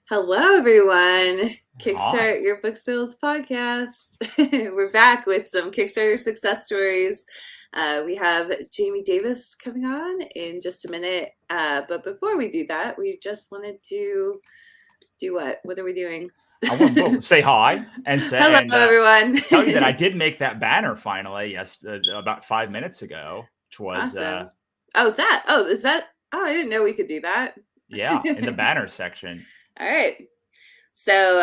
Hello, everyone. Hi. Kickstart Your Book Sales podcast. We're back with some Kickstarter success stories. We have Jamie Davis coming on in just a minute. But before we do that, we just wanted to do what? What are we doing? I want to say hi and say Hello, and everyone. tell you that I did make that banner finally. Yes, about 5 minutes ago, which was Awesome. Oh, that. Oh, is that? Oh, I didn't know we could do that. yeah, in the banner section. All right. So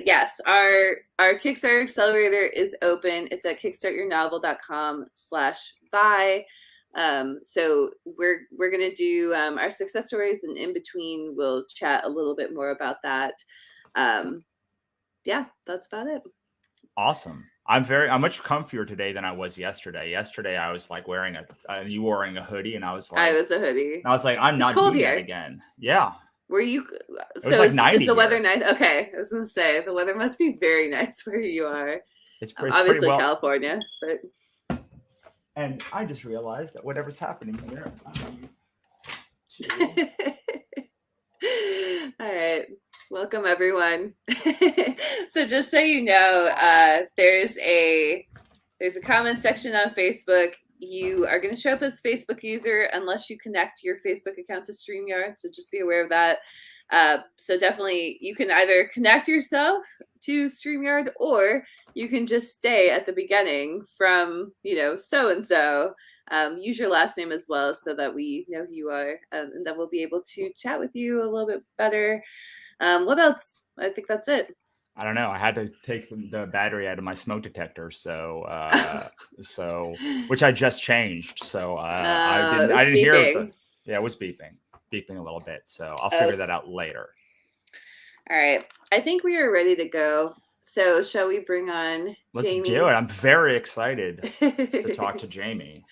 yes, our Kickstarter accelerator is open. It's at kickstartyournovel.com/buy. So we're gonna do our success stories, and in between we'll chat a little bit more about that. Um, yeah, that's about it. Awesome. I'm much comfier today than I was yesterday. Yesterday I was like wearing you wearing a hoodie, and I was a hoodie. I was like, I'm It's not cold doing that here. again. Yeah, Were you? it was So like is 90 the weather here. nice? Okay, I was gonna say the weather must be very nice where you are. It's pretty Obviously well. California, but And I just realized that whatever's happening here, I need all to. right. Welcome everyone. So just so you know, there's a comment section on Facebook. You are going to show up as a Facebook user unless you connect your Facebook account to StreamYard. So just be aware of that. So definitely you can either connect yourself to StreamYard or you can just stay at the beginning from, so and so. Use your last name as well so that we know who you are, and then we'll be able to chat with you a little bit better. What else? I think that's it. I don't know. I had to take the battery out of my smoke detector, which I just changed. So It I was didn't hear beeping. yeah, it was beeping a little bit. So I'll Oh, figure that out later. all right. I think we are ready to go. So shall we bring on Let's do it. Jamie? I'm very excited to talk to Jamie.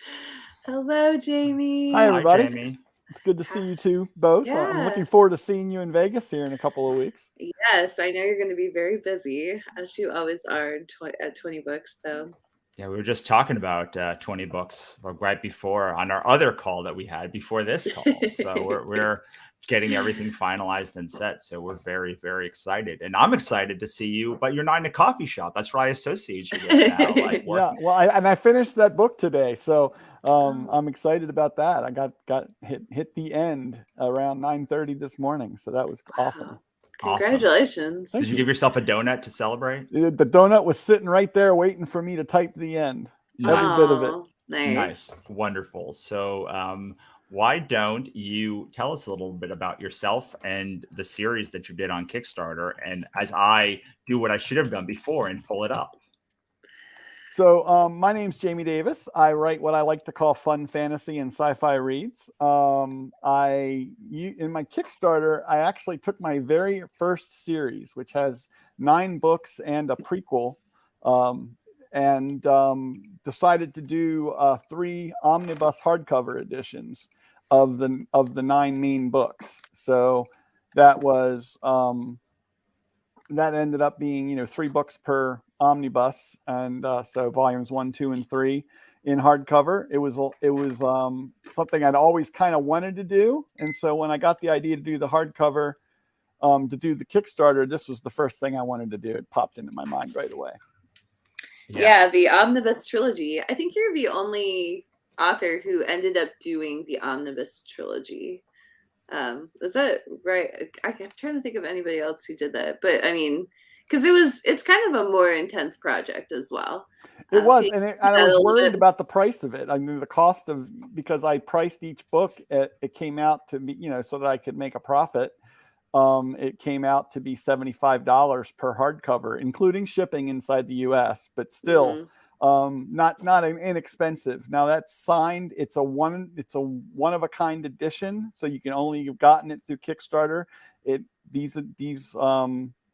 Hello, Hi, Jamie. Hi, everybody. Jamie. It's good to see you two both. I'm Yeah. looking forward to seeing you in Vegas here in a couple of weeks. Yes, I know you're going to be very busy, as you always are at 20 books, though. Yeah, we were just talking about 20 books right before on our other call that we had before this call. So we're getting everything finalized and set. So we're very, very excited. And I'm excited to see you, but you're not in a coffee shop. That's what I associate you with now, like Yeah, working. well, I finished that book today, so Oh, I'm excited about that. I got hit the end around 9:30 this morning, so that was wow. awesome. Awesome. Congratulations. Did Thank you you. give yourself a donut to celebrate? The donut was sitting right there waiting for me to type the end. Every bit Nice. of it. Oh, Nice. nice. Wonderful. So, why don't you tell us a little bit about yourself and the series that you did on Kickstarter? And as I do what I should have done before and pull it up. So my name's Jamie Davis. I write what I like to call fun fantasy and sci-fi reads. In my Kickstarter, I actually took my very first series, which has 9 books and a prequel, and decided to do 3 omnibus hardcover editions of the 9 main books. So that was that ended up being 3 books per omnibus, and so volumes 1, 2, and 3 in hardcover. It was something I'd always kind of wanted to do, and so when I got the idea to do the hardcover, to do the Kickstarter, this was the first thing I wanted to do. It popped into my mind right away. Yeah, the Omnibus Trilogy. I think you're the only author who ended up doing the Omnibus Trilogy. Is that right? I'm trying to think of anybody else who did that, but I mean, because it's kind of a more intense project as well. It Can was, you and do I that a was little worried bit? about the price of it. I mean, the cost of, because I priced each book, it came out to be, so that I could make a profit. It came out to be $75 per hardcover, including shipping inside the U.S., but still not inexpensive. Now that's signed. It's a one of a kind edition, so you can only have gotten it through Kickstarter. These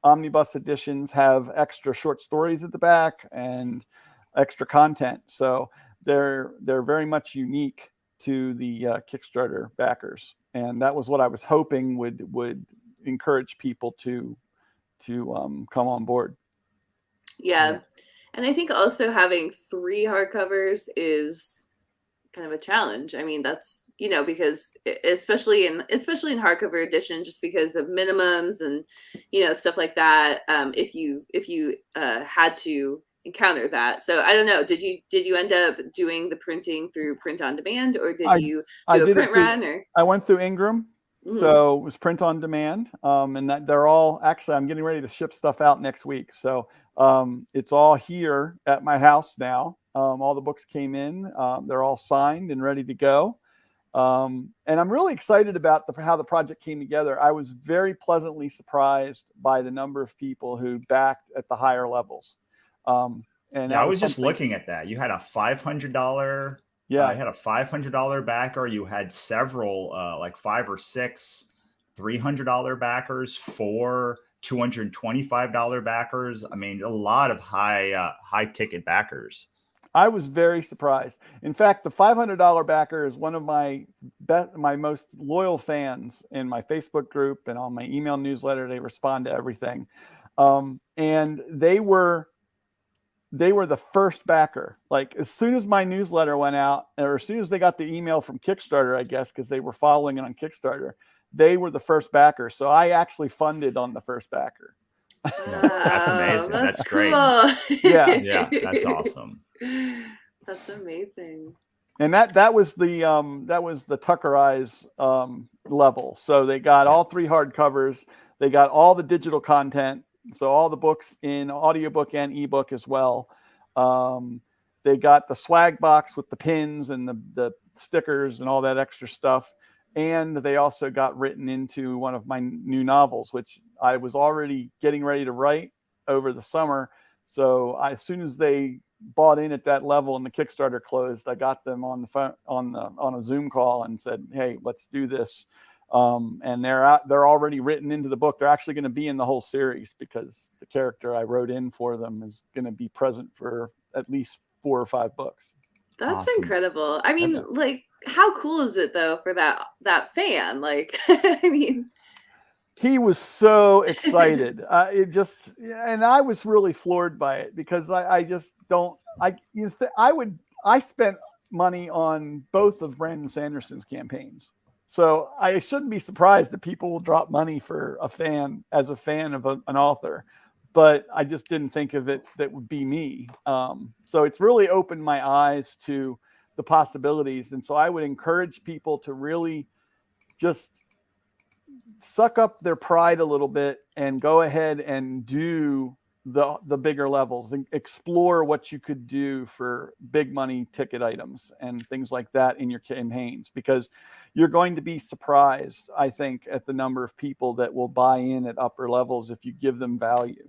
omnibus editions have extra short stories at the back and extra content, so they're very much unique to the Kickstarter backers, and that was what I was hoping would encourage people to come on board. Yeah. And I think also having 3 hardcovers is kind of a challenge. I mean, that's, because especially in hardcover edition, just because of minimums and, stuff like that. If you had to encounter that. So I don't know, did you end up doing the printing through print on demand, or did you I do a did it print through, run, or? I went through Ingram. So it was print on demand. And that they're all, actually, I'm getting ready to ship stuff out next week. So it's all here at my house now. All the books came in. They're all signed and ready to go. And I'm really excited about how the project came together. I was very pleasantly surprised by the number of people who backed at the higher levels. And I was just looking at that. You had a $500. Yeah, you had a $500 backer. You had several, like 5 or 6 $300 backers, 4 $225 backers. I mean, a lot of high ticket backers. I was very surprised. In fact, the $500 backer is one of my most loyal fans in my Facebook group and on my email newsletter. They respond to everything, and they were the first backer. Like, as soon as my newsletter went out, or as soon as they got the email from Kickstarter, I guess, because they were following it on Kickstarter, they were the first backer. So I actually funded on the first backer. That's amazing. That's great. Cool. Yeah, that's awesome. That's amazing. And that was the Tucker Eyes level. So they got all 3 hardcovers. They got all the digital content. So all the books in audiobook and ebook as well. They got the swag box with the pins and the stickers and all that extra stuff. And they also got written into one of my new novels, which I was already getting ready to write over the summer. So as soon as they bought in at that level and the Kickstarter closed, I got them on the phone, on a Zoom call, and said, "Hey, let's do this." And they're already written into the book. They're actually going to be in the whole series, because the character I wrote in for them is going to be present for at least 4 or 5 books. That's Awesome. incredible. I mean, like, how cool is it though for that fan? Like, I mean, he was so excited. And I was really floored by it, because I spent money on both of Brandon Sanderson's campaigns. So I shouldn't be surprised that people will drop money for a fan of an author, but I just didn't think of it that would be me. So it's really opened my eyes to the possibilities. And so I would encourage people to really just suck up their pride a little bit and go ahead and do the bigger levels, and explore what you could do for big money ticket items and things like that in your campaigns, because you're going to be surprised, I think, at the number of people that will buy in at upper levels if you give them value.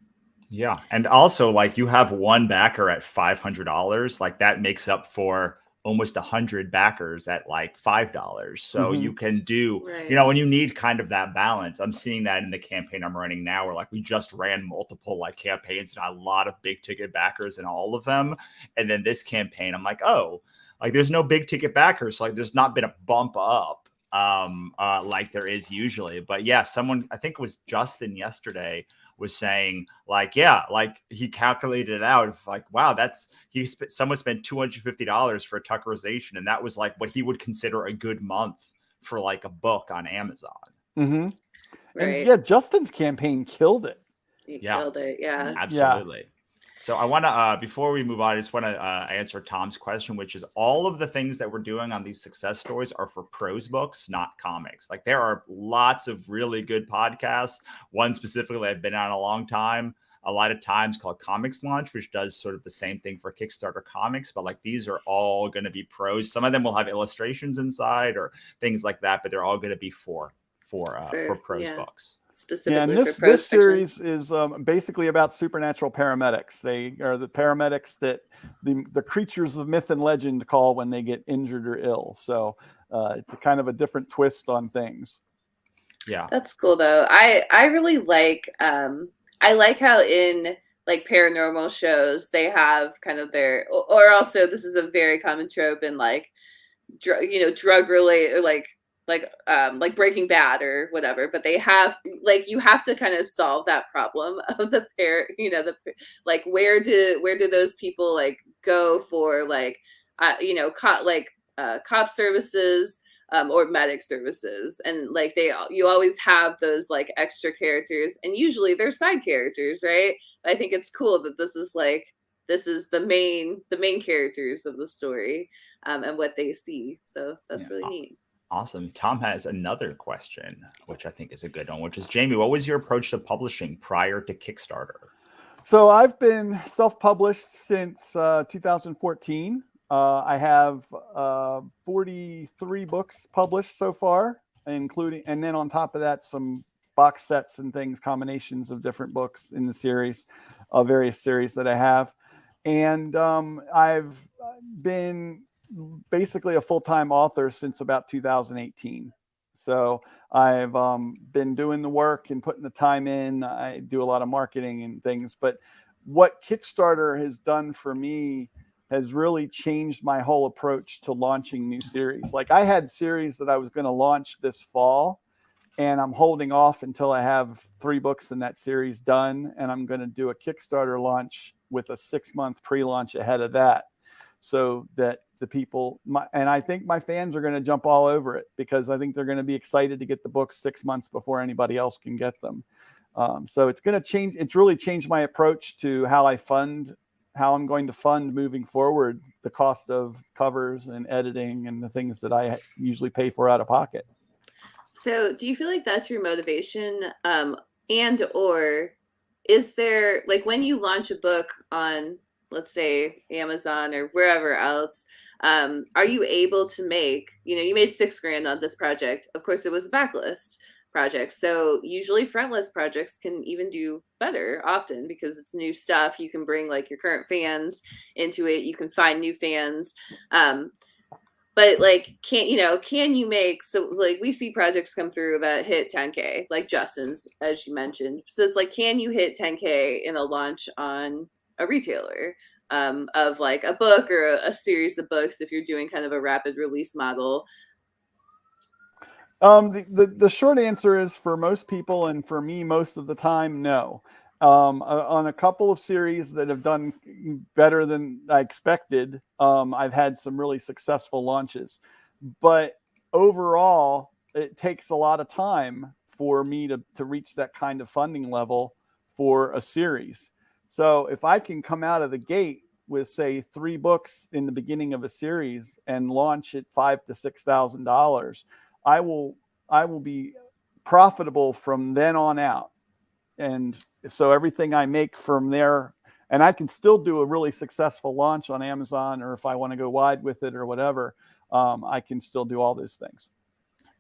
Yeah. And also, like, you have one backer at $500, like that makes up for almost 100 backers at like $5. So you can do, when you need kind of that balance. I'm seeing that in the campaign I'm running now, where like we just ran multiple like campaigns and a lot of big ticket backers in all of them. And then this campaign, I'm like, oh, like there's no big ticket backers. Like there's not been a bump up like there is usually. But yeah, someone, I think it was Justin yesterday, was saying like, yeah, like he calculated it out. Like, wow, someone spent $250 for a Tuckerization. And that was like what he would consider a good month for like a book on Amazon. Mm-hmm. Right. And yeah, Justin's campaign killed it. He killed it. Yeah, absolutely. Yeah. So I want to, before we move on, I just want to answer Tom's question, which is all of the things that we're doing on these success stories are for prose books, not comics. Like there are lots of really good podcasts. One specifically I've been on a long time, a lot of times, called Comics Launch, which does sort of the same thing for Kickstarter comics. But like these are all going to be prose. Some of them will have illustrations inside or things like that, but they're all going to be for prose books. Specifically, and this series is basically about supernatural paramedics. They are the paramedics that the creatures of myth and legend call when they get injured or ill. So it's a kind of a different twist on things. Yeah, that's cool though. I really like I like how in like paranormal shows they have kind of their, or also this is a very common trope in like drug related like Breaking Bad or whatever, but they have like, you have to kind of solve that problem of the pair, like where do those people like go for like like cop services or medic services, and like you always have those like extra characters, and usually they're side characters, right? But I think it's cool that this is the main characters of the story, and what they see. So that's really neat. Awesome. Tom has another question, which I think is a good one, which is, Jamie, what was your approach to publishing prior to Kickstarter? So I've been self-published since 2014. I have 43 books published so far, including, and then on top of that, some box sets and things, combinations of different books in the series, various series that I have. And I've been basically a full-time author since about 2018. So I've been doing the work and putting the time in. I do a lot of marketing and things. But what Kickstarter has done for me has really changed my whole approach to launching new series. Like, I had series that I was going to launch this fall, and I'm holding off until I have 3 books in that series done. And I'm going to do a Kickstarter launch with a 6-month pre-launch ahead of that, so that the people, and I think my fans are going to jump all over it, because I think they're going to be excited to get the books 6 months before anybody else can get them. So it's going to change. It's really changed my approach to how I'm going to fund moving forward the cost of covers and editing and the things that I usually pay for out of pocket. So do you feel like that's your motivation? And or is there, like, when you launch a book on, let's say, Amazon or wherever else, are you able to make, you made $6,000 on this project. Of course, it was a backlist project. So usually frontlist projects can even do better often, because it's new stuff. You can bring like your current fans into it. You can find new fans. But like, can you make, so like we see projects come through that hit 10K, like Justin's, as you mentioned. So it's like, can you hit 10K in a launch on a retailer of like a book or a series of books, if you're doing kind of a rapid release model? The short answer is, for most people, and for me most of the time, no. On a couple of series that have done better than I expected, I've had some really successful launches. But overall, it takes a lot of time for me to reach that kind of funding level for a series. So if I can come out of the gate with, say, 3 books in the beginning of a series and launch at $5,000 to $6,000, I will be profitable from then on out. And so everything I make from there, and I can still do a really successful launch on Amazon, or if I want to go wide with it or whatever, I can still do all those things.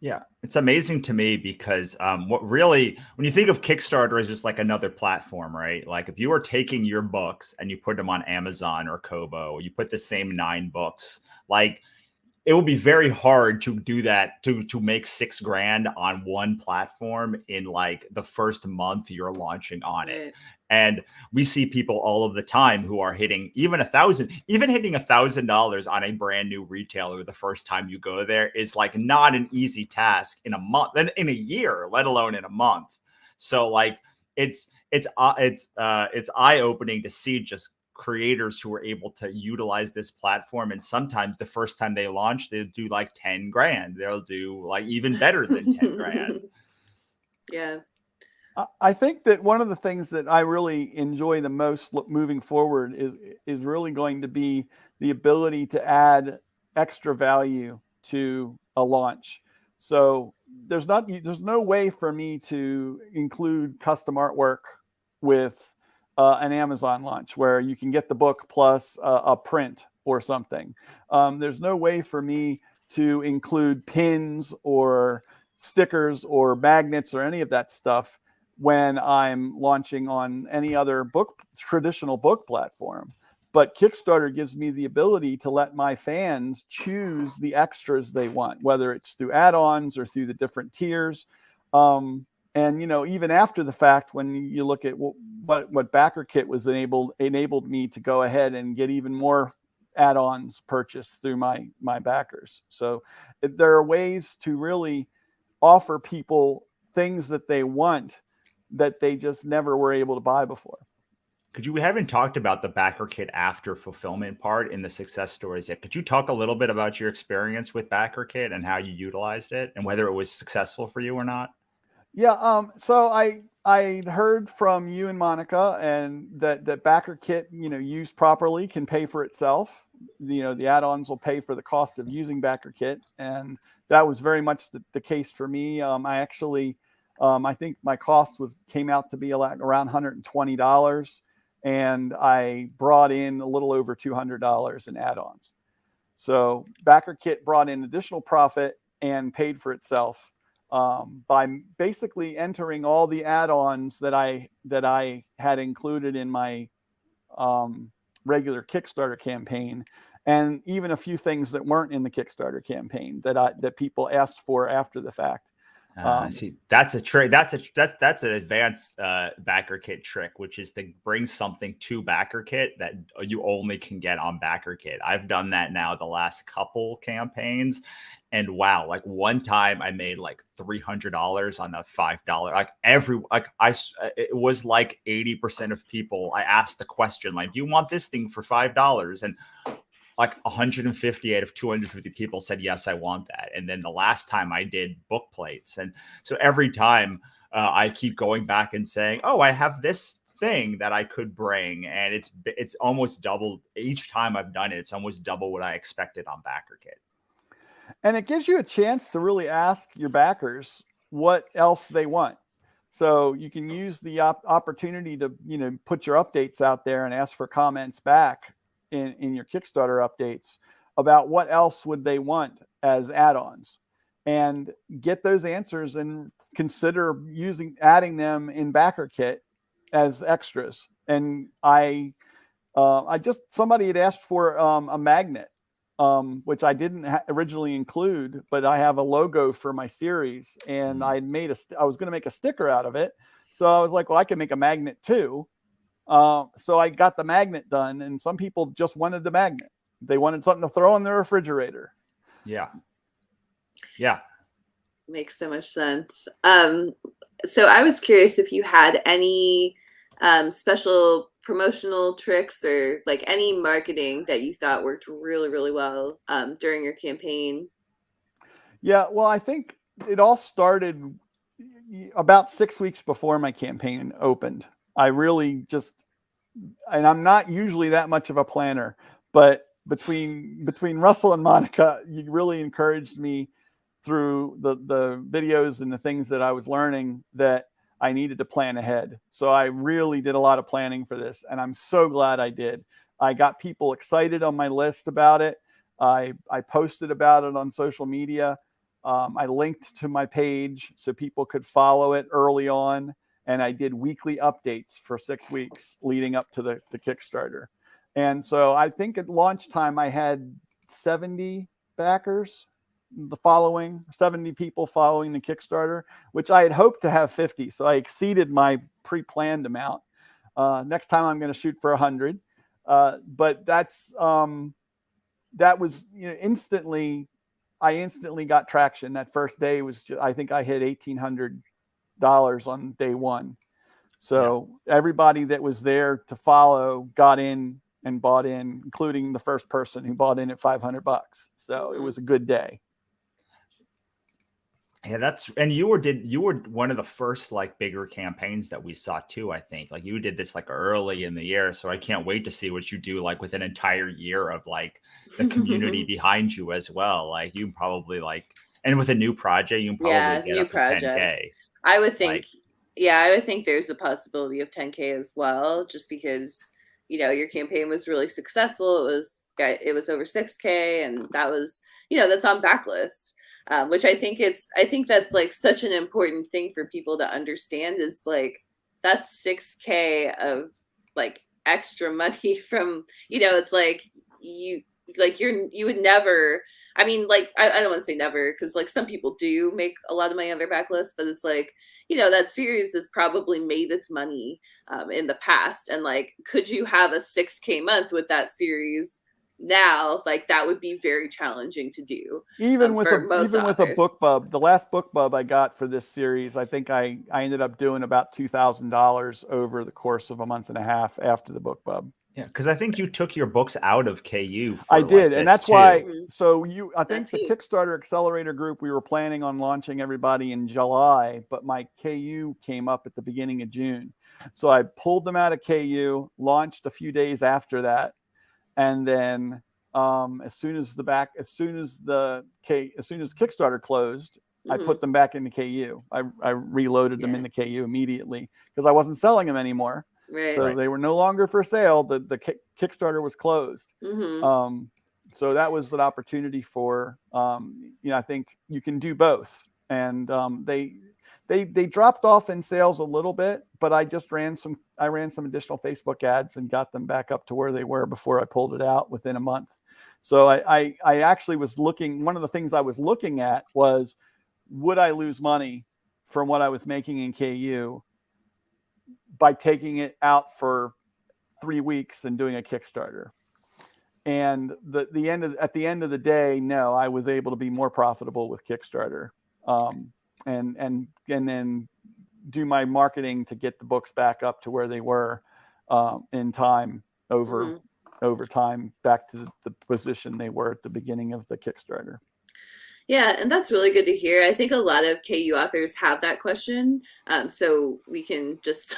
Yeah, it's amazing to me because when you think of Kickstarter as just like another platform, right? Like, if you are taking your books and you put them on Amazon or Kobo, you put the same 9 books, like, it will be very hard to do that, to make $6,000 on one platform in like the first month you're launching on it. And we see people all of the time who are hitting even hitting $1,000 on a brand new retailer the first time you go there is like not an easy task in a month, in a year, let alone in a month. So like, it's eye-opening to see just creators who are able to utilize this platform. And sometimes the first time they launch, they do like $10,000. They'll do like even better than $10,000. Yeah. I think that one of the things that I really enjoy the most moving forward is really going to be the ability to add extra value to a launch. So there's no way for me to include custom artwork with an Amazon launch where you can get the book plus a print or something. There's no way for me to include pins or stickers or magnets or any of that stuff when I'm launching on any other traditional book platform. But Kickstarter gives me the ability to let my fans choose the extras they want, whether it's through add-ons or through the different tiers. And even after the fact, when you look at what BackerKit was enabled me to go ahead and get even more add-ons purchased through my backers. So there are ways to really offer people things that they want that they just never were able to buy before. we haven't talked about the backer kit after fulfillment part in the success stories yet. Could you talk a little bit about your experience with backer kit and how you utilized it and whether it was successful for you or not? Yeah. So I heard from you and Monica, and that backer kit, used properly, can pay for itself. The add-ons will pay for the cost of using backer kit, and that was very much the case for me. I actually, I think my cost came out to be around $120, and I brought in a little over $200 in add-ons. So backer kit brought in additional profit and paid for itself by basically entering all the add-ons that I had included in my regular Kickstarter campaign, and even a few things that weren't in the Kickstarter campaign that people asked for after the fact. See, that's a trick. That's an advanced backer kit trick, which is to bring something to backer kit that you only can get on backer kit. I've done that now the last couple campaigns, and wow, like one time I made like $300 on a $5. It was like 80% of people. I asked the question, like, do you want this thing for $5? And like 150 out of 250 people said, yes, I want that. And then the last time I did book plates. And so every time I keep going back and saying, oh, I have this thing that I could bring. And it's almost double each time I've done it. It's almost double what I expected on backer kit. And it gives you a chance to really ask your backers what else they want. So you can use the opportunity to, put your updates out there and ask for comments back in your Kickstarter updates about what else would they want as add-ons, and get those answers and consider adding them in backer kit as extras. And somebody had asked for a magnet, which I didn't originally include, but I have a logo for my series, and I was going to make a sticker out of it. So I was like, well, I can make a magnet too. So I got the magnet done, and some people just wanted the magnet. They wanted something to throw in their refrigerator. Yeah. Makes so much sense. So I was curious if you had any special promotional tricks or like any marketing that you thought worked really, really well during your campaign. Yeah, well, I think it all started about 6 weeks before my campaign opened. I really and I'm not usually that much of a planner, but between Russell and Monica, you really encouraged me through the videos and the things that I was learning that I needed to plan ahead. So I really did a lot of planning for this, and I'm so glad I did. I got people excited on my list about it. I posted about it on social media. I linked to my page so people could follow it early on. And I did weekly updates for 6 weeks leading up to the Kickstarter. And so I think at launch time, I had 70 backers, 70 people following the Kickstarter, which I had hoped to have 50. So I exceeded my pre-planned amount. Next time I'm going to shoot for 100. But that was instantly, I instantly got traction. That first day I think I hit $1,800 on day one. So everybody that was there to follow got in and bought in, including the first person who bought in at $500. So it was a good day. Yeah, and you were one of the first like bigger campaigns that we saw too. I think like you did this like early in the year, so I can't wait to see what you do like with an entire year of like the community behind you as well. Like you probably and with a new project, you can probably get up to 10K. I would think, I would think there's a possibility of 10K as well, just because, your campaign was really successful. It was over 6K, and that was, that's on backlist, which I think that's like such an important thing for people to understand is like, that's 6K of like extra money from, it's like you would never, I mean, like, I don't want to say never, because like some people do make a lot of money on their backlist, but it's like, that series has probably made its money in the past. And like, could you have a 6K month with that series now, like that would be very challenging to do. Even with a authors. book bub, the last book bub I got for this series, I think I ended up doing about $2,000 over the course of a month and a half after the book bub. Yeah, because I think you took your books out of KU. I did, and that's why. So I think the Kickstarter Accelerator group, we were planning on launching everybody in July, but my KU came up at the beginning of June, so I pulled them out of KU, launched a few days after that, and then as soon as Kickstarter closed, I put them back into KU. I reloaded them into KU immediately because I wasn't selling them anymore. Right. So they were no longer for sale. The Kickstarter was closed. So that was an opportunity for, I think you can do both. And they dropped off in sales a little bit, but I ran some additional Facebook ads and got them back up to where they were before I pulled it out within a month. So I actually was looking, one of the things I was looking at was, would I lose money from what I was making in KU by taking it out for 3 weeks and doing a Kickstarter? And at the end of the day, no, I was able to be more profitable with Kickstarter, and then do my marketing to get the books back up to where they were in time over time, back to the position they were at the beginning of the Kickstarter. Yeah, and that's really good to hear. I think a lot of KU authors have that question. So we can just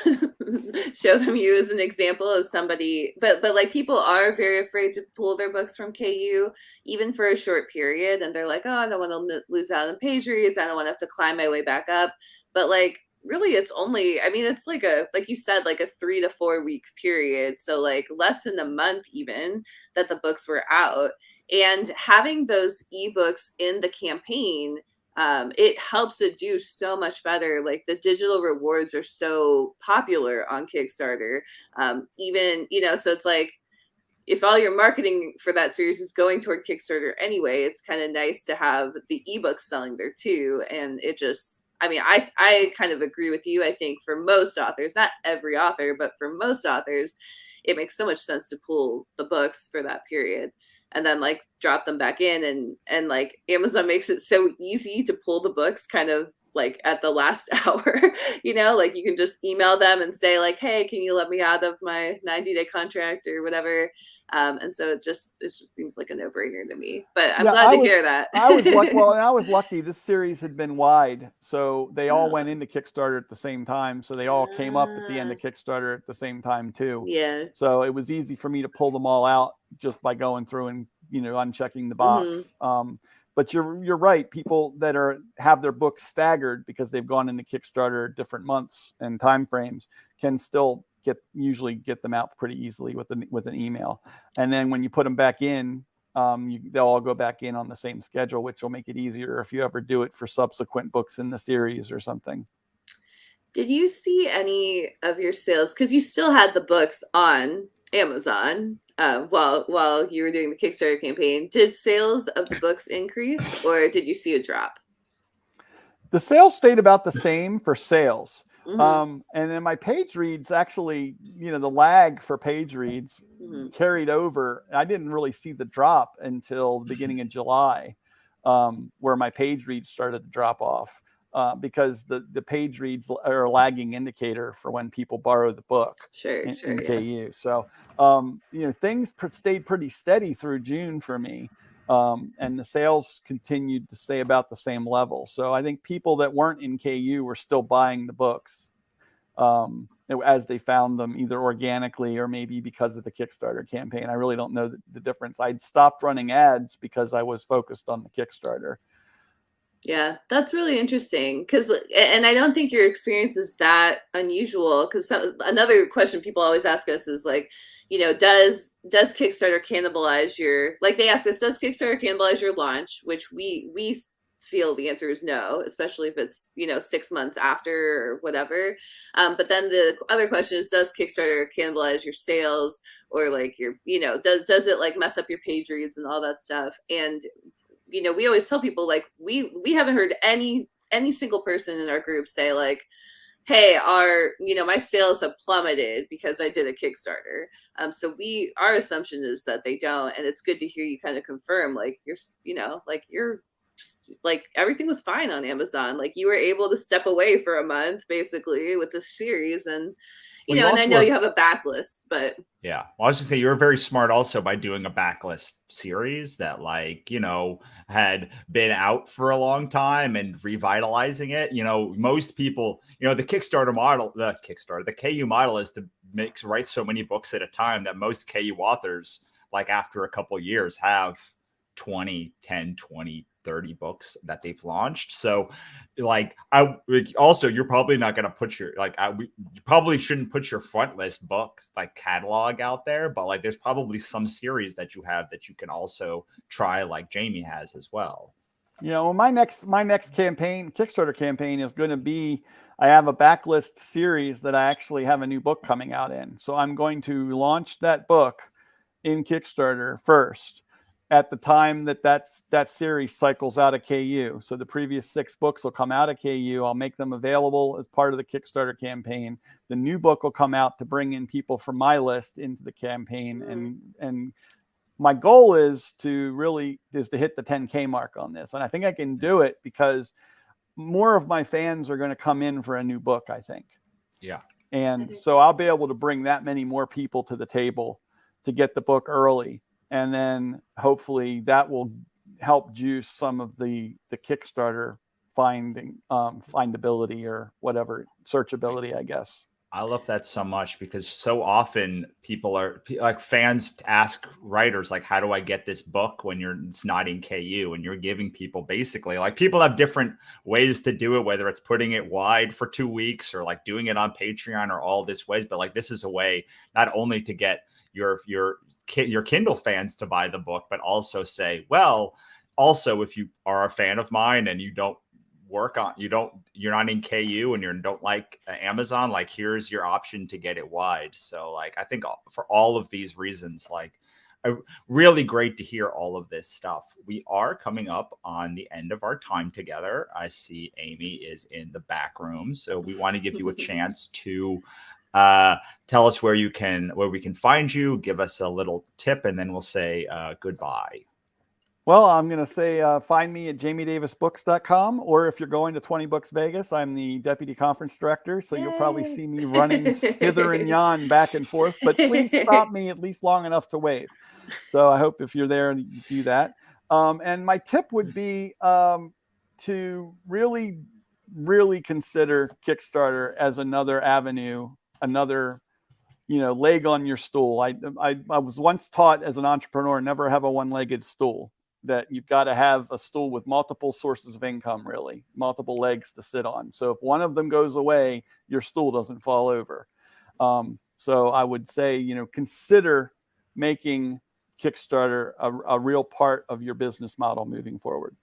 show them you as an example of somebody, but like people are very afraid to pull their books from KU, even for a short period. And they're like, oh, I don't want to lose out on page reads. I don't want to have to climb my way back up. But like, really, it's only, I mean, it's like you said, like a 3 to 4 week period. So like less than a month even that the books were out. And having those ebooks in the campaign, it helps it do so much better. Like the digital rewards are so popular on Kickstarter. Even, so it's like, if all your marketing for that series is going toward Kickstarter anyway, it's kind of nice to have the ebooks selling there too. And it just, I mean, I kind of agree with you. I think for most authors, not every author, but for most authors, it makes so much sense to pull the books for that period and then like drop them back in, and like Amazon makes it so easy to pull the books kind of like at the last hour, like you can just email them and say like, hey, can you let me out of my 90-day contract or whatever. And so it just seems like a no-brainer to me, but I'm glad to hear that. I was lucky. This series had been wide, so they all went into Kickstarter at the same time. So they all came up at the end of Kickstarter at the same time too. Yeah. So it was easy for me to pull them all out just by going through and, unchecking the box. But you're right. People that have their books staggered because they've gone into Kickstarter different months and timeframes can still usually get them out pretty easily with an email. And then when you put them back in, they'll all go back in on the same schedule, which will make it easier if you ever do it for subsequent books in the series or something. Did you see any of your sales? Because you still had the books on Amazon while you were doing the Kickstarter campaign. Did sales of the books increase, or did you see a drop? The sales stayed about the same for sales. And then my page reads actually, the lag for page reads carried over. I didn't really see the drop until the beginning of July, where my page reads started to drop off. Because the page reads are a lagging indicator for when people borrow the book in KU. So, things stayed pretty steady through June for me. And the sales continued to stay about the same level. So I think people that weren't in KU were still buying the books as they found them, either organically or maybe because of the Kickstarter campaign. I really don't know the difference. I'd stopped running ads because I was focused on the Kickstarter. Yeah, that's really interesting and I don't think your experience is that unusual, because another question people always ask us is like, does Kickstarter cannibalize they ask us, does Kickstarter cannibalize your launch? Which we feel the answer is no, especially if it's 6 months after or whatever. But then the other question is, does Kickstarter cannibalize your sales, or like your does it like mess up your page reads and all that stuff? And we always tell people like we haven't heard any single person in our group say like, hey, my sales have plummeted because I did a Kickstarter. So our assumption is that they don't, and it's good to hear you kind of confirm, like you're like everything was fine on Amazon. Like you were able to step away for a month basically with the series, and Well, you and I also know were, you have a backlist, but yeah. Well, I was just say you were very smart also by doing a backlist series that, like, had been out for a long time and revitalizing it. Most people, the the KU model is to write so many books at a time that most KU authors, like after a couple years, have 30 books that they've launched. So like you're probably not going to put your you probably shouldn't put your front list book like catalog out there, but like there's probably some series that you have that you can also try, like Jamie has as well. Well, my next campaign, Kickstarter campaign, is going to be, I have a backlist series that I actually have a new book coming out in. So I'm going to launch that book in Kickstarter first at the time that series cycles out of KU. So the previous 6 books will come out of KU. I'll make them available as part of the Kickstarter campaign. The new book will come out to bring in people from my list into the campaign. And my goal is to hit the 10K mark on this. And I think I can do it because more of my fans are going to come in for a new book, I think. Yeah. And so I'll be able to bring that many more people to the table to get the book early. And then hopefully that will help juice some of the Kickstarter findability or whatever, searchability, I guess. I love that so much because so often people are like, fans ask writers, like, how do I get this book when it's not in KU? And you're giving people basically, like, people have different ways to do it, whether it's putting it wide for 2 weeks or like doing it on Patreon or all this ways. But like, this is a way not only to get your Kindle fans to buy the book, but also say, well, also, if you are a fan of mine and you're not in KU and you don't like Amazon, like, here's your option to get it wide. So like, I think for all of these reasons, like, really great to hear all of this stuff. We are coming up on the end of our time together. I see Amy is in the back room, so we want to give you a chance to tell us where we can find you, give us a little tip, and then we'll say goodbye. Well, I'm going to say find me at jamiedavisbooks.com, or if you're going to 20 Books Vegas, I'm the deputy conference director, so you'll probably see me running hither and yon back and forth, but please stop me at least long enough to wave. So I hope if you're there, you do that. And my tip would be to really, really consider Kickstarter as another avenue, another leg on your stool. I was once taught as an entrepreneur, never have a one-legged stool, that you've got to have a stool with multiple sources of income, really, multiple legs to sit on. So if one of them goes away, your stool doesn't fall over. So I would say, consider making Kickstarter a real part of your business model moving forward.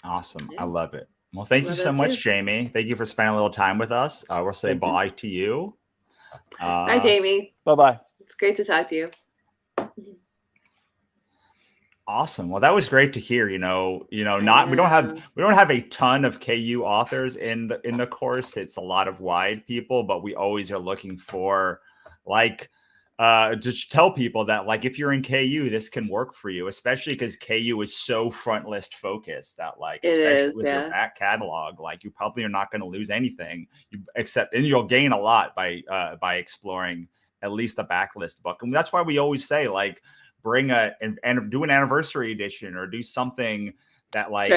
Awesome. Yeah. I love it. Well, thank you so much, Jamie. Thank you for spending a little time with us. We'll say bye to you. Bye, Jamie. Bye-bye. It's great to talk to you. Awesome. Well, that was great to hear. We don't have a ton of KU authors in the course. It's a lot of wide people, but we always are looking for to tell people that, like, if you're in KU, this can work for you, especially because KU is so front list focused that, like, especially with your back catalog, like, you probably are not going to lose anything and you'll gain a lot by exploring at least the backlist book. And that's why we always say, like, bring and do an anniversary edition or do something that, like,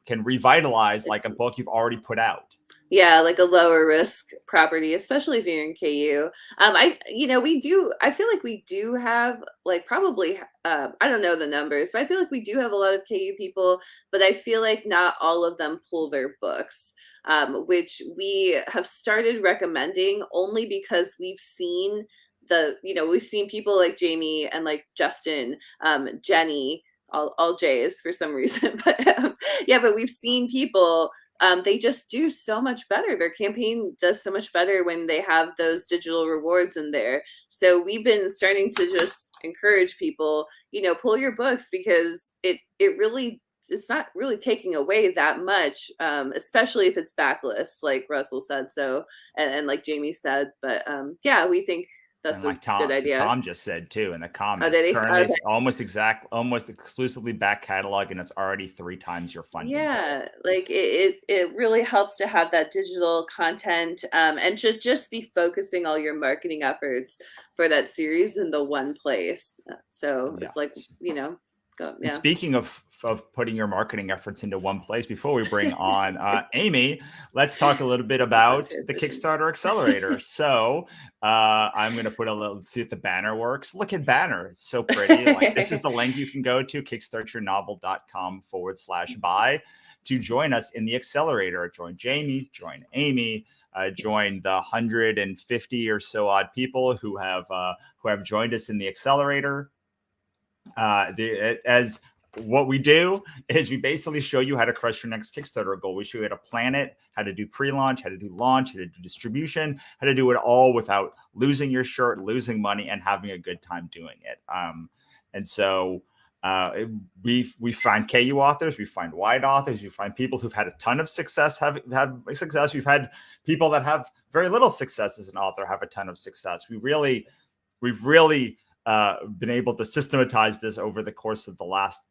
can revitalize like a book you've already put out. Yeah, like a lower risk property, especially if you're in KU. I feel like we do have, like, probably, I don't know the numbers, but I feel like we do have a lot of KU people, but I feel like not all of them pull their books, which we have started recommending only because we've seen people like Jamie and like Justin, Jenny, all J's for some reason, but but we've seen people, they just do so much better. Their campaign does so much better when they have those digital rewards in there. So we've been starting to just encourage people, pull your books, because it really it's not really taking away that much, especially if it's backlist, like Russell said. So, and like Jamie said, but yeah, we think And that's a like good idea. Tom just said too in the Oh, comments, did he? currently Okay. it's almost exclusively back catalog, and it's already 3 times your funding Yeah, goal. like it really helps to have that digital content, and just be focusing all your marketing efforts for that series in the one place. So Yeah. it's like, you know, go, And yeah. speaking of putting your marketing efforts into one place, before we bring on Amy, let's talk a little bit Love that about the transition. Kickstarter Accelerator. So I'm going to put a little, see if the banner works. Look at banner. It's so pretty. Like, this is the link you can go to, kickstartyournovel.com/buy to join us in the accelerator. Join Jamie, join Amy, join the 150 or so odd people who have joined us in the accelerator. As what we do is we basically show you how to crush your next Kickstarter goal. We show you how to plan it, how to do pre-launch, how to do launch, how to do distribution, how to do it all without losing your shirt, losing money, and having a good time doing it. And so we find KU authors, we find wide authors, we find people who've had a ton of success, have success. We've had people that have very little success as an author have a ton of success. We've really been able to systematize this over the course of the last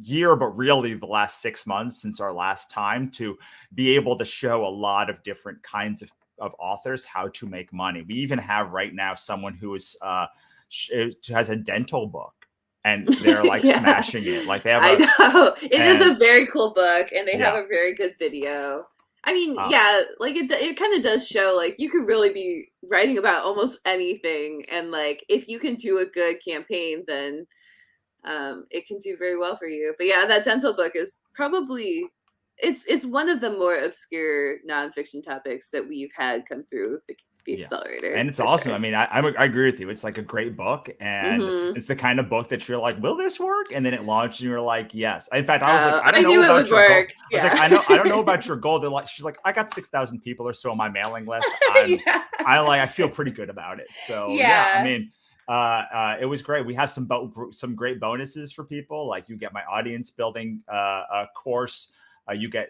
year, but really the last 6 months since our last time, to be able to show a lot of different kinds of authors how to make money. We even have right now someone who is has a dental book, and they're like Yeah. smashing it. Like, they have I know it is a very cool book, and they have Yeah. a very good video. I mean, Uh, yeah, like it kind of does show like you could really be writing about almost anything, and like if you can do a good campaign, then it can do very well for you. But yeah, that dental book is probably it's one of the more obscure nonfiction topics that we've had come through the Yeah. accelerator And it's for awesome. sure. I mean, I agree with you. It's like a great book, and Hmm. it's the kind of book that you're like, will this work? And then it launched, and you're like, yes. In fact, I was like, I I don't know knew it would about your goal. work. I was like, Yeah. I don't know about your goal. They're like, she's like, I got 6,000 people or so on my mailing list. Yeah. I feel pretty good about it. So yeah, I Yeah. mean, it was great. We have some great bonuses for people. Like, you get my audience building course. You get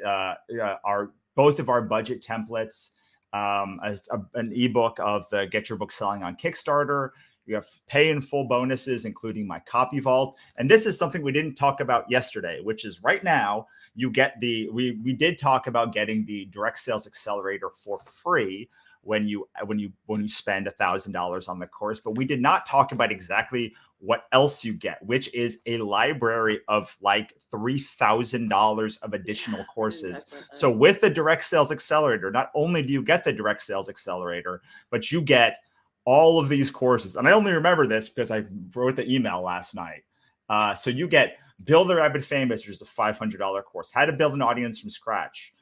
both of our budget templates, as an ebook of the Get Your Book Selling on Kickstarter. You have pay in full bonuses, including my copy vault. And this is something we didn't talk about yesterday, which is right now you get we did talk about getting the direct sales accelerator for free when you spend $1,000 on the course, but we did not talk about exactly what else you get, which is a library of like $3,000 of additional courses. So with the direct sales accelerator, not only do you get the direct sales accelerator, but you get all of these courses. And I only remember this because I wrote the email last night. So you get Build a Rabid Famous, which is a $500 course. How to build an audience from scratch.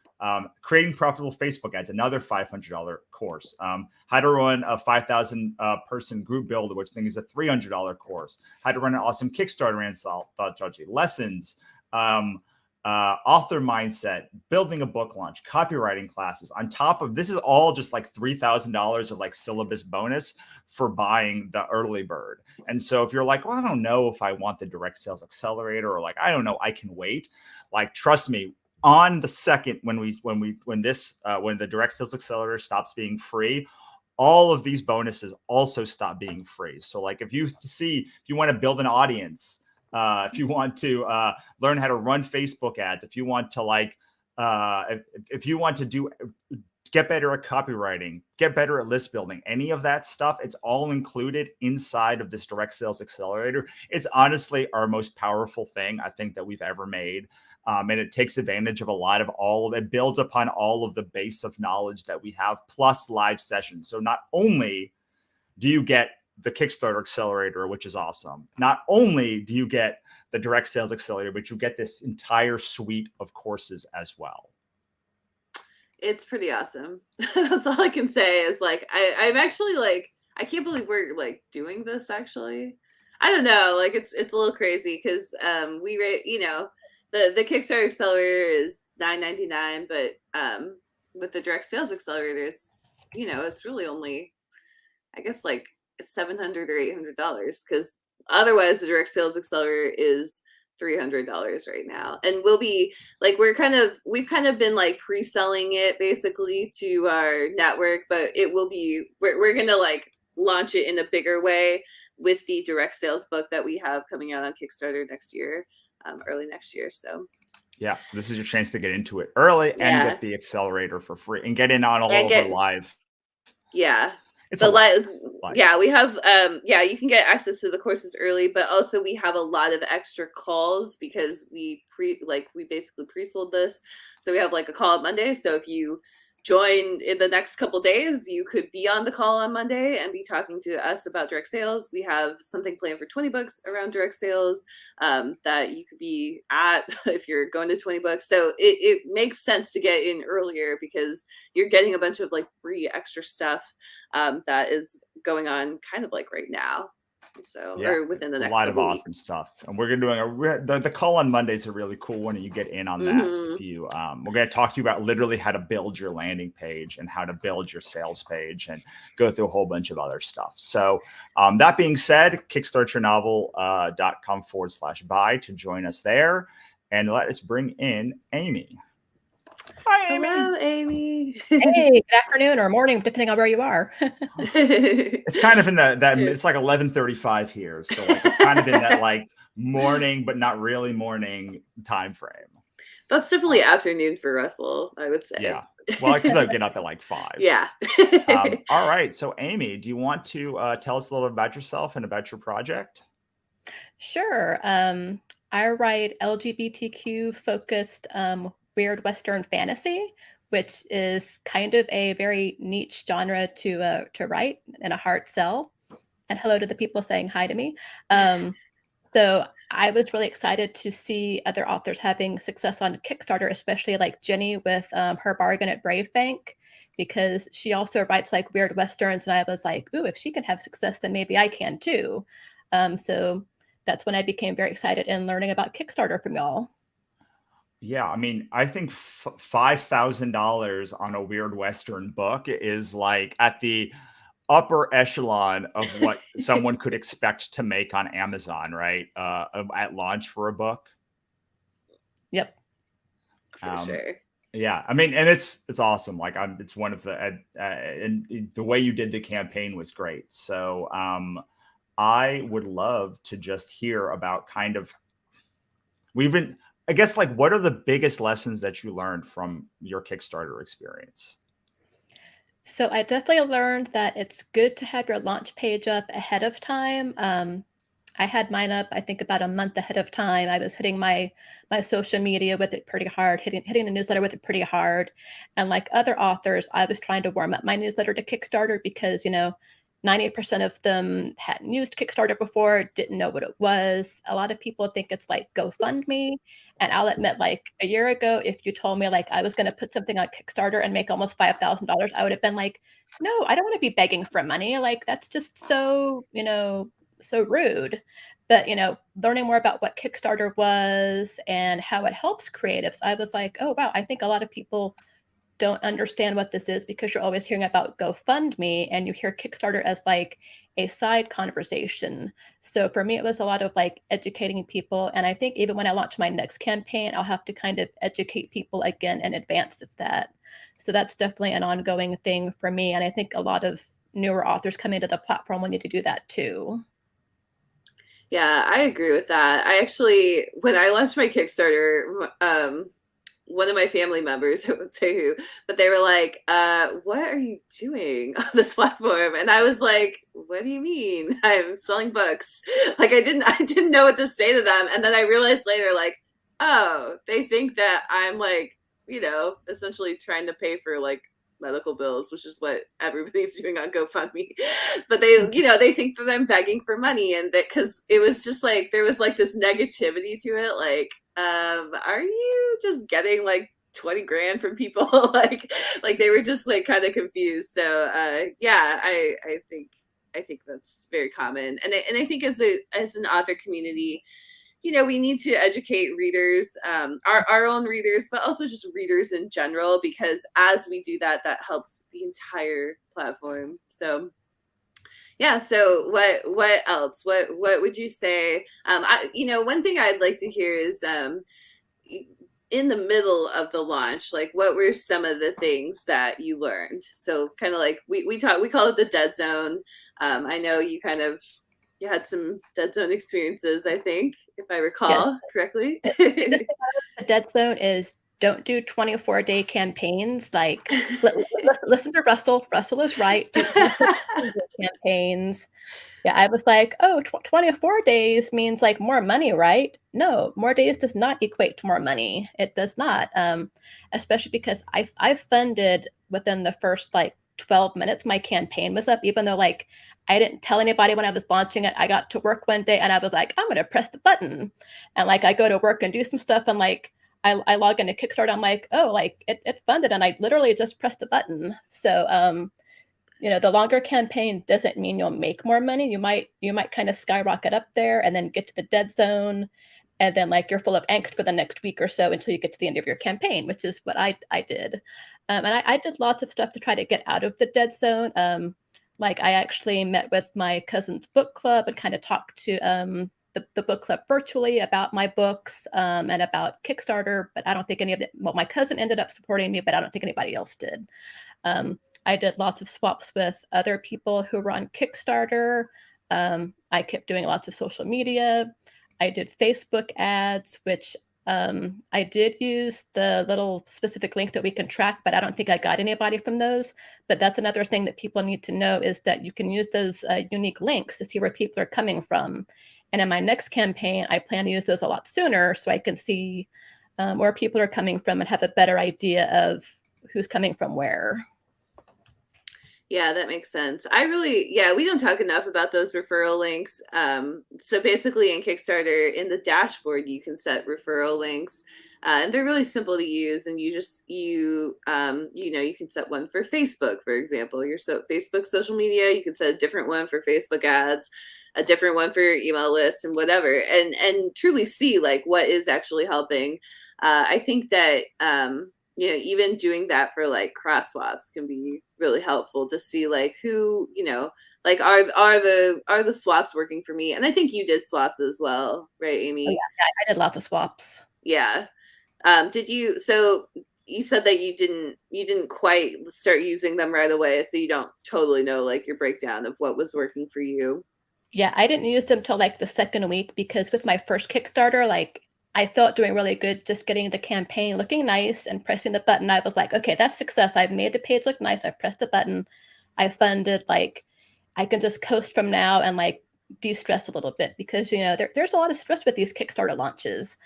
Creating profitable Facebook ads, another $500 course. How to run a 5,000 person group builder, which I think is a $300 course. How to run an awesome Kickstarter anthology. Lessons, author mindset, building a book launch, copywriting classes. On top of this is all just like $3,000 of like syllabus bonus for buying the early bird. And so if you're like, well, I don't know if I want the direct sales accelerator, or like, I don't know, I can wait. Like, trust me, on the second when the direct sales accelerator stops being free, all of these bonuses also stop being free. So like, if you want to build an audience, if you want to learn how to run Facebook ads, if you want to if you want to get better at copywriting, get better at list building, any of that stuff, it's all included inside of this direct sales accelerator. It's honestly our most powerful thing I think that we've ever made. And it takes advantage of it builds upon all of the base of knowledge that we have, plus live sessions. So not only do you get the Kickstarter accelerator, which is awesome, not only do you get the direct sales accelerator, but you get this entire suite of courses as well. It's pretty awesome. That's all I can say is like, I'm actually like, I can't believe we're like doing this actually. I don't know, like it's a little crazy because the Kickstarter accelerator is $9.99, but with the direct sales accelerator it's really only, I guess, like $700 or $800, because otherwise the direct sales accelerator is $300 right now, and we'll be like we've kind of been like pre-selling it basically to our network, but it will be we're gonna like launch it in a bigger way with the direct sales book that we have coming out on Kickstarter next year, early next year. So yeah, so this is your chance to get into it early and get the accelerator for free and get in on all of the live. Yeah. It's the a lot. Yeah, we have you can get access to the courses early, but also we have a lot of extra calls because we basically pre-sold this. So we have like a call on Monday. So if you join in the next couple days, you could be on the call on Monday and be talking to us about direct sales. We have something planned for 20 books around direct sales that you could be at if you're going to 20 books. So it makes sense to get in earlier because you're getting a bunch of like free extra stuff that is going on kind of like right now. So, or within the next a lot of weeks. awesome stuff, and we're gonna doing the call on Monday is a really cool one, and you get in on that. If you, we're gonna talk to you about literally how to build your landing page and how to build your sales page, and go through a whole bunch of other stuff. So, that being said, kickstartyournovel.com/buy to join us there, and let us bring in Amy. Hi, Amy. Hello, Amy. Hey, good afternoon or morning, depending on where you are. It's kind of in that it's like 11:35 here, so like it's kind of in that like morning, but not really morning time frame. That's definitely afternoon for Russell, I would say. Yeah, well, because I get up at like 5. Yeah. All right, so Amy, do you want to tell us a little bit about yourself and about your project? Sure. I write LGBTQ focused weird Western fantasy, which is kind of a very niche genre to write and a hard sell. And hello to the people saying hi to me. So I was really excited to see other authors having success on Kickstarter, especially like Jenny with her bargain at Brave Bank, because she also writes like weird Westerns. And I was like, ooh, if she can have success, then maybe I can too. So that's when I became very excited in learning about Kickstarter from y'all. Yeah, I mean, I think $5,000 on a weird Western book is like at the upper echelon of what someone could expect to make on Amazon, right? At launch for a book. Yep. For sure. Yeah, I mean, and it's awesome. Like it's one of the and the way you did the campaign was great. So I would love to just hear about kind of I guess, like, what are the biggest lessons that you learned from your Kickstarter experience? So I definitely learned that it's good to have your launch page up ahead of time. I had mine up, I think, about a month ahead of time. I was hitting my social media with it pretty hard, hitting the newsletter with it pretty hard. And like other authors, I was trying to warm up my newsletter to Kickstarter because, 90% of them hadn't used Kickstarter before, didn't know what it was. A lot of people think it's like GoFundMe. And I'll admit, like a year ago, if you told me like I was going to put something on Kickstarter and make almost $5,000, I would have been like, no, I don't want to be begging for money. Like that's just so, so rude. But, learning more about what Kickstarter was and how it helps creatives, I was like, oh, wow, I think a lot of people don't understand what this is because you're always hearing about GoFundMe and you hear Kickstarter as like a side conversation. So for me, it was a lot of like educating people. And I think even when I launch my next campaign, I'll have to kind of educate people again in advance of that. So that's definitely an ongoing thing for me. And I think a lot of newer authors coming to the platform will need to do that too. Yeah, I agree with that. I actually, when I launched my Kickstarter, one of my family members, I won't say who, but they were like, what are you doing on this platform? And I was like, what do you mean? I'm selling books. Like I didn't know what to say to them. And then I realized later, like, oh, they think that I'm like, essentially trying to pay for like medical bills, which is what everybody's doing on GoFundMe. But they think that I'm begging for money, and that because it was just like there was like this negativity to it, like, are you just getting like 20 grand from people? like they were just like kind of confused. So yeah, I think that's very common, and I think as an author community, we need to educate readers, our own readers, but also just readers in general, because as we do that, that helps the entire platform. So Yeah. So what else? What would you say? One thing I'd like to hear is in the middle of the launch, like what were some of the things that you learned? So kind of like we call it the dead zone. I know you had some dead zone experiences, I think, if I Yes. recall correctly. The biggest thing about the dead zone is don't do 24-day campaigns. Like, listen to Russell. Russell is right. Do 16-day campaigns. Yeah, I was like, oh, 24 days means like more money, right? No, more days does not equate to more money. It does not, especially because I've funded within the first like 12 minutes, my campaign was up, even though like I didn't tell anybody when I was launching it. I got to work one day and I was like, I'm going to press the button. And like I go to work and do some stuff and like I log into Kickstarter. I'm like, oh, like it funded and I literally just pressed the button. So, the longer campaign doesn't mean you'll make more money. You might kind of skyrocket up there and then get to the dead zone. And then like you're full of angst for the next week or so until you get to the end of your campaign, which is what I did. And I did lots of stuff to try to get out of the dead zone. Like I actually met with my cousin's book club and kind of talked to the book club virtually about my books and about Kickstarter, but I don't think any of it, well, my cousin ended up supporting me, but I don't think anybody else did. I did lots of swaps with other people who were on Kickstarter. I kept doing lots of social media. I did Facebook ads, which I did use the little specific link that we can track, but I don't think I got anybody from those. But that's another thing that people need to know is that you can use those unique links to see where people are coming from. And in my next campaign, I plan to use those a lot sooner so I can see where people are coming from and have a better idea of who's coming from where. Yeah, that makes sense. We don't talk enough about those referral links. So basically in Kickstarter, in the dashboard, you can set referral links. And they're really simple to use. And you can set one for Facebook, for example, your Facebook social media. You can set a different one for Facebook ads, a different one for your email list and whatever, and truly see like what is actually helping. I think that, even doing that for like cross swaps can be really helpful to see like who, like are the swaps working for me? And I think you did swaps as well, right, Amy? Oh, yeah, I did lots of swaps. Yeah. So you said that you didn't quite start using them right away, so you don't totally know like your breakdown of what was working for you. Yeah, I didn't use them till like the second week because with my first Kickstarter, like I felt doing really good just getting the campaign looking nice and pressing the button. I was like, okay, that's success. I've made the page look nice. I pressed the button. I funded, like I can just coast from now and like de-stress a little bit because, there's a lot of stress with these Kickstarter launches.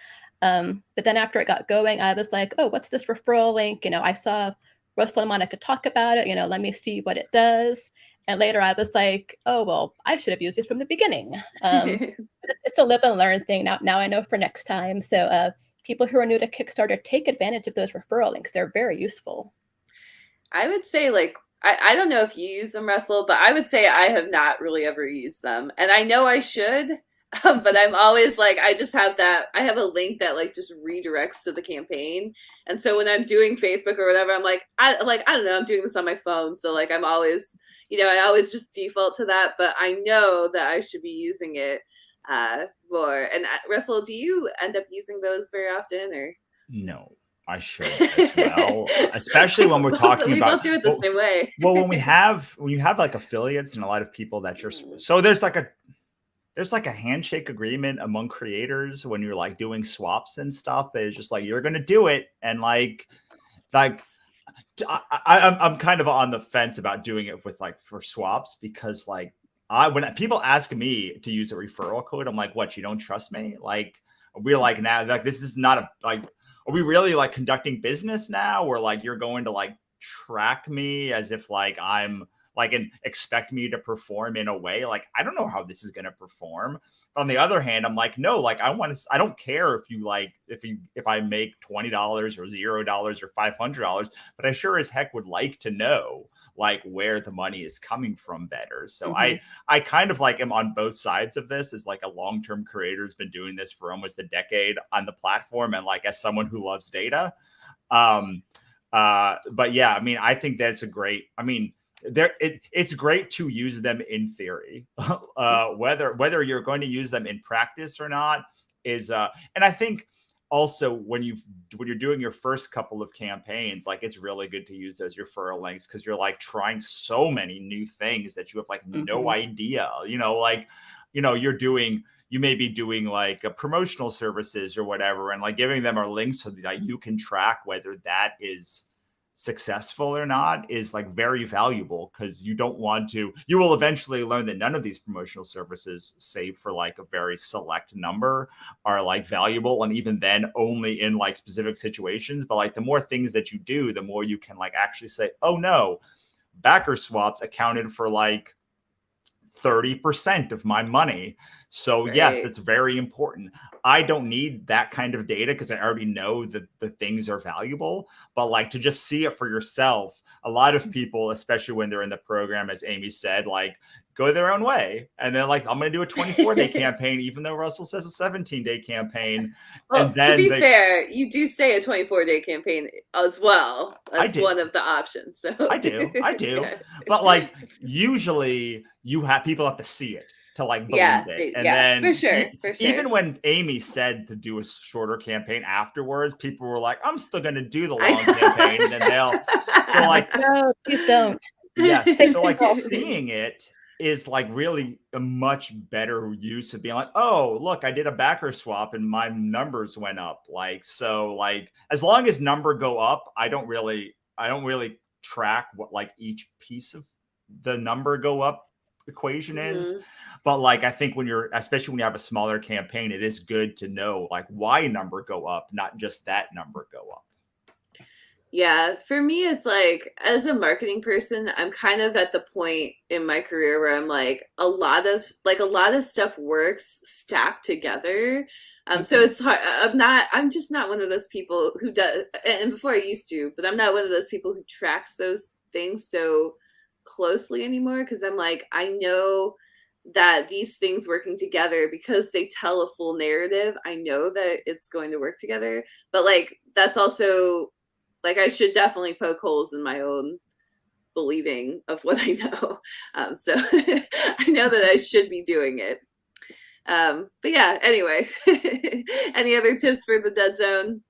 But then after it got going, I was like, oh, what's this referral link? I saw Russell and Monica talk about it. Let me see what it does. And later I was like, oh, well, I should have used this from the beginning. It's a live and learn thing. Now I know for next time. So people who are new to Kickstarter, take advantage of those referral links. They're very useful. I would say like, I don't know if you use them, Russell, but I would say I have not really ever used them. And I know I should, but I'm always like, I have a link that like just redirects to the campaign. And so when I'm doing Facebook or whatever, I'm like, I don't know, I'm doing this on my phone. So like, I'm always, I always just default to that, but I know that I should be using it more. And Russell, do you end up using those very often or? No, I should as well, especially when we're talking about. We both do it the same way. Well, when you have like affiliates and a lot of people that so there's like a handshake agreement among creators when you're like doing swaps and stuff. It's just like, you're going to do it. And like, I'm kind of on the fence about doing it with like for swaps because like when people ask me to use a referral code, I'm like, what, you don't trust me? Like, we're like, now like, this is not are we really like conducting business now? Or like, you're going to like track me as if like I'm like, and expect me to perform in a way, like, I don't know how this is going to perform. But on the other hand, I'm like, no, like I don't care if you like, if I make $20 or $0 or $500, but I sure as heck would like to know like where the money is coming from better. So I kind of like am on both sides of this as like a long-term creator who's been doing this for almost a decade on the platform. And like, as someone who loves data, but yeah, I mean, I think that's it's great to use them in theory. Whether you're going to use them in practice or not is and I think also when you're doing your first couple of campaigns, like it's really good to use those referral links, because you're like trying so many new things that you have like no idea, like you may be doing like a promotional services or whatever, and like giving them our links so that you can track whether that is successful or not is like very valuable, because you will eventually learn that none of these promotional services, save for like a very select number, are like valuable, and even then only in like specific situations. But like the more things that you do, the more you can like actually say, oh no, backer swaps accounted for like 30% of my money. So yes, it's very important. I don't need that kind of data because I already know that the things are valuable, but like to just see it for yourself. A lot of people, especially when they're in the program, as Amy said, like go their own way. And then like, I'm going to do a 24-day campaign, even though Russell says a 17-day campaign. Well, and then to be fair, you do say a 24-day campaign as well as one of the options. So I do. Yeah. But like usually people have to see it to like believe it. And then for sure. Even when Amy said to do a shorter campaign afterwards, people were like, I'm still going to do the long campaign. And then so like, no, please don't. Yes. So like seeing it is like really a much better use of being like, oh, look, I did a backer swap and my numbers went up. Like, so like, as long as number go up, I don't really track what like each piece of the number go up equation is. But like, I think especially when you have a smaller campaign, it is good to know like why number go up, not just that number go up. Yeah, for me, it's like, as a marketing person, I'm kind of at the point in my career where I'm like, a lot of stuff works stacked together. So it's hard. I'm just not one of those people who does, and before I used to, but I'm not one of those people who tracks those things so closely anymore, because I'm like, I know that these things working together, because they tell a full narrative, I know that it's going to work together. But like, that's also like, I should definitely poke holes in my own believing of what I know. So I know that I should be doing it. But yeah, anyway, any other tips for the dead zone?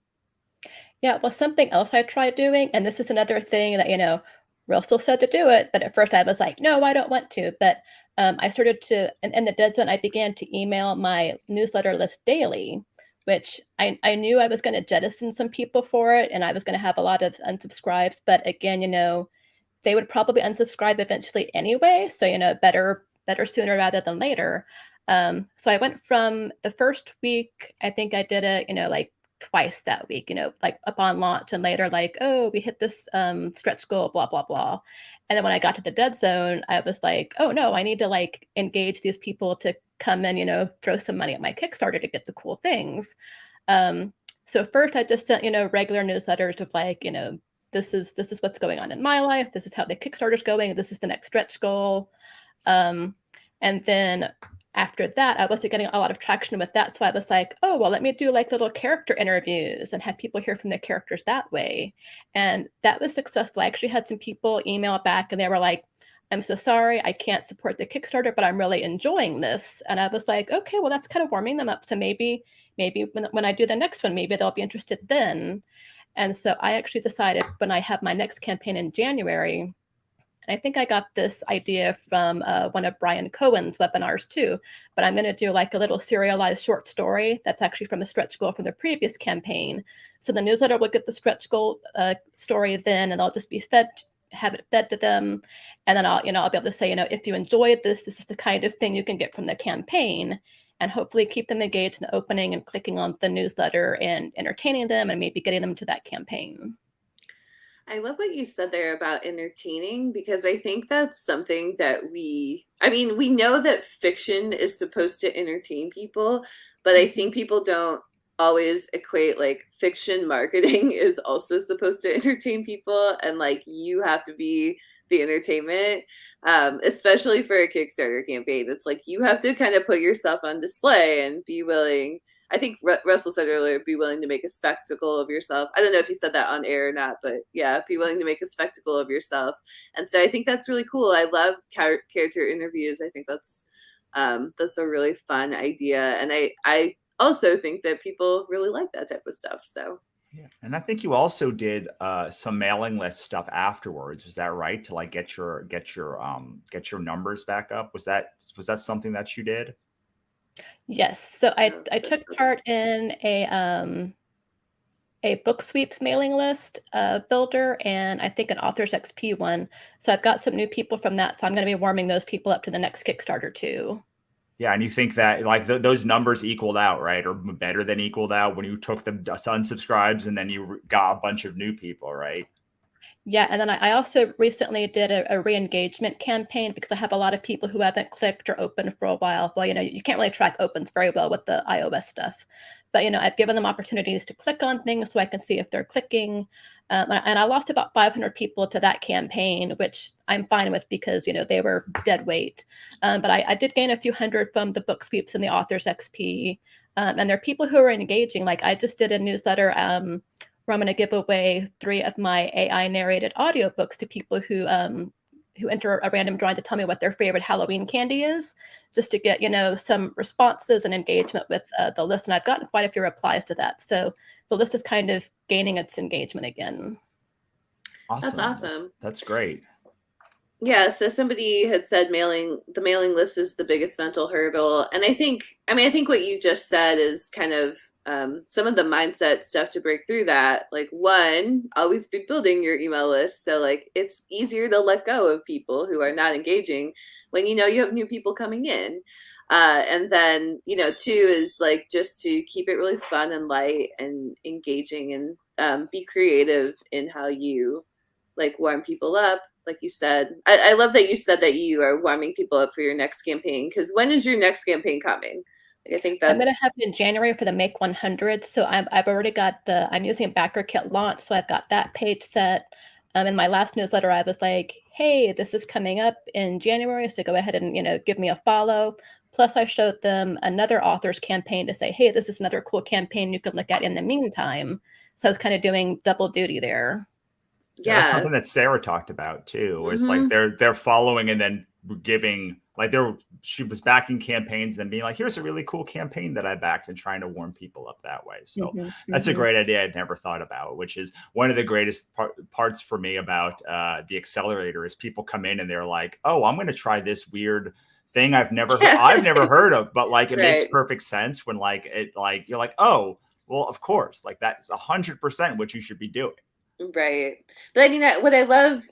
Yeah, well, something else I tried doing, and this is another thing that, Russell said to do it, but at first I was like, no, I don't want to. But I started to, in the dead zone, I began to email my newsletter list daily, which I knew I was going to jettison some people for it, and I was going to have a lot of unsubscribes. But again, they would probably unsubscribe eventually anyway. So, better sooner rather than later. So I went from the first week, I think I did it, like twice that week, like upon launch, and later like, oh, we hit this stretch goal, blah, blah, blah. And then when I got to the dead zone, I was like, oh no, I need to like engage these people to come and, throw some money at my Kickstarter to get the cool things. So first I just sent, regular newsletters of like, this is what's going on in my life. This is how the Kickstarter's going. This is the next stretch goal. And then after that, I wasn't getting a lot of traction with that. So I was like, oh, well, let me do like little character interviews and have people hear from the characters that way. And that was successful. I actually had some people email back and they were like, I'm so sorry, I can't support the Kickstarter, but I'm really enjoying this. And I was like, okay, well, that's kind of warming them up. So maybe when I do the next one, maybe they'll be interested then. And so I actually decided when I have my next campaign in January, and I think I got this idea from one of Brian Cohen's webinars too, but I'm going to do like a little serialized short story that's actually from a stretch goal from the previous campaign. So the newsletter will get the stretch goal story then, and I'll just have it fed to them. And then I'll be able to say, if you enjoyed this is the kind of thing you can get from the campaign, and hopefully keep them engaged in the opening and clicking on the newsletter and entertaining them and maybe getting them to that campaign. I love what you said there about entertaining, because I think that's something that we know that fiction is supposed to entertain people, but I think people don't always equate like fiction marketing is also supposed to entertain people, and like you have to be the entertainment, especially for a Kickstarter campaign. It's like you have to kind of put yourself on display and be willing. I think Russell said earlier, be willing to make a spectacle of yourself. I don't know if you said that on air or not, but yeah, be willing to make a spectacle of yourself. And so I think that's really cool. I love character interviews. I think that's a really fun idea. And I also think that people really like that type of stuff. So. Yeah. And I think you also did some mailing list stuff afterwards. Was that right? To like get your numbers back up. Was that something that you did? Yes. So I took part in a book sweeps mailing list builder, and I think an Authors XP one. So I've got some new people from that. So I'm going to be warming those people up to the next Kickstarter too. Yeah, and you think that like those numbers equaled out, right? Or better than equaled out when you took the unsubscribes and then you got a bunch of new people, right? Yeah, and then I also recently did a re-engagement campaign because I have a lot of people who haven't clicked or opened for a while. Well, you can't really track opens very well with the iOS stuff. But, I've given them opportunities to click on things so I can see if they're clicking. And I lost about 500 people to that campaign, which I'm fine with because, they were dead weight. But I did gain a few hundred from the book sweeps and the Authors XP. And there are people who are engaging. Like I just did a newsletter where I'm going to give away 3 of my AI narrated audiobooks to people who enter a random drawing to tell me what their favorite Halloween candy is, just to get, some responses and engagement with the list. And I've gotten quite a few replies to that. So the list is kind of gaining its engagement again. Awesome. That's awesome. That's great. Yeah, so somebody had said the mailing list is the biggest mental hurdle. And I think what you just said is kind of some of the mindset stuff to break through that. Like, one, always be building your email list. So like it's easier to let go of people who are not engaging when you have new people coming in. And then, 2 is like just to keep it really fun and light and engaging, and be creative in how you like warm people up. Like you said, I love that you said that you are warming people up for your next campaign, because when is your next campaign coming? Like, I think I'm going to have it in January for the Make 100. So I've already got I'm using BackerKit launch. So I've got that page set. In my last newsletter, I was like, hey, this is coming up in January. So go ahead and, give me a follow. Plus I showed them another author's campaign to say, hey, this is another cool campaign you can look at in the meantime. So I was kind of doing double duty there. Yeah, that's something that Sarah talked about too. It's like they're following and then giving, like she was backing campaigns, then being like, here's a really cool campaign that I backed, and trying to warm people up that way. So that's a great idea I'd never thought about, which is one of the greatest parts for me about the accelerator is people come in and they're like, oh, I'm going to try this weird thing I've never heard of, but like it makes perfect sense when like it like you're like, oh, well, of course, like that's 100% what you should be doing. Right. But I mean, what I love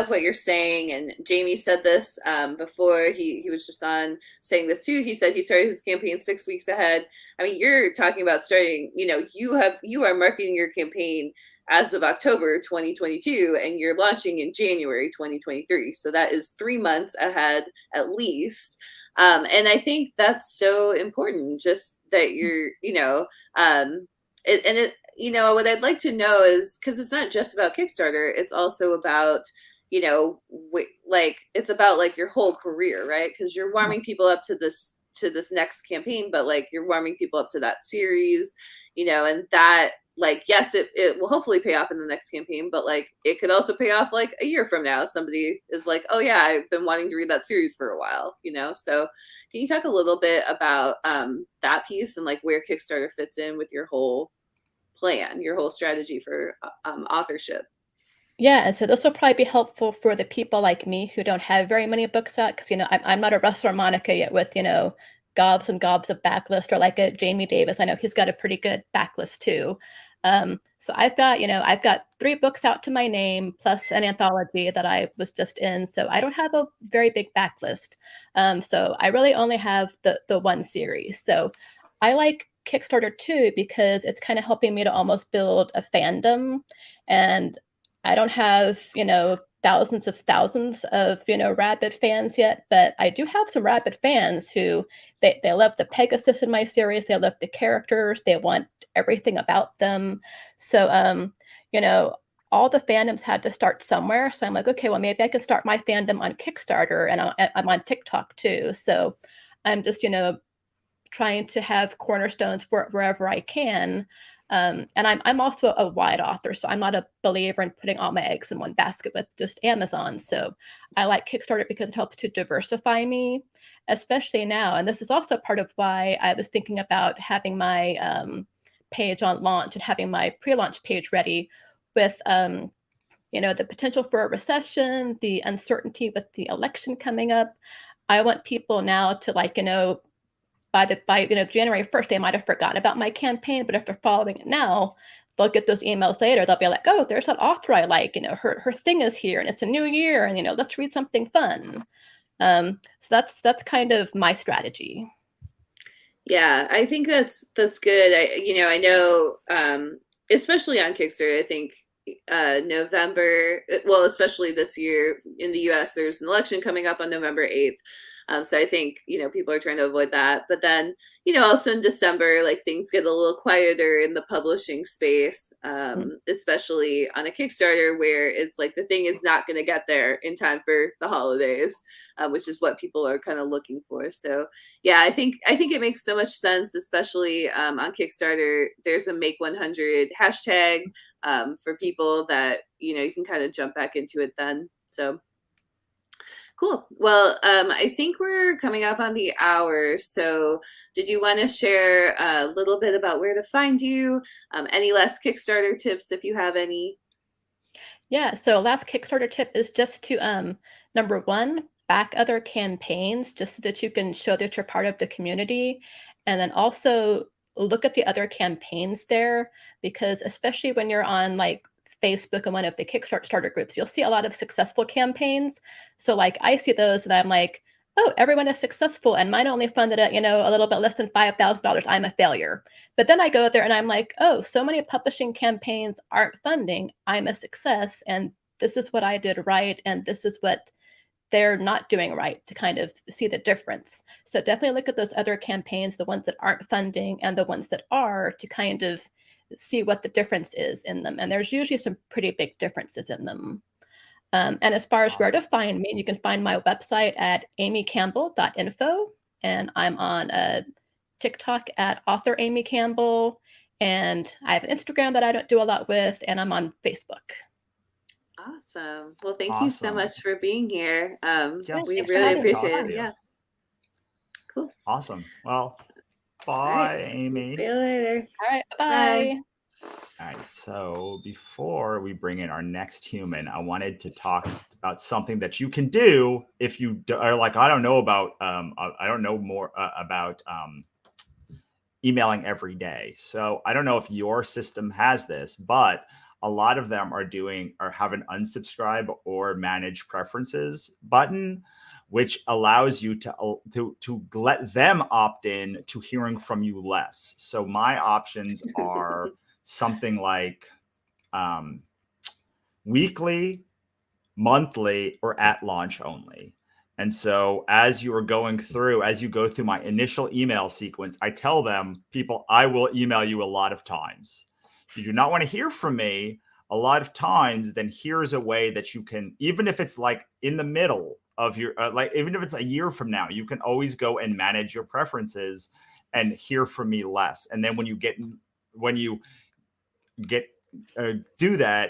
what you're saying, and Jamie said this before he was just on saying this too. He said he started his campaign 6 weeks ahead. I mean, you're talking about starting, you are marketing your campaign as of October 2022, and you're launching in January 2023. So that is 3 months ahead at least. And I think that's so important, just that you're, what I'd like to know is, because it's not just about Kickstarter, it's also about, it's about like your whole career, right? Because you're warming people up to this next campaign, but like you're warming people up to that series, and that, like, yes, it will hopefully pay off in the next campaign, but like it could also pay off like a year from now. Somebody is like, oh yeah, I've been wanting to read that series for a while, So can you talk a little bit about that piece and like where Kickstarter fits in with your whole plan, your whole strategy for authorship? Yeah, and so this will probably be helpful for the people like me who don't have very many books out, because I'm not a Russell or Monica yet with gobs and gobs of backlist, or like a Jamie Davis. I know he's got a pretty good backlist too. So I've got 3 books out to my name plus an anthology that I was just in. So I don't have a very big backlist. So I really only have the one series. So I like Kickstarter too, because it's kind of helping me to almost build a fandom. And I don't have, thousands of, rabid fans yet, but I do have some rabid fans who they love the Pegasus in my series. They love the characters. They want everything about them. So, all the fandoms had to start somewhere. So I'm like, okay, well, maybe I can start my fandom on Kickstarter, and I'm on TikTok too. So I'm just, trying to have cornerstones for it wherever I can. And I'm also a wide author, so I'm not a believer in putting all my eggs in one basket with just Amazon. So I like Kickstarter because it helps to diversify me, especially now. And this is also part of why I was thinking about having my page on launch and having my pre-launch page ready with the potential for a recession, the uncertainty with the election coming up. I want people now to by January 1st, they might have forgotten about my campaign, but if they're following it now, they'll get those emails later. They'll be like, oh, there's that author I like, her thing is here and it's a new year and, let's read something fun. So that's kind of my strategy. Yeah, I think that's good. I know, especially on Kickstarter, I think November, well, especially this year in the US, there's an election coming up on November 8th. So I think, people are trying to avoid that. But then, also in December, like things get a little quieter in the publishing space, especially on a Kickstarter where it's like the thing is not going to get there in time for the holidays, which is what people are kind of looking for. So yeah, I think it makes so much sense, especially on Kickstarter. There's a Make 100 hashtag for people that, you can kind of jump back into it then. So cool. Well, I think we're coming up on the hour. So did you want to share a little bit about where to find you? Any last Kickstarter tips if you have any? Yeah. So last Kickstarter tip is just to, number one, back other campaigns just so that you can show that you're part of the community. And then also look at the other campaigns there, because especially when you're on like Facebook and one of the Kickstarter groups, you'll see a lot of successful campaigns. So like I see those and I'm like, oh, everyone is successful and mine only funded at, a little bit less than $5,000. I'm a failure. But then I go there and I'm like, oh, so many publishing campaigns aren't funding. I'm a success. And this is what I did right. And this is what they're not doing right, to kind of see the difference. So definitely look at those other campaigns, the ones that aren't funding and the ones that are, to kind of see what the difference is in them. And there's usually some pretty big differences in them. And as far as where to find me, you can find my website at amycampbell.info. And I'm on TikTok at author Amy Campbell. And I have an Instagram that I don't do a lot with, and I'm on Facebook. Awesome. Well, thank you so much for being here. Yes, we really appreciate it. you. Yeah. Cool. Awesome. Well, bye, Amy. See you later. All right. Bye. All right. So before we bring in our next human, I wanted to talk about something that you can do if you are like, I don't know more about emailing every day. So I don't know if your system has this, but a lot of them have an unsubscribe or manage preferences button, which allows you to let them opt in to hearing from you less. So my options are something like weekly, monthly, or at launch only. And so as you go through my initial email sequence, I tell them, people, I will email you a lot of times. If you do not want to hear from me a lot of times, then here's a way that you can, even if it's like in the middle of your, even if it's a year from now, you can always go and manage your preferences and hear from me less. And then when you do that,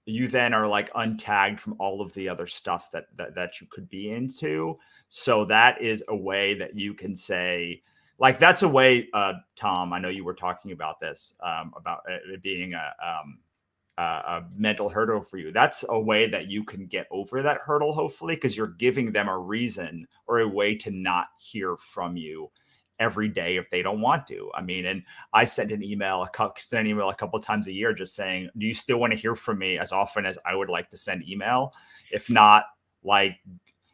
you then are like untagged from all of the other stuff that you could be into. So that is a way that you can say, like, that's a way, Tom, I know you were talking about this, about it being a mental hurdle for you. That's a way that you can get over that hurdle, hopefully, because you're giving them a reason or a way to not hear from you every day if they don't want to. I mean, and I send an email a couple of times a year just saying, do you still want to hear from me as often as I would like to send email? If not, like,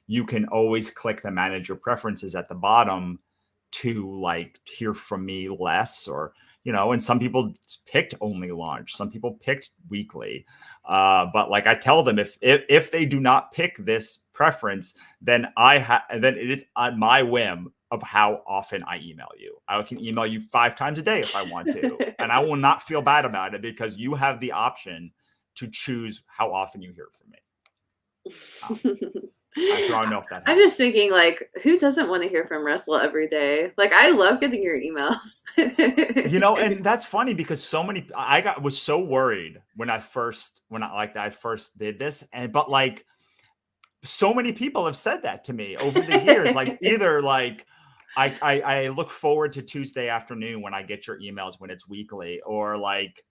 you can always click the manage your preferences at the bottom to like hear from me less, or, and some people picked only launch, some people picked weekly. But like I tell them, if they do not pick this preference, then then it is on my whim of how often I email you. I can email you 5 times a day if I want to, and I will not feel bad about it because you have the option to choose how often you hear from me. So I don't know if that helps. I'm just thinking, like, who doesn't want to hear from Russell every day? Like, I love getting your emails. And that's funny because was so worried when I first did this, but like so many people have said that to me over the years. Like either like I look forward to Tuesday afternoon when I get your emails when it's weekly, or like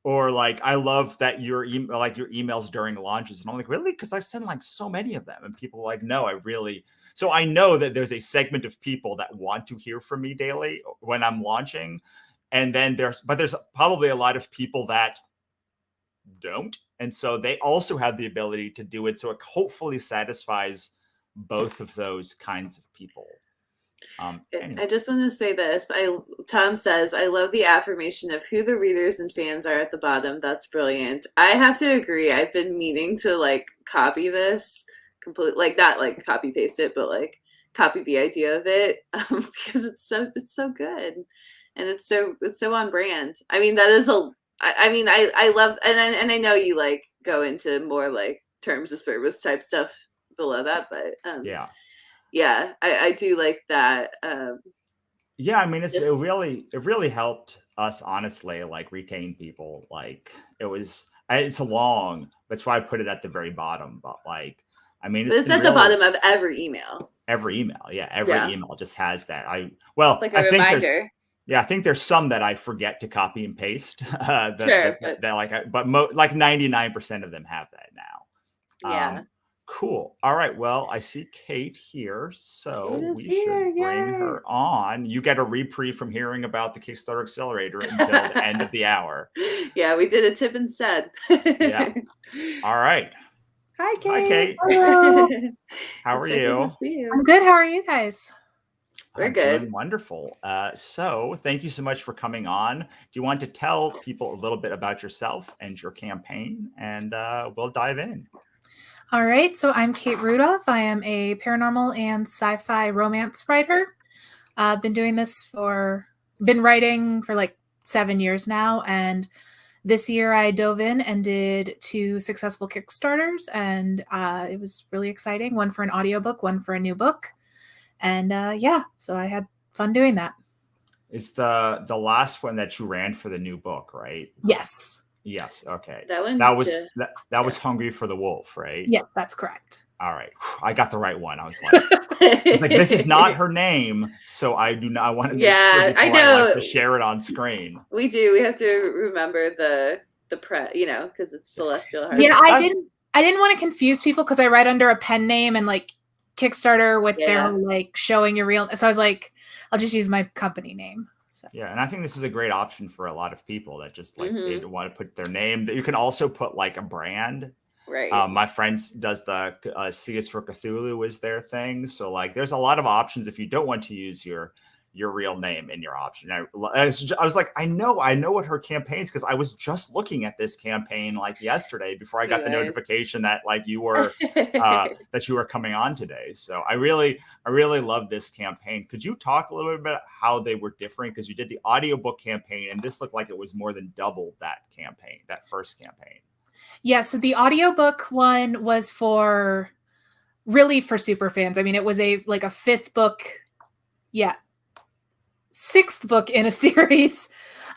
I love that your emails during launches. And I'm like, really? Because I send like so many of them, and people are like, no, so I know that there's a segment of people that want to hear from me daily when I'm launching. And then there's probably a lot of people that don't. And so they also have the ability to do it. So it hopefully satisfies both of those kinds of people. Anyway. I just want to say this. Tom says, I love the affirmation of who the readers and fans are at the bottom. That's brilliant. I have to agree. I've been meaning to like copy this completely, like not like copy paste it, but like copy the idea of it because it's so good, and it's so on brand. I mean, that is I love, and I know you like go into more like terms of service type stuff below that, but yeah, I do like that. Yeah, I mean, it really helped us, honestly, like retain people. Like it's long. That's why I put it at the very bottom. But like, I mean, it's at the bottom of every email. Every email, email just has that. It's like a reminder. I think there's some that I forget to copy and paste. But 99% of them have that now. Yeah. Cool. All right. Well, I see Kate here, so we should bring her on. You get a reprieve from hearing about the Kickstarter Accelerator until the end of the hour. Yeah, we did a tip instead. Yeah. All right. Hi, Kate. Hi, Kate. Hello. How are you? I'm good. How are you guys? We're good. Doing wonderful. So thank you so much for coming on. Do you want to tell people a little bit about yourself and your campaign, and we'll dive in. All right. So I'm Kate Rudolph. I am a paranormal and sci-fi romance writer. I've been writing for like 7 years now. And this year I dove in and did 2 successful Kickstarters. And it was really exciting. One for an audiobook, one for a new book. And so I had fun doing that. Is the last one that you ran for the new book, right? Yes. Yes. Okay. That was Hungry for the Wolf, right? Yes, that's correct. All right. I got the right one. I was like, this is not her name, so I do not want to make sure I know. To share it on screen. We do. We have to remember the because it's Celestial Heart. Yeah, I didn't want to confuse people because I write under a pen name and like Kickstarter with their like showing your real. So I was like, I'll just use my company name. So. Yeah, and I think this is a great option for a lot of people that just like they want to put their name. You can also put like a brand. Right. My friend does the C is for Cthulhu is their thing. So like, there's a lot of options if you don't want to use your real name in your option. I was like, I know what her campaign is because I was just looking at this campaign like yesterday before I got the notification that like you were that you were coming on today. So I really love this campaign. Could you talk a little bit about how they were different? Because you did the audiobook campaign and this looked like it was more than double that first campaign. Yeah, so the audiobook one was really for super fans. I mean, it was a 5th book. Yeah. 6th book in a series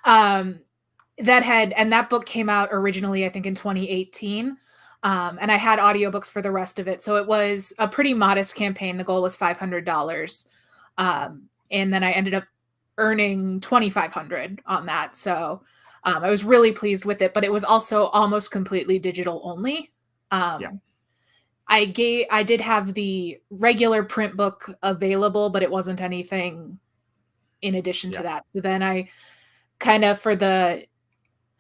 that book came out originally, I think, in 2018. And I had audiobooks for the rest of it. So it was a pretty modest campaign. The goal was $500. And then I ended up earning $2,500 on that. So I was really pleased with it, but it was also almost completely digital only. I did have the regular print book available, but it wasn't anything in addition to that. So then I kind of, for the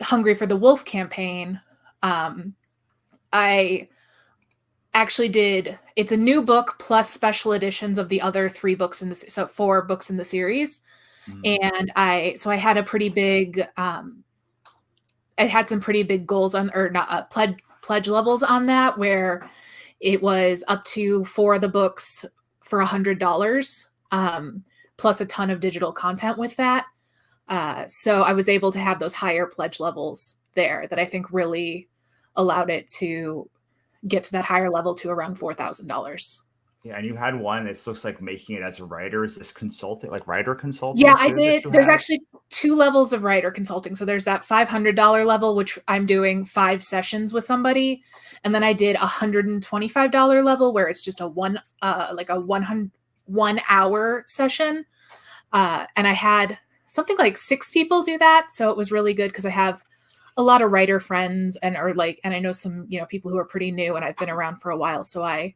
Hungry for the Wolf campaign, I actually it's a new book plus special editions of the other 3 books so 4 books in the series. And I had a pretty big, I had some pretty big goals pledge levels on that, where it was up to 4 of the books for $100. Plus a ton of digital content with that. So I was able to have those higher pledge levels there that I think really allowed it to get to that higher level to around $4,000. Yeah, and you had one. It looks like making it as a writer. Is this consulting, like writer consulting? Yeah, I did. There's actually 2 levels of writer consulting. So there's that $500 level, which I'm doing 5 sessions with somebody, and then I did $125 level where it's just a 1 hour session. And I had something like 6 people do that, so it was really good because I have a lot of writer friends and I know some people who are pretty new and I've been around for a while, so I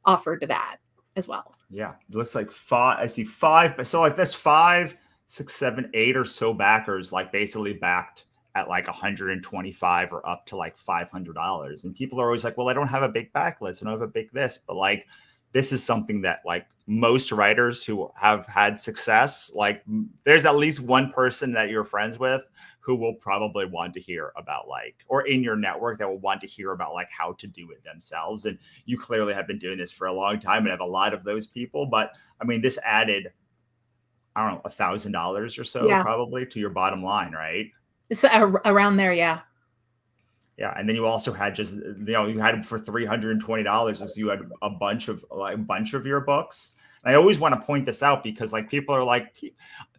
offered to that as well. Yeah, it looks like 5. I see 5. So like that's 5, 6, 7, 8 or so backers, like basically backed at like 125 or up to like $500. And people are always like, well, I don't have a big backlist, I don't have a big this, but like this is something that like most writers who have had success, like there's at least one person that you're friends with who will probably want to hear about, like, or in your network that will want to hear about like how to do it themselves. And you clearly have been doing this for a long time and have a lot of those people. But I mean, this added, I don't know, $1,000 or so probably to your bottom line, right? It's around there. Yeah. Yeah. And then you also had just, you had it for $320. So you had a bunch of your books. And I always want to point this out because like people are like,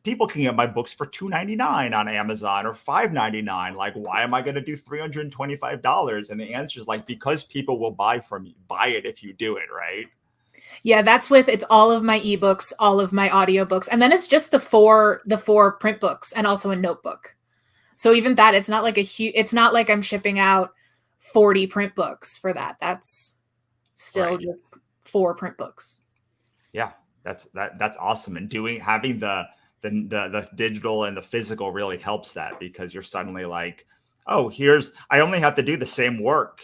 people can get my books for $2.99 on Amazon or $5.99. Like, why am I going to do $325? And the answer is like, because people will buy it if you do it, right? Yeah, it's all of my ebooks, all of my audiobooks. And then it's just the four print books and also a notebook. So even that, it's not like it's not like I'm shipping out 40 print books for that. That's still just 4 print books. Yeah, that's awesome. And having the digital and the physical really helps that because you're suddenly like, oh, I only have to do the same work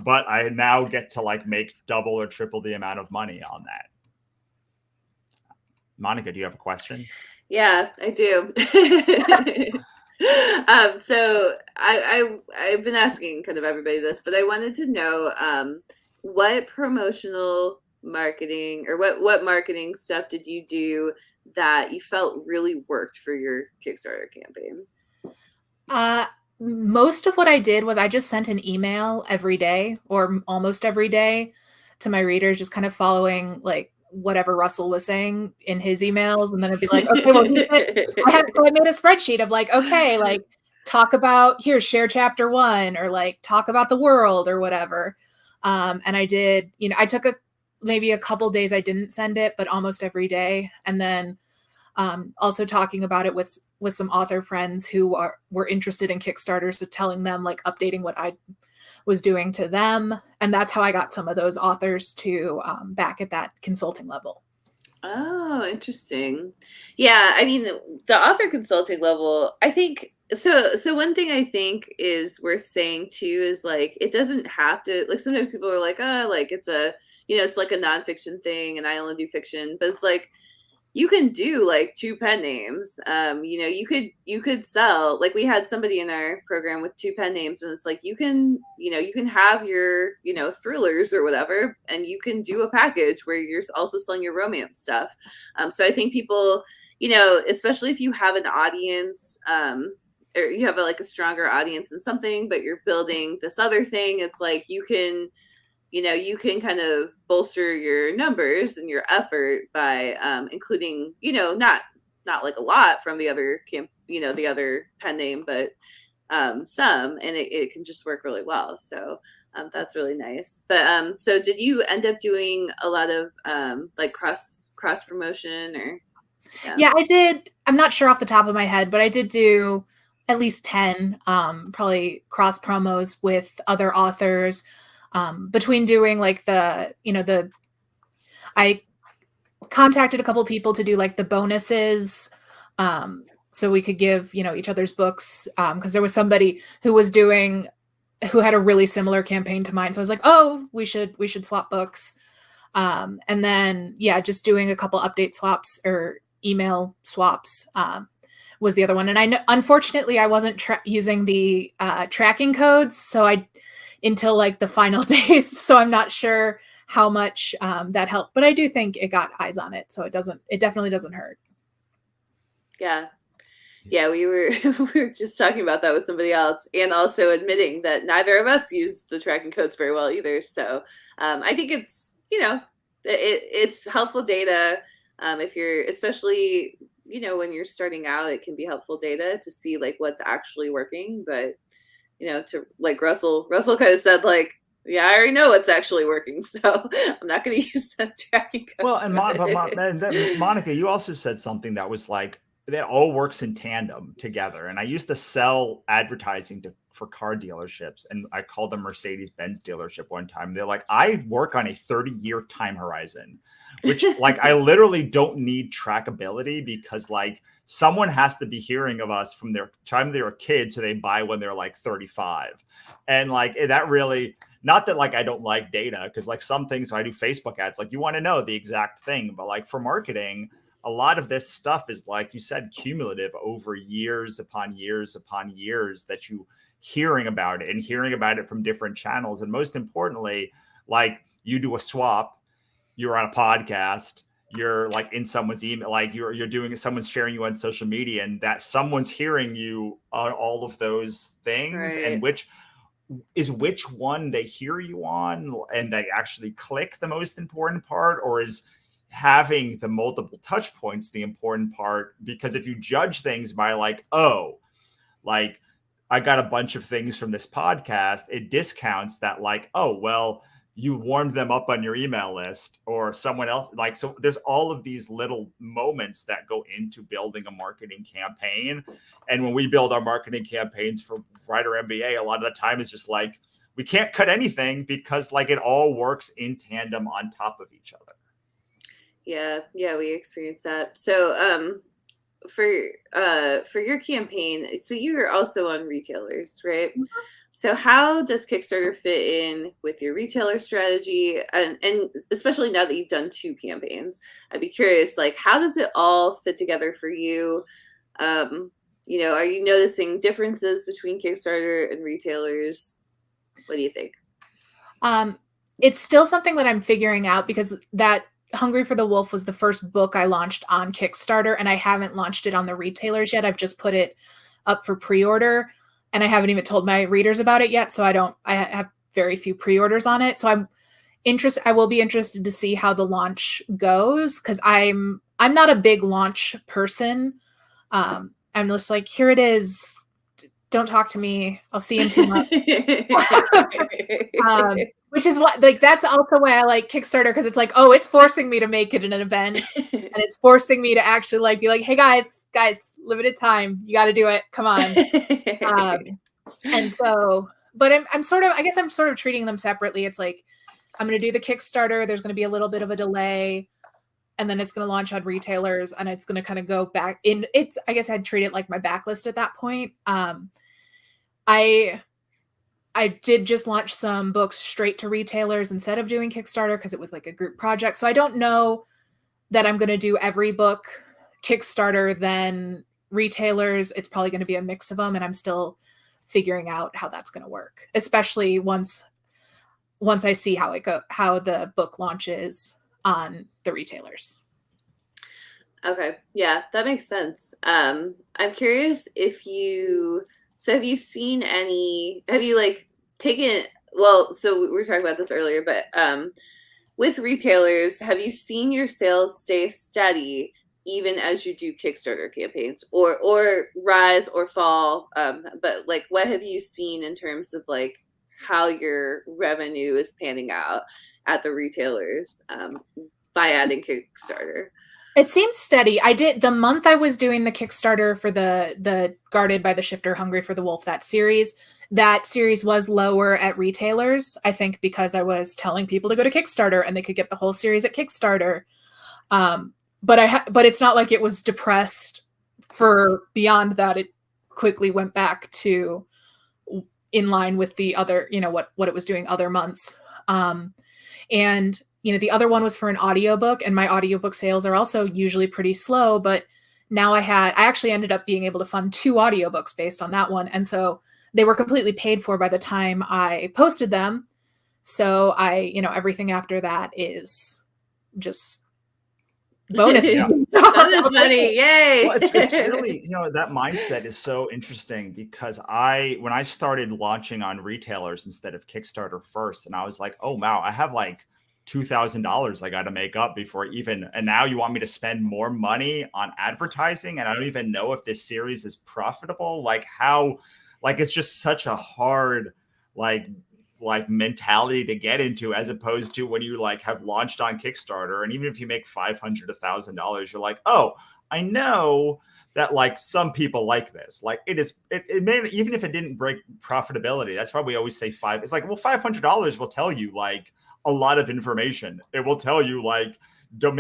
but I now get to like make double or triple the amount of money on that. Monica, do you have a question? Yeah, I do. So I've been asking kind of everybody this, but I wanted to know what promotional marketing or what marketing stuff did you do that you felt really worked for your Kickstarter campaign? Most of what I did was I just sent an email every day or almost every day to my readers, just kind of following like whatever Russell was saying in his emails. And then I'd be like, okay, well, I made a spreadsheet of like, okay, like talk about share chapter 1 or like talk about the world or whatever. And I did, I took maybe a couple days I didn't send it, but almost every day. And then also talking about it with some author friends who were interested in Kickstarter, so telling them like updating what I was doing to them, and that's how I got some of those authors to back at that consulting level. Oh, interesting. Yeah, I mean the author consulting level, I think so one thing I think is worth saying too is like it doesn't have to, like sometimes people are like, like it's it's like a nonfiction thing and I only do fiction, but it's like you can do like 2 pen names. You could sell, like we had somebody in our program with 2 pen names, and it's like you can have your thrillers or whatever, and you can do a package where you're also selling your romance stuff. So I think people, especially if you have an audience, or you have a stronger audience in something, but you're building this other thing, it's like you can kind of bolster your numbers and your effort by including, not like a lot from the other the other pen name, but some, and it can just work really well. So that's really nice. But so did you end up doing a lot of like cross promotion or? Yeah, I did. I'm not sure off the top of my head, but I did do at least 10 probably cross promos with other authors. Between doing like I contacted a couple of people to do like the bonuses, so we could give, each other's books. Cause there was somebody who had a really similar campaign to mine. So I was like, oh, we should swap books. And then, just doing a couple update swaps or email swaps, was the other one. And I know, unfortunately, I wasn't using the tracking codes. So until like the final days. So I'm not sure how much that helped, but I do think it got eyes on it. So it definitely doesn't hurt. Yeah. Yeah, we were we were just talking about that with somebody else, and also admitting that neither of us use the tracking codes very well either. So I think it's it's helpful data if you're, especially when you're starting out, it can be helpful data to see like what's actually working. But to like Russell kind of said, like, yeah, I already know what's actually working, so I'm not going to use that tracking code. Well, and Monica, you also said something that was like, that all works in tandem together. And I used to sell advertising for car dealerships, and I called them Mercedes-Benz dealership one time. They're like, I work on a 30-year time horizon, which like I literally don't need trackability, because like someone has to be hearing of us from their time they were kids, so they buy when they're like 35. And like that really, not that like I don't like data, because like some things, when I do Facebook ads, like you want to know the exact thing, but like for marketing, a lot of this stuff is, like you said, cumulative over years upon years upon years, that you hearing about it and hearing about it from different channels. And most importantly, like you do a swap, you're on a podcast, you're like in someone's email, like you're doing, someone's sharing you on social media, and that someone's hearing you on all of those things. Right. And which one they hear you on and they actually click the most important part, or is having the multiple touch points the important part? Because if you judge things by like, oh, like I got a bunch of things from this podcast, it discounts that, like, oh, well, you warmed them up on your email list, or someone else. Like, so there's all of these little moments that go into building a marketing campaign. And when we build our marketing campaigns for Writer MBA, a lot of the time is just like, we can't cut anything, because like it all works in tandem on top of each other. Yeah, we experienced that. So for your campaign, so you're also on retailers, right? Mhm. So how does Kickstarter fit in with your retailer strategy? And especially now that you've done 2 campaigns, I'd be curious, like, how does it all fit together for you? Are you noticing differences between Kickstarter and retailers? What do you think? It's still something that I'm figuring out, because that Hungry for the Wolf was the first book I launched on Kickstarter, and I haven't launched it on the retailers yet. I've just put it up for pre-order, and I haven't even told my readers about it yet. So I have very few pre-orders on it. So I will be interested to see how the launch goes, because I'm not a big launch person. I'm just like, here it is. Don't talk to me. I'll see you in 2 months. Which is what, like, that's also why I like Kickstarter, because it's like, oh, it's forcing me to make it an event, and it's forcing me to actually like be like, hey guys, limited time, you got to do it, come on. And so, but I'm sort of treating them separately. It's like, I'm going to do the Kickstarter, there's going to be a little bit of a delay, and then it's going to launch on retailers, and it's going to kind of go back in. I guess I'd treat it like my backlist at that point. I did just launch some books straight to retailers instead of doing Kickstarter, because it was like a group project. So I don't know that I'm going to do every book Kickstarter, then retailers. It's probably going to be a mix of them, and I'm still figuring out how that's going to work, especially once I see how the book launches on the retailers. Okay. Yeah, that makes sense. I'm curious if have you seen have you like taken, well, so we were talking about this earlier, but with retailers, have you seen your sales stay steady even as you do Kickstarter campaigns, or rise or fall? But like, what have you seen in terms of like how your revenue is panning out at the retailers by adding Kickstarter? It seems steady. I did, the month I was doing the Kickstarter for the Guarded by the Shifter, Hungry for the Wolf, that series was lower at retailers, I think, because I was telling people to go to Kickstarter and they could get the whole series at Kickstarter. But it's not like it was depressed for beyond that. It quickly went back to in line with the other, what it was doing other months. And the other one was for an audiobook, and my audiobook sales are also usually pretty slow, but now I actually ended up being able to fund 2 audiobooks based on that one. And so they were completely paid for by the time I posted them. So everything after that is just bonus. Yeah. Bonus money, yay! Well, it's really, that mindset is so interesting because when I started launching on retailers instead of Kickstarter first, and I was like, oh wow, I have like $2,000 I got to make up before and now you want me to spend more money on advertising, and I don't even know if this series is profitable. Like it's just such a hard like mentality to get into, as opposed to when you like have launched on Kickstarter, and even if you make $500, $1,000, you're like, oh, I know that like some people like this. Like it may, even if it didn't break profitability, that's why we always say it's like, well, $500 will tell you like a lot of information. It will tell you like, don't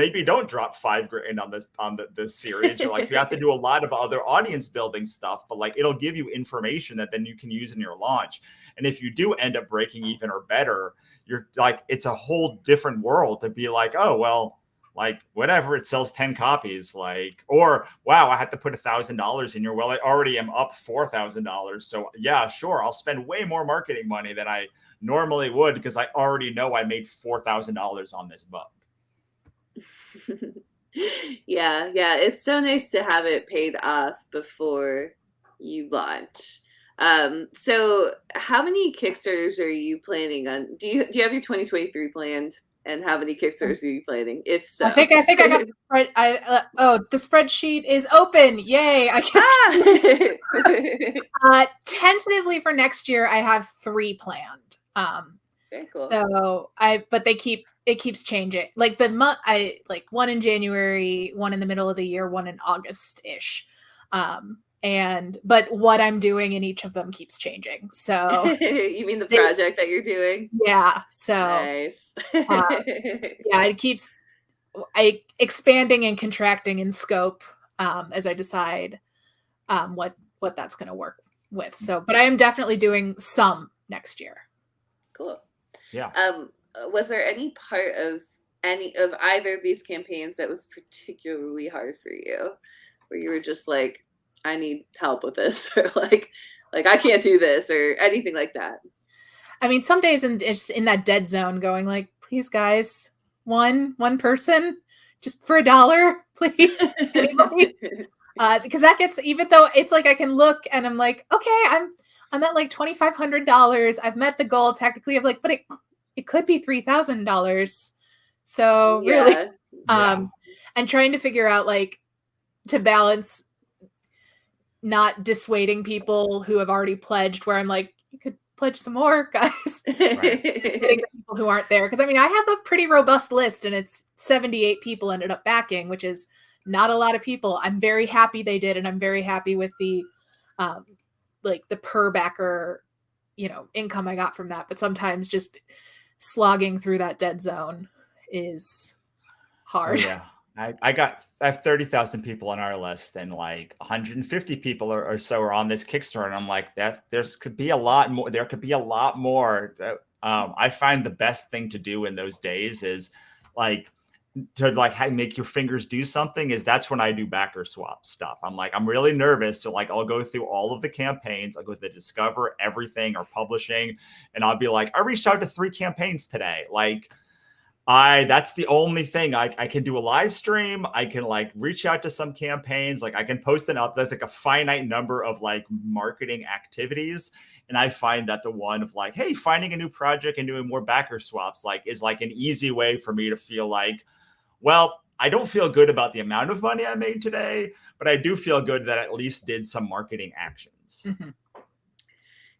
drop $5,000 on this series. You're like, you have to do a lot of other audience building stuff, but like it'll give you information that then you can use in your launch. And if you do end up breaking even or better, you're like, it's a whole different world to be like, oh, well, like whatever, it sells 10 copies, like, or wow, I had to put $1,000 in here. Well, I already am up $4,000. So yeah, sure, I'll spend way more marketing money than I normally would because I already know I made $4,000 on this book. Yeah, it's so nice to have it paid off before you launch. So how many Kickstarters are you planning on? Do you have your 2023 planned? And how many Kickstarters are you planning? If so, I think I got the spreadsheet is open. Yay! Tentatively for next year, I have 3 planned. Very cool. So but it keeps changing. Like the month, like one in January, one in the middle of the year, one in August-ish. But what I'm doing in each of them keeps changing. So you mean the project that you're doing? Yeah. So nice. Yeah, it keeps expanding and contracting in scope as I decide what that's going to work with. So, but I am definitely doing some next year. Cool. Yeah. Was there any part of either of these campaigns that was particularly hard for you, where you were just like, I need help with this, or like I can't do this, or anything like that? I mean, some days it's in that dead zone going like, please guys, one person just for $1, please. Because that gets, even though it's like I can look and I'm like, okay, I'm at like $2,500. I've met the goal technically of like, but it could be $3,000. So really, and trying to figure out like to balance not dissuading people who have already pledged, where I'm like, you could pledge some more, guys. Right. Dissuading the people who aren't there. Because I mean, I have a pretty robust list and it's 78 people ended up backing, which is not a lot of people. I'm very happy they did, and I'm very happy with the like the per backer, income I got from that. But sometimes just slogging through that dead zone is hard. Oh, yeah. I have 30,000 people on our list, and like 150 people or so are on this Kickstarter. And I'm like, there could be a lot more. There could be a lot more. I find the best thing to do in those days is like to like make your fingers do something. That's when I do backer swap stuff. I'm like, I'm really nervous. So like, I'll go through all of the campaigns. I'll go to the Discover everything or publishing. And I'll be like, I reached out to 3 campaigns today. Like, that's the only thing I can do a live stream. I can like reach out to some campaigns. Like I can post it up. There's like a finite number of like marketing activities. And I find that the one of like, hey, finding a new project and doing more backer swaps like is like an easy way for me to feel like, well, I don't feel good about the amount of money I made today, but I do feel good that I at least did some marketing actions. Mm-hmm.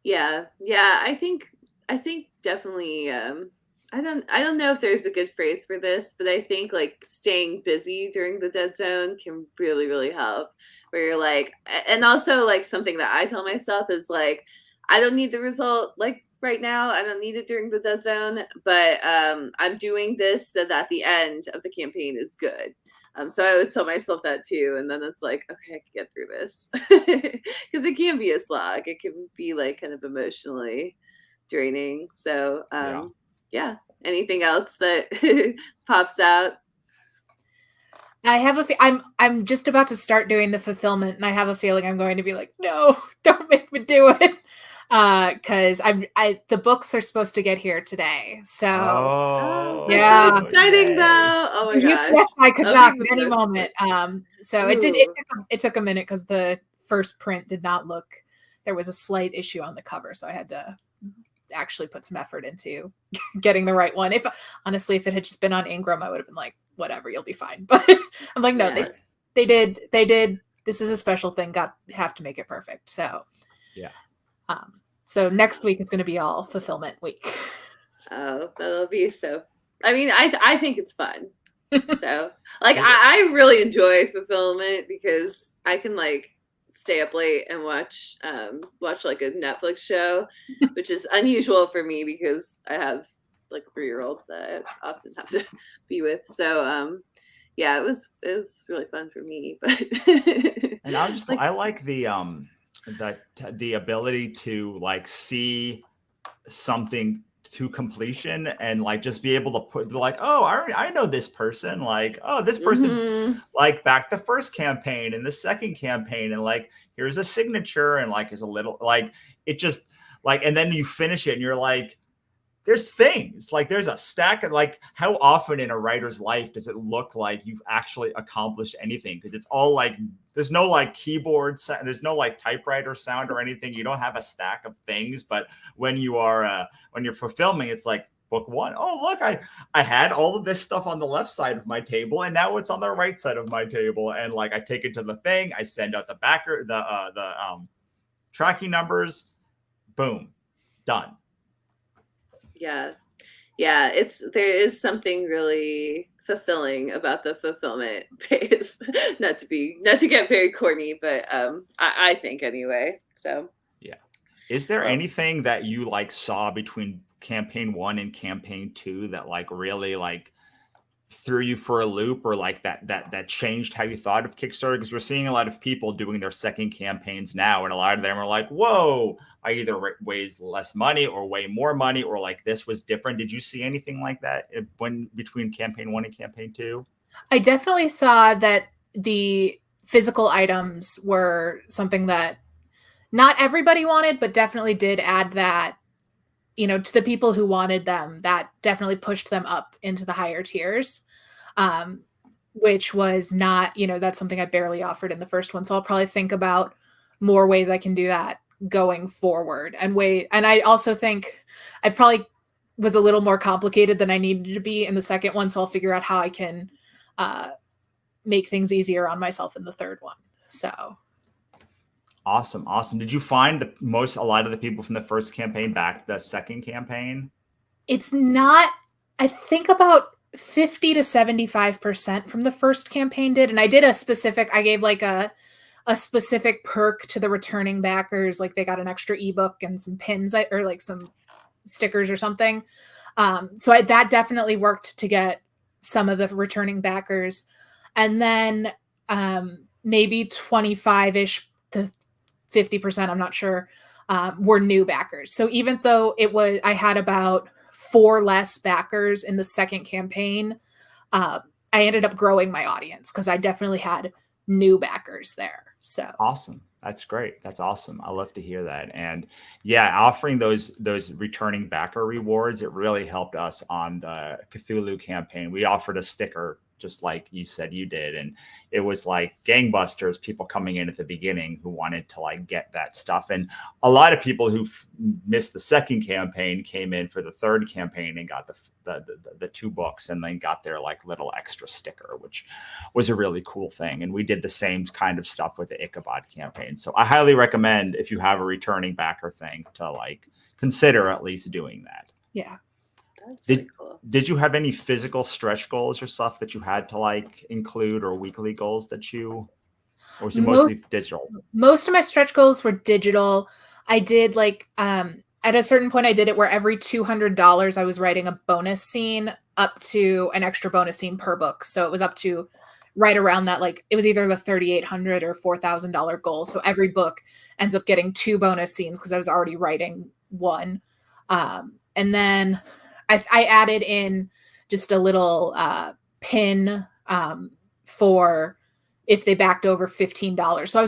Yeah. I think definitely. I don't know if there's a good phrase for this, but I think like staying busy during the dead zone can really, really help. Where you're like, and also like something that I tell myself is like, I don't need the result like right now. I don't need it during the dead zone, but I'm doing this so that the end of the campaign is good. So I always tell myself that too. And then it's like, okay, I can get through this. Because it can be a slog. It can be like kind of emotionally draining. So yeah. Anything else that pops out? I have I'm just about to start doing the fulfillment, and I have a feeling I'm going to be like, no, don't make me do it. because the books are supposed to get here today. So Oh, Yeah. that's so exciting yay. though. Oh my gosh. yes, I could That'll knock be at any the best. moment. So Ooh. it took a minute because the first print did not look. There was a slight issue on the cover, so I had to actually put some effort into getting the right one. If honestly, if it had just been on Ingram, I would have been like, whatever, you'll be fine. But I'm like, no, Yeah. they did. This is a special thing. Have to make it perfect. So Yeah. So next week is going to be all fulfillment week. Oh, that'll be so. I mean, I think it's fun. So, like, I really enjoy fulfillment because I can like stay up late and watch like a Netflix show, which is unusual for me because I have like a 3-year-old that I often have to be with. So, yeah, it was really fun for me. But And I like the ability to like see something to completion and like just be able to put like, oh, I know this person, like, oh, this person like backed the first campaign and the second campaign, and like here's a signature, and like there's a little like it just like, and then you finish it and you're like, there's things like there's a stack of like, how often in a writer's life does it look like you've actually accomplished anything? Because it's all like, there's no like keyboard sound, there's no like typewriter sound or anything. You don't have a stack of things. But when you are when you're fulfilling, it's like book one. Oh, look, I had all of this stuff on the left side of my table, and now it's on the right side of my table. And like I take it to the thing, I send out the backer, the tracking numbers, boom, done. Yeah. There is something really fulfilling about the fulfillment phase. not to get very corny, but I think anyway. So yeah. Is there anything that you like saw between campaign 1 and campaign 2 that like really like threw you for a loop, or like that changed how you thought of Kickstarter? Because we're seeing a lot of people doing their second campaigns now, and a lot of them are like, whoa, I either raised less money or way more money, or like this was different. Did you see anything like that when between campaign 1 and campaign 2? I definitely saw that the physical items were something that not everybody wanted, but definitely did add that, to the people who wanted them, that definitely pushed them up into the higher tiers, which was not, that's something I barely offered in the first one. So I'll probably think about more ways I can do that going forward. And I also think I probably was a little more complicated than I needed to be in the second one. So I'll figure out how I can make things easier on myself in the third one. So. Awesome. Did you find a lot of the people from the first campaign back the second campaign? It's not, I think about 50 to 75% from the first campaign did. And I gave like a specific perk to the returning backers. Like they got an extra ebook and some pins or like some stickers or something. So that definitely worked to get some of the returning backers. And then maybe 25-ish to 50%, I'm not sure, were new backers. So even though I had about 4 less backers in the second campaign, I ended up growing my audience because I definitely had new backers there. So awesome. That's great. That's awesome. I love to hear that. And yeah, offering those returning backer rewards, it really helped us on the Cthulhu campaign. We offered a sticker just like you said you did, and it was like gangbusters, people coming in at the beginning who wanted to like get that stuff. And a lot of people who missed the second campaign came in for the third campaign and got the 2 books, and then got their like little extra sticker, which was a really cool thing. And we did the same kind of stuff with the Ichabod campaign. So I highly recommend, if you have a returning backer thing, to like consider at least doing that. Yeah. That's really cool. Did you have any physical stretch goals or stuff that you had to like include, or weekly goals or was it mostly digital? Most of my stretch goals were digital. I did like, at a certain point I did it where every $200 I was writing a bonus scene, up to an extra bonus scene per book. So it was up to right around that, like it was either the $3,800 or $4,000 goal. So every book ends up getting 2 bonus scenes because I was already writing 1. And then I added in just a little pin for if they backed over $15. So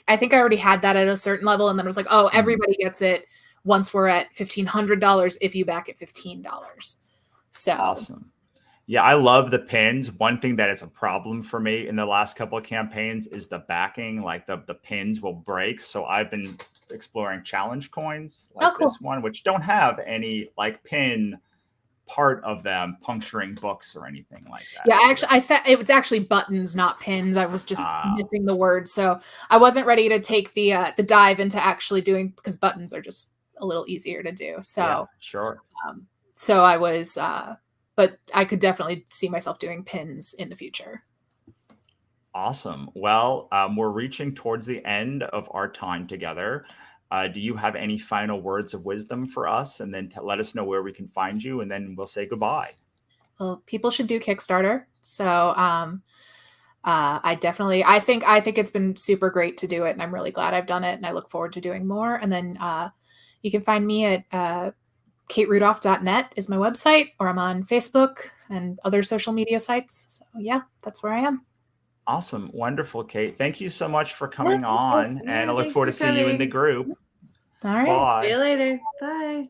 I think I already had that at a certain level. And then I was like, oh, everybody gets it once we're at $1,500 if you back at $15. So awesome. Yeah, I love the pins. One thing that is a problem for me in the last couple of campaigns is the backing, like the pins will break. So I've been exploring challenge coins like cool. this one, which don't have any like pin part of them puncturing books or anything like that. Yeah, I said it was actually buttons, not pins. I was just missing the word. So I wasn't ready to take the dive into actually doing, because buttons are just a little easier to do. So yeah, sure. So I was but I could definitely see myself doing pins in the future. Awesome. Well, we're reaching towards the end of our time together. Do you have any final words of wisdom for us? And then let us know where we can find you, and then we'll say goodbye. Well, people should do Kickstarter. So I think it's been super great to do it, and I'm really glad I've done it, and I look forward to doing more. And then you can find me at katerudolph.net is my website, or I'm on Facebook and other social media sites. So yeah, that's where I am. Awesome. Wonderful, Kate. Thank you so much for coming on. And I look forward to seeing you in the group. All right. Bye. See you later. Bye.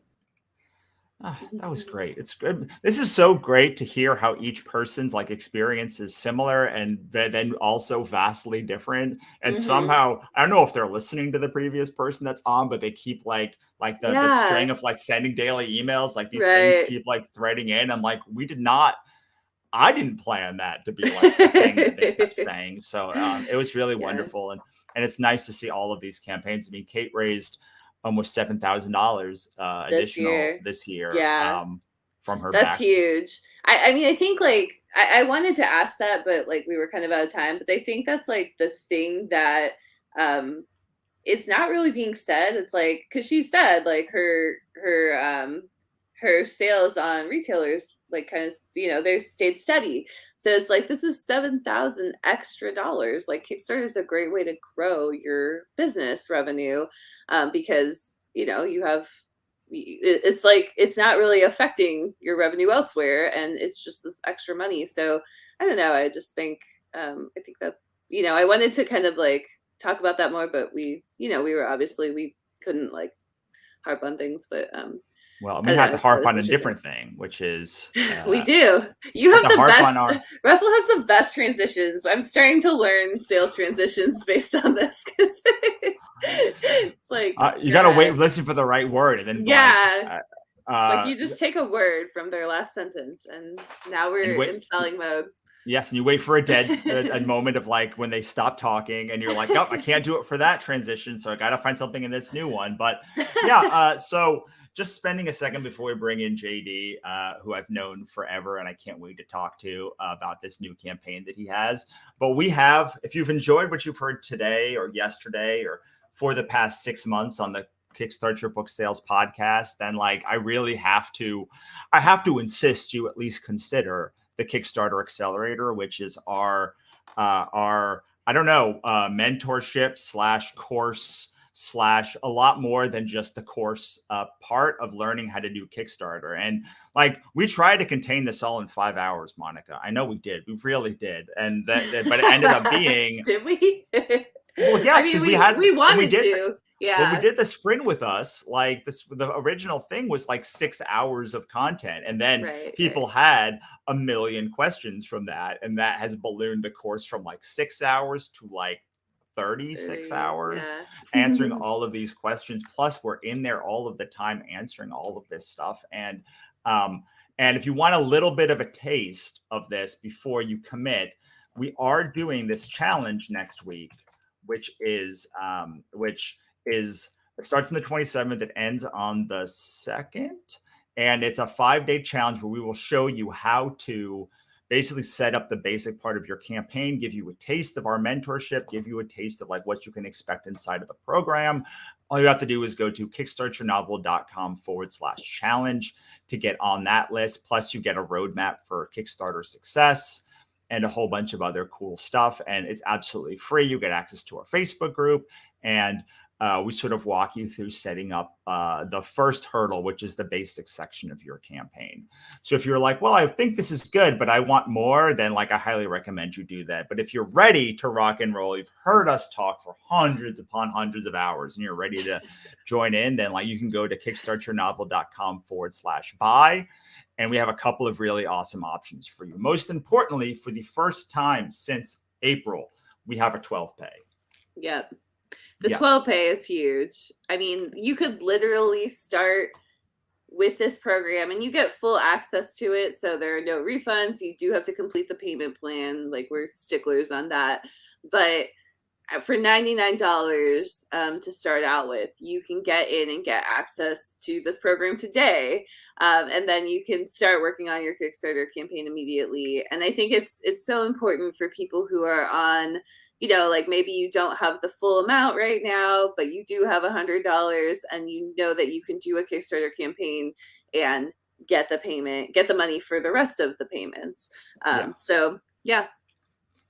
Oh, that was great. It's good. This is so great to hear how each person's like experience is similar and then also vastly different. And somehow, I don't know if they're listening to the previous person that's on, but they keep like the string of like sending daily emails, like these things keep like threading in. I'm like, I didn't plan that to be like the thing that they kept saying. So it was really wonderful. And it's nice to see all of these campaigns. I mean, Kate raised almost $7,000 additional this year from her That's huge. I mean, I think like I wanted to ask that, but like we were kind of out of time. But I think that's like the thing that it's not really being said. It's like, because she said like her sales on retailers like kind of, you know, they stayed steady. So it's like, this is $7,000 extra dollars. Like Kickstarter is a great way to grow your business revenue because, you know, you have, it's like, it's not really affecting your revenue elsewhere. And it's just this extra money. So I don't know. I just think, I think that, you know, I wanted to kind of like talk about that more, but we couldn't like harp on things, but well, we have to harp on a different thing, which is we do. You have the best. Russell has the best transitions. I'm starting to learn sales transitions based on this because it's like you gotta listen for the right word, and then like you just take a word from their last sentence, and now we're in selling mode. Yes, and you wait for a moment of like when they stop talking, and you're like, oh, I can't do it for that transition, so I got to find something in this new one. But yeah, so just spending a second before we bring in JD, who I've known forever, and I can't wait to talk to about this new campaign that he has. But we have, if you've enjoyed what you've heard today or yesterday or for the past 6 months on the Kickstart Your Book Sales podcast, then like I have to insist you at least consider the Kickstarter Accelerator, which is our mentorship / course / a lot more than just the course part of learning how to do Kickstarter. And like we tried to contain this all in 5 hours, Monica. I know we did. We really did. And but it ended up being. Did we? Well, yes, because we wanted to. Yeah. When we did the sprint with us, like the original thing was like 6 hours of content. And then people had a million questions from that. And that has ballooned the course from like 6 hours to like 36 hours answering all of these questions. Plus we're in there all of the time answering all of this stuff. And if you want a little bit of a taste of this before you commit, we are doing this challenge next week, which it starts on the 27th. It ends on the 2nd. And it's a 5-day challenge where we will show you how to basically set up the basic part of your campaign, give you a taste of our mentorship, give you a taste of like what you can expect inside of the program. All you have to do is go to kickstartyournovel.com/challenge to get on that list. Plus you get a roadmap for Kickstarter success and a whole bunch of other cool stuff. And it's absolutely free. You get access to our Facebook group. And we sort of walk you through setting up the first hurdle, which is the basic section of your campaign. So if you're like, well, I think this is good, but I want more, then like I highly recommend you do that. But if you're ready to rock and roll, you've heard us talk for hundreds upon hundreds of hours and you're ready to join in, then like you can go to kickstartyournovel.com/buy. And we have a couple of really awesome options for you. Most importantly, for the first time since April, we have a 12 pay. Yep. The 12 pay is huge. I mean, you could literally start with this program and you get full access to it. So there are no refunds. You do have to complete the payment plan. Like, we're sticklers on that. But for $99 to start out with, you can get in and get access to this program today. And then you can start working on your Kickstarter campaign immediately. And I think it's so important for people who are on, you know, like maybe you don't have the full amount right now, but you do have $100 and you know that you can do a Kickstarter campaign and get the payment, get the money for the rest of the payments. So, yeah.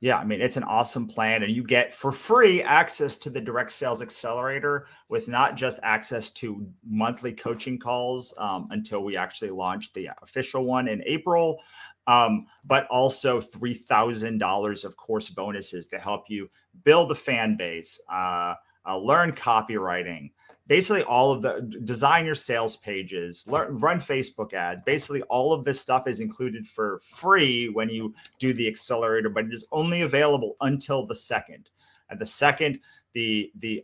Yeah, I mean, it's an awesome plan, and you get for free access to the Direct Sales Accelerator with not just access to monthly coaching calls until we actually launch the official one in April, but also $3,000 of course bonuses to help you build a fan base, learn copywriting, basically all of the design your sales pages, run Facebook ads. Basically all of this stuff is included for free when you do the accelerator, but it is only available until the 2nd. At the 2nd,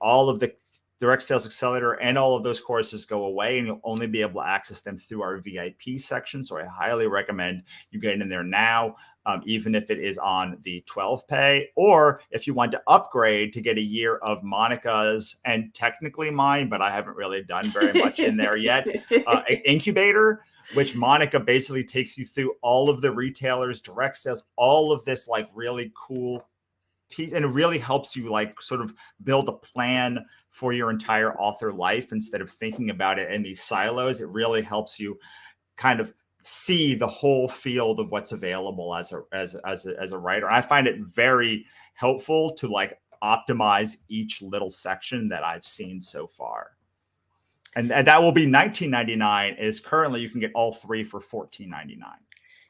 all of the Direct Sales Accelerator and all of those courses go away, and you'll only be able to access them through our VIP section. So I highly recommend you get in there now, even if it is on the 12 pay, or if you want to upgrade to get a year of Monica's and technically mine, but I haven't really done very much in there yet, incubator, which Monica basically takes you through all of the retailers, direct sales, all of this like really cool piece, and it really helps you like sort of build a plan for your entire author life instead of thinking about it in these silos. It really helps you kind of see the whole field of what's available as a writer. I find it very helpful to like optimize each little section that I've seen so far. And that will be $19.99. Is currently you can get all three for $14.99.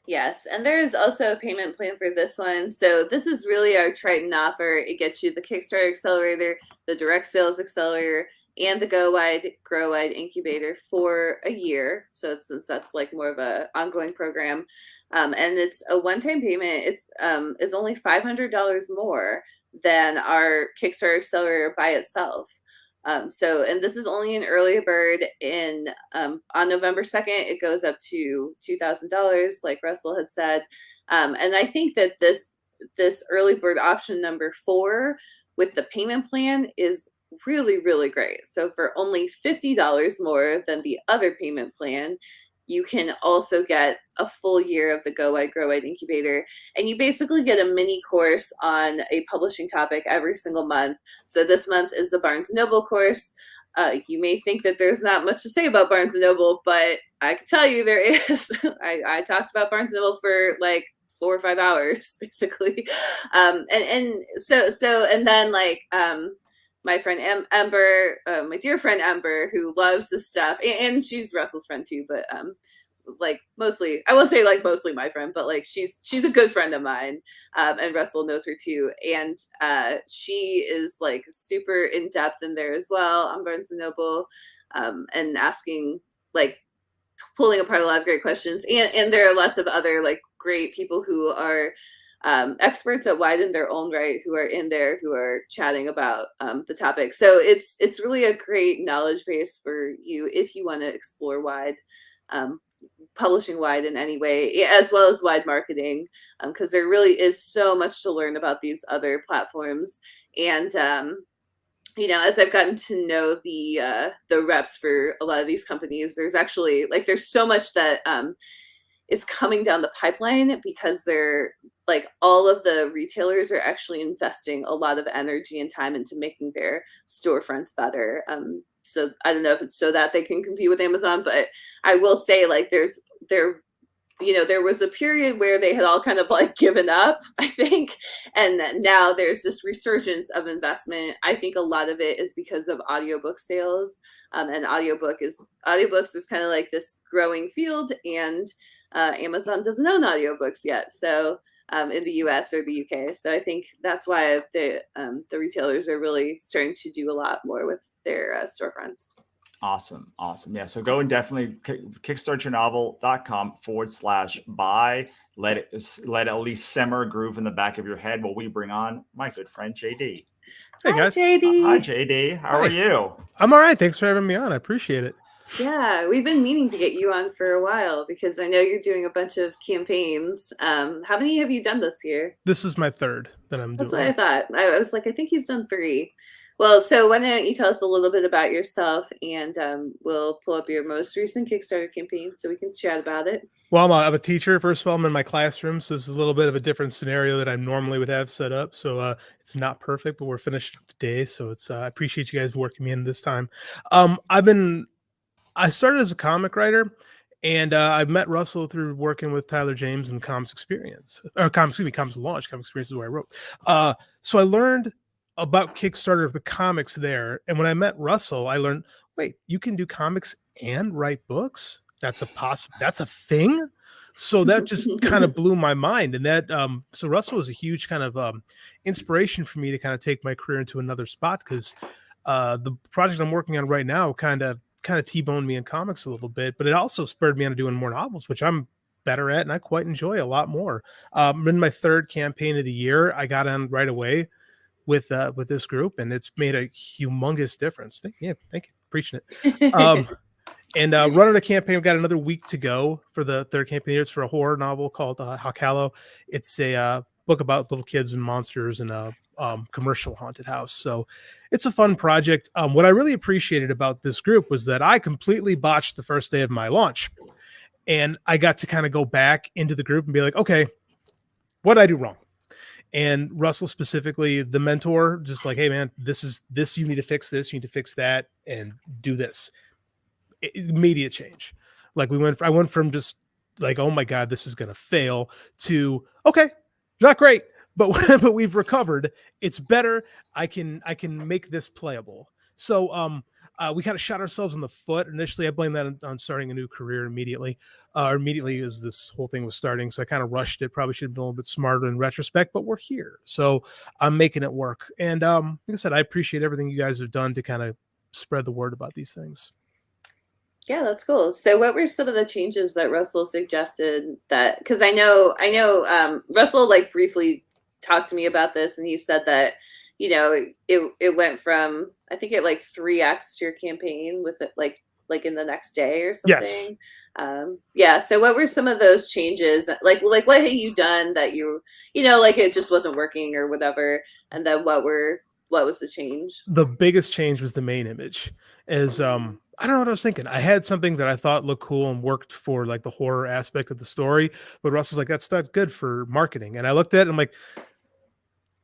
Yes, and there is also a payment plan for this one. So this is really our Triton offer. It gets you the Kickstarter Accelerator, the Direct Sales Accelerator, and the Go Wide, Grow Wide Incubator for a year. So since that's like more of a ongoing program, and it's a one-time payment, it's only $500 more than our Kickstarter Accelerator by itself. And this is only an early bird on November 2nd, it goes up to $2,000, like Russell had said. And I think that this early bird option number 4 with the payment plan is really, really great. So for only $50 more than the other payment plan, you can also get a full year of the Go Wide, Grow Wide Incubator. And you basically get a mini course on a publishing topic every single month. So this month is the Barnes & Noble course. You may think that there's not much to say about Barnes & Noble, but I can tell you there is. I talked about Barnes & Noble for like 4 or 5 hours, basically. And then my friend Ember, my dear friend Ember, who loves this stuff, and she's Russell's friend too, but like mostly, I won't say like mostly my friend, but like she's a good friend of mine, and Russell knows her too, and she is like super in depth in there as well on Barnes & Noble, and asking, like, pulling apart a lot of great questions, and there are lots of other like great people who are experts at Wide in their own right, who are in there, who are chatting about the topic. So it's really a great knowledge base for you if you want to explore Wide, publishing Wide in any way, as well as Wide marketing, because there really is so much to learn about these other platforms. And you know, as I've gotten to know the reps for a lot of these companies, there's actually like there's so much that is coming down the pipeline, because they're like all of the retailers are actually investing a lot of energy and time into making their storefronts better. So I don't know if it's so that they can compete with Amazon, but I will say like they're there was a period where they had all kind of like given up, I think. And now there's this resurgence of investment. I think a lot of it is because of audiobook sales. And audiobooks is kind of like this growing field, and Amazon doesn't own audiobooks yet. So in the US or the UK. So I think that's why the retailers are really starting to do a lot more with their storefronts. Awesome. Yeah. So go and definitely kickstartyournovel.com/buy. Let it at least simmer, groove in the back of your head while we bring on my good friend JD. Hey guys. JD. Hi JD. How are you? I'm all right. Thanks for having me on. I appreciate it. Yeah, we've been meaning to get you on for a while because I know you're doing a bunch of campaigns. How many have you done this year? This is my third that I'm doing. That's what I thought. I was like, I think he's done 3. Well, so why don't you tell us a little bit about yourself, and we'll pull up your most recent Kickstarter campaign so we can chat about it. Well, I'm a teacher. First of all, I'm in my classroom, so it's a little bit of a different scenario that I normally would have set up. So it's not perfect, but we're finished today. So it's I appreciate you guys working me in this time. I started as a comic writer, and I met Russell through working with Tyler James and Comics Experience, or Comics Launch. Comics Experience is where I wrote. So I learned about Kickstarter of the comics there, and when I met Russell, I learned, wait, you can do comics and write books? That's a thing. So that just kind of blew my mind, and that so Russell was a huge kind of inspiration for me to kind of take my career into another spot, because the project I'm working on right now kind of T-boned me in comics a little bit, but it also spurred me on to doing more novels, which I'm better at and I quite enjoy a lot more. In my 3rd campaign of the year, I got on right away with this group, and it's made a humongous difference. Thank you. Preaching it. And running a campaign, we've got another week to go for the 3rd campaign. It's for a horror novel called Hakalo. It's a book about little kids and monsters in a commercial haunted house. So it's a fun project. What I really appreciated about this group was that I completely botched the first day of my launch, and I got to kind of go back into the group and be like, okay, what did I do wrong? And Russell specifically, the mentor, just like, hey man, this, you need to fix this, you need to fix that, and do this. Immediate change. Like I went from just like, oh my God, this is going to fail, to, okay, not great, but we've recovered. It's better. I can make this playable. So we kind of shot ourselves in the foot. Initially, I blamed that on starting a new career immediately as this whole thing was starting. So I kind of rushed it. Probably should have been a little bit smarter in retrospect, but we're here. So I'm making it work. And like I said, I appreciate everything you guys have done to kind of spread the word about these things. Yeah, that's cool. So what were some of the changes that Russell suggested? That, because I know Russell like briefly talked to me about this, and he said that it went from, I think it like 3x your campaign with it like in the next day or something. Yes. So what were some of those changes? Like what had you done that like it just wasn't working or whatever, and then what was the change? The biggest change was the main image. I don't know what I was thinking. I had something that I thought looked cool and worked for like the horror aspect of the story, but Russell's like, that's not good for marketing. And I looked at it and I'm like,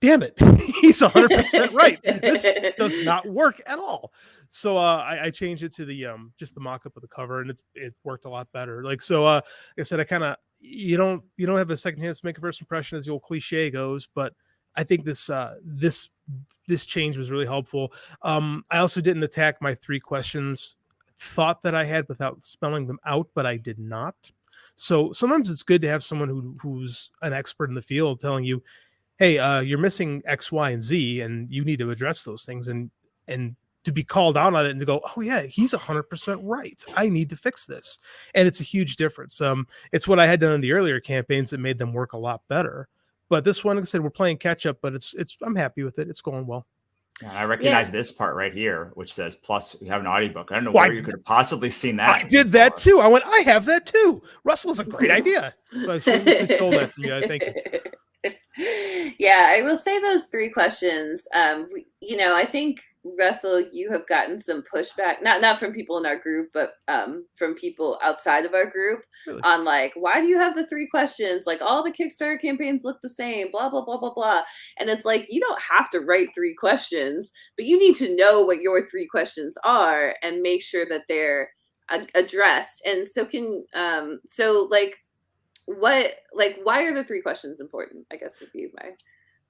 damn it, he's 100% right. This does not work at all. So I changed it to the just the mock-up of the cover, and it worked a lot better. Like, so like I said, I kind of you don't have a second chance to make a first impression, as the old cliche goes, but I think this change was really helpful. I also didn't attack my 3 questions thought that I had without spelling them out, but I did not. So sometimes it's good to have someone who's an expert in the field telling you, hey, you're missing X, Y, and Z, and you need to address those things, and to be called out on it and to go, oh yeah, he's 100% right. I need to fix this. And it's a huge difference. It's what I had done in the earlier campaigns that made them work a lot better. But this one, like I said, we're playing catch up, but I'm happy with it. It's going well. And I recognize this part right here, which says, plus we have an audiobook. I don't know where you could have possibly seen that. I did that too. I went, I have that too. Russell is a great idea. So I stole that from you. I thank you. Yeah, I will say those 3 questions. I think, Russell, you have gotten some pushback, not from people in our group, but from people outside of our group, really? On like, why do you have the 3 questions? Like, all the Kickstarter campaigns look the same, blah, blah, blah, blah, blah. And it's like, you don't have to write 3 questions, but you need to know what your 3 questions are and make sure that they're addressed. And so why are the 3 questions important, I guess would be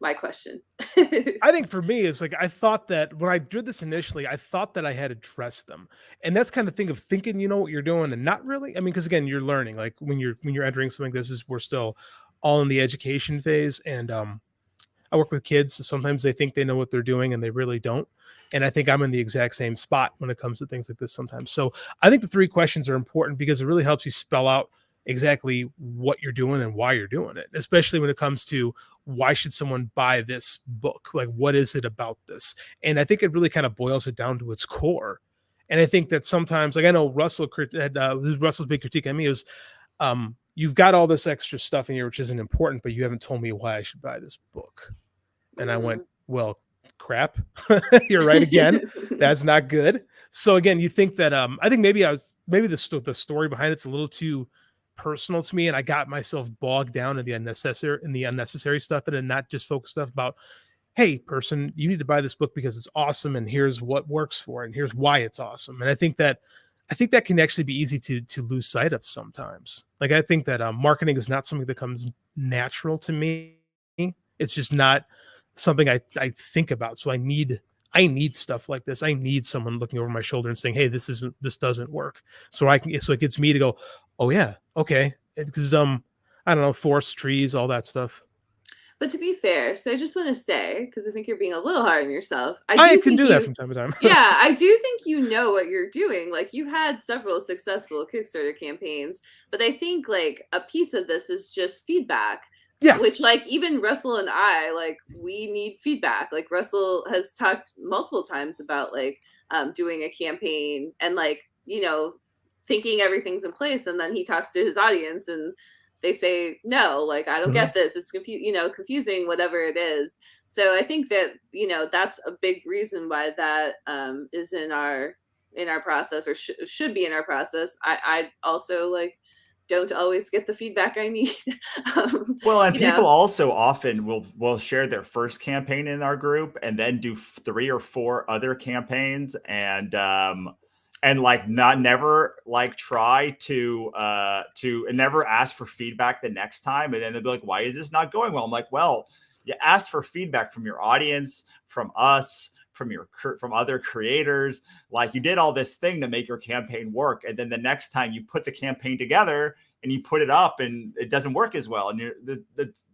my question. I think for me, it's like, I thought that when I did this initially, I thought that I had addressed them. And that's kind of thing of thinking, you know what you're doing and not really. I mean, because again, you're learning, like when you're entering something, we're still all in the education phase. And I work with kids, so sometimes they think they know what they're doing and they really don't. And I think I'm in the exact same spot when it comes to things like this sometimes. So I think the 3 questions are important because it really helps you spell out exactly what you're doing and why you're doing it, especially when it comes to why should someone buy this book? Like, what is it about this? And I think it really kind of boils it down to its core. And I think that sometimes, like I know Russell's big critique on me is, you've got all this extra stuff in here, which isn't important, but you haven't told me why I should buy this book. And I went, well, crap. You're right again. That's not good. So again, you think that I think maybe the story behind it's a little too personal to me, and I got myself bogged down in the unnecessary stuff and not just focus stuff about, hey, person, you need to buy this book because it's awesome, and here's what works for it, and here's why it's awesome. And I think that can actually be easy to lose sight of sometimes. Like I think that marketing is not something that comes natural to me. It's just not something I think about. So I need stuff like this. I need someone looking over my shoulder and saying, hey, this doesn't work. So it gets me to go, oh yeah, okay. Because I don't know, forests, trees, all that stuff. But to be fair, so I just want to say, because I think you're being a little hard on yourself. I can do that from time to time. Yeah, I do think you know what you're doing. Like you've had several successful Kickstarter campaigns, but I think like a piece of this is just feedback. Yeah. Which like even Russell and I, like we need feedback. Like Russell has talked multiple times about like doing a campaign and like, you know, thinking everything's in place, and then he talks to his audience and they say, no, like, I don't get this. It's confusing, whatever it is. So I think that, you know, that's a big reason why that is in our process, or should be in our process. I also like don't always get the feedback I need. Well, and people also often will share their first campaign in our group and then do 3 or 4 other campaigns and like never like try to and never ask for feedback the next time. And then they'll be like, why is this not going well? I'm like, well, you asked for feedback from your audience, from us, from other creators. Like you did all this thing to make your campaign work. And then the next time you put the campaign together and you put it up and it doesn't work as well. And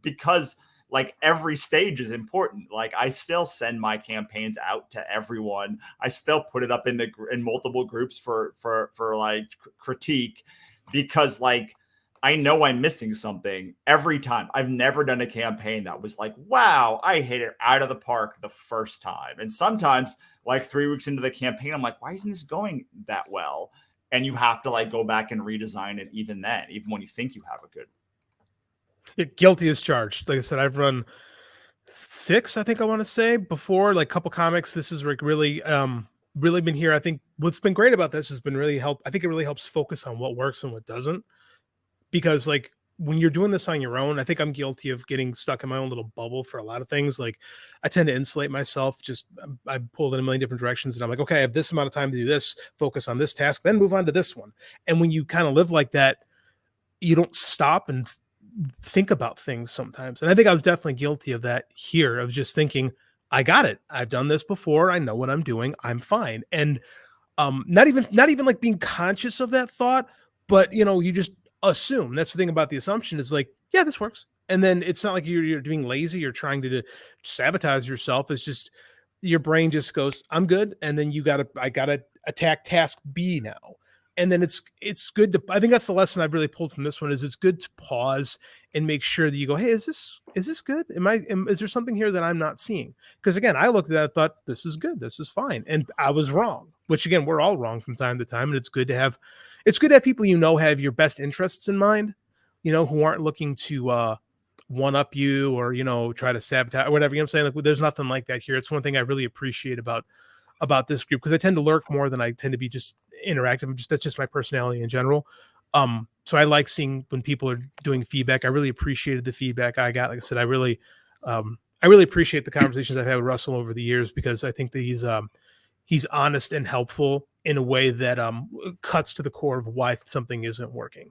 because like every stage is important. Like I still send my campaigns out to everyone. I still put it up in multiple groups for like critique, because like I know I'm missing something every time. I've never done a campaign that was like, wow, I hit it out of the park the first time. And sometimes like 3 weeks into the campaign, I'm like, why isn't this going that well? And you have to like go back and redesign it even then, even when you think you have a good. Guilty as charged. Like I said, I've run 6, I think I want to say, before, like a couple comics. This is like really been here. I think what's been great about this has been really I think it really helps focus on what works and what doesn't. Because like when you're doing this on your own, I think I'm guilty of getting stuck in my own little bubble for a lot of things. Like I tend to insulate myself. I'm pulled in a million different directions, and I'm like, okay, I have this amount of time to do this, focus on this task, then move on to this one. And when you kind of live like that, you don't stop and think about things sometimes. And I think I was definitely guilty of that here, of just thinking, I got it. I've done this before. I know what I'm doing. I'm fine. And not even like being conscious of that thought, but you just assume. That's the thing about the assumption, is like, yeah, this works. And then it's not like you're being lazy, you're trying to sabotage yourself. It's just your brain just goes, I'm good. And then I gotta attack task B now. And then it's good to, I think that's the lesson I've really pulled from this one, is it's good to pause and make sure that you go, hey, is this good? Is there something here that I'm not seeing? Because again, I looked at that, thought this is good, this is fine. And I was wrong, which again, we're all wrong from time to time. And it's good to have people, have your best interests in mind, who aren't looking to one up you or, try to sabotage or whatever. I'm saying? Like, there's nothing like that here. It's one thing I really appreciate about this group, because I tend to lurk more than I tend to be just interactive. That's just my personality in general. So I like seeing when people are doing feedback. I really appreciated the feedback I got. Like I said, I really appreciate the conversations I've had with Russell over the years, because I think that he's honest and helpful in a way that cuts to the core of why something isn't working.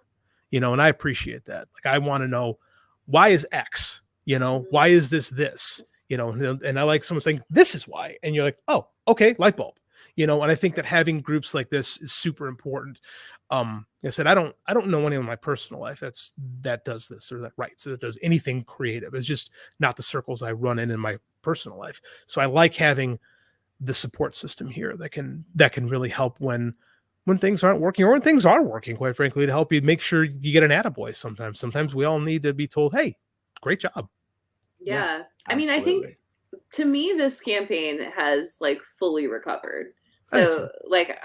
you know, and I appreciate that. Like, I want to know, why is X, you know, Mhm. why is this, you know, and I like someone saying, this is why. And you're like, oh, okay, light bulb, you know, and I think that having groups like this is super important. Like I said, I don't know anyone in my personal life that does this or that writes or that does anything creative. It's just not the circles I run in my personal life. So I like having the support system here that can really help when things aren't working, or when things are working, quite frankly, to help you make sure you get an attaboy. Sometimes we all need to be told, hey, great job. Yeah. I mean, I think to me, this campaign has like fully recovered. So like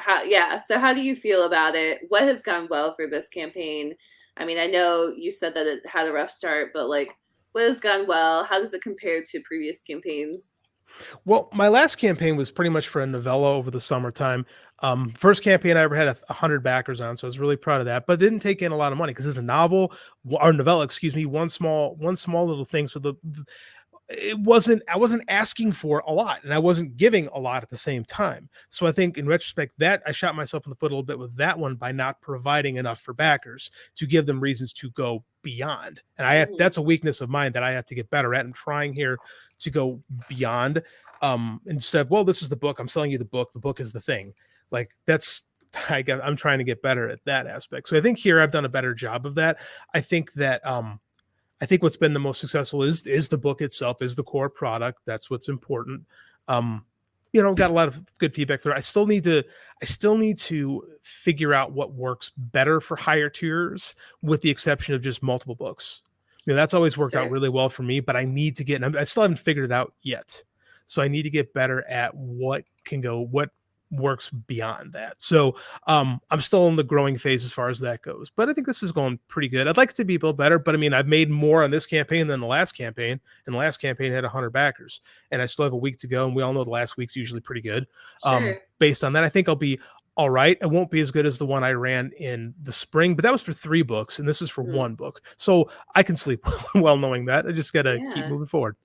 so how do you feel about it? What has gone well for this campaign? I mean, I know you said that it had a rough start, but like what has gone well? How does it compare to previous campaigns? Well, my last campaign was pretty much for a novella over the summertime. First campaign I ever had 100 backers on, so I was really proud of that. But it didn't take in a lot of money because it's a novel or novella, excuse me, one small little thing. So I wasn't asking for a lot, and I wasn't giving a lot at the same time. So I think in retrospect that I shot myself in the foot a little bit with that one by not providing enough for backers to give them reasons to go beyond. And that's a weakness of mine that I have to get better at. I'm trying here to go beyond. Instead, well, this is the book. I'm selling you the book. The book is the thing. Like I'm trying to get better at that aspect. So I think here I've done a better job of that. I think that I think what's been the most successful is the book itself, is the core product. That's what's important. You know, got a lot of good feedback there. I still need to figure out what works better for higher tiers, with the exception of just multiple books. You know, that's always worked out really well for me, but I need to get, and I still haven't figured it out yet. So I need to get better at what works beyond that. So I'm still in the growing phase as far as that goes, but I think this is going pretty good. I'd like it to be a little better, but I mean, I've made more on this campaign than the last campaign, and the last campaign had 100 backers, and I still have a week to go, and we all know the last week's usually pretty good. Based on that, I think I'll be all right. It won't be as good as the one I ran in the spring, but that was for 3 books, and this is for 1 book, so I can sleep well knowing that. I just gotta keep moving forward.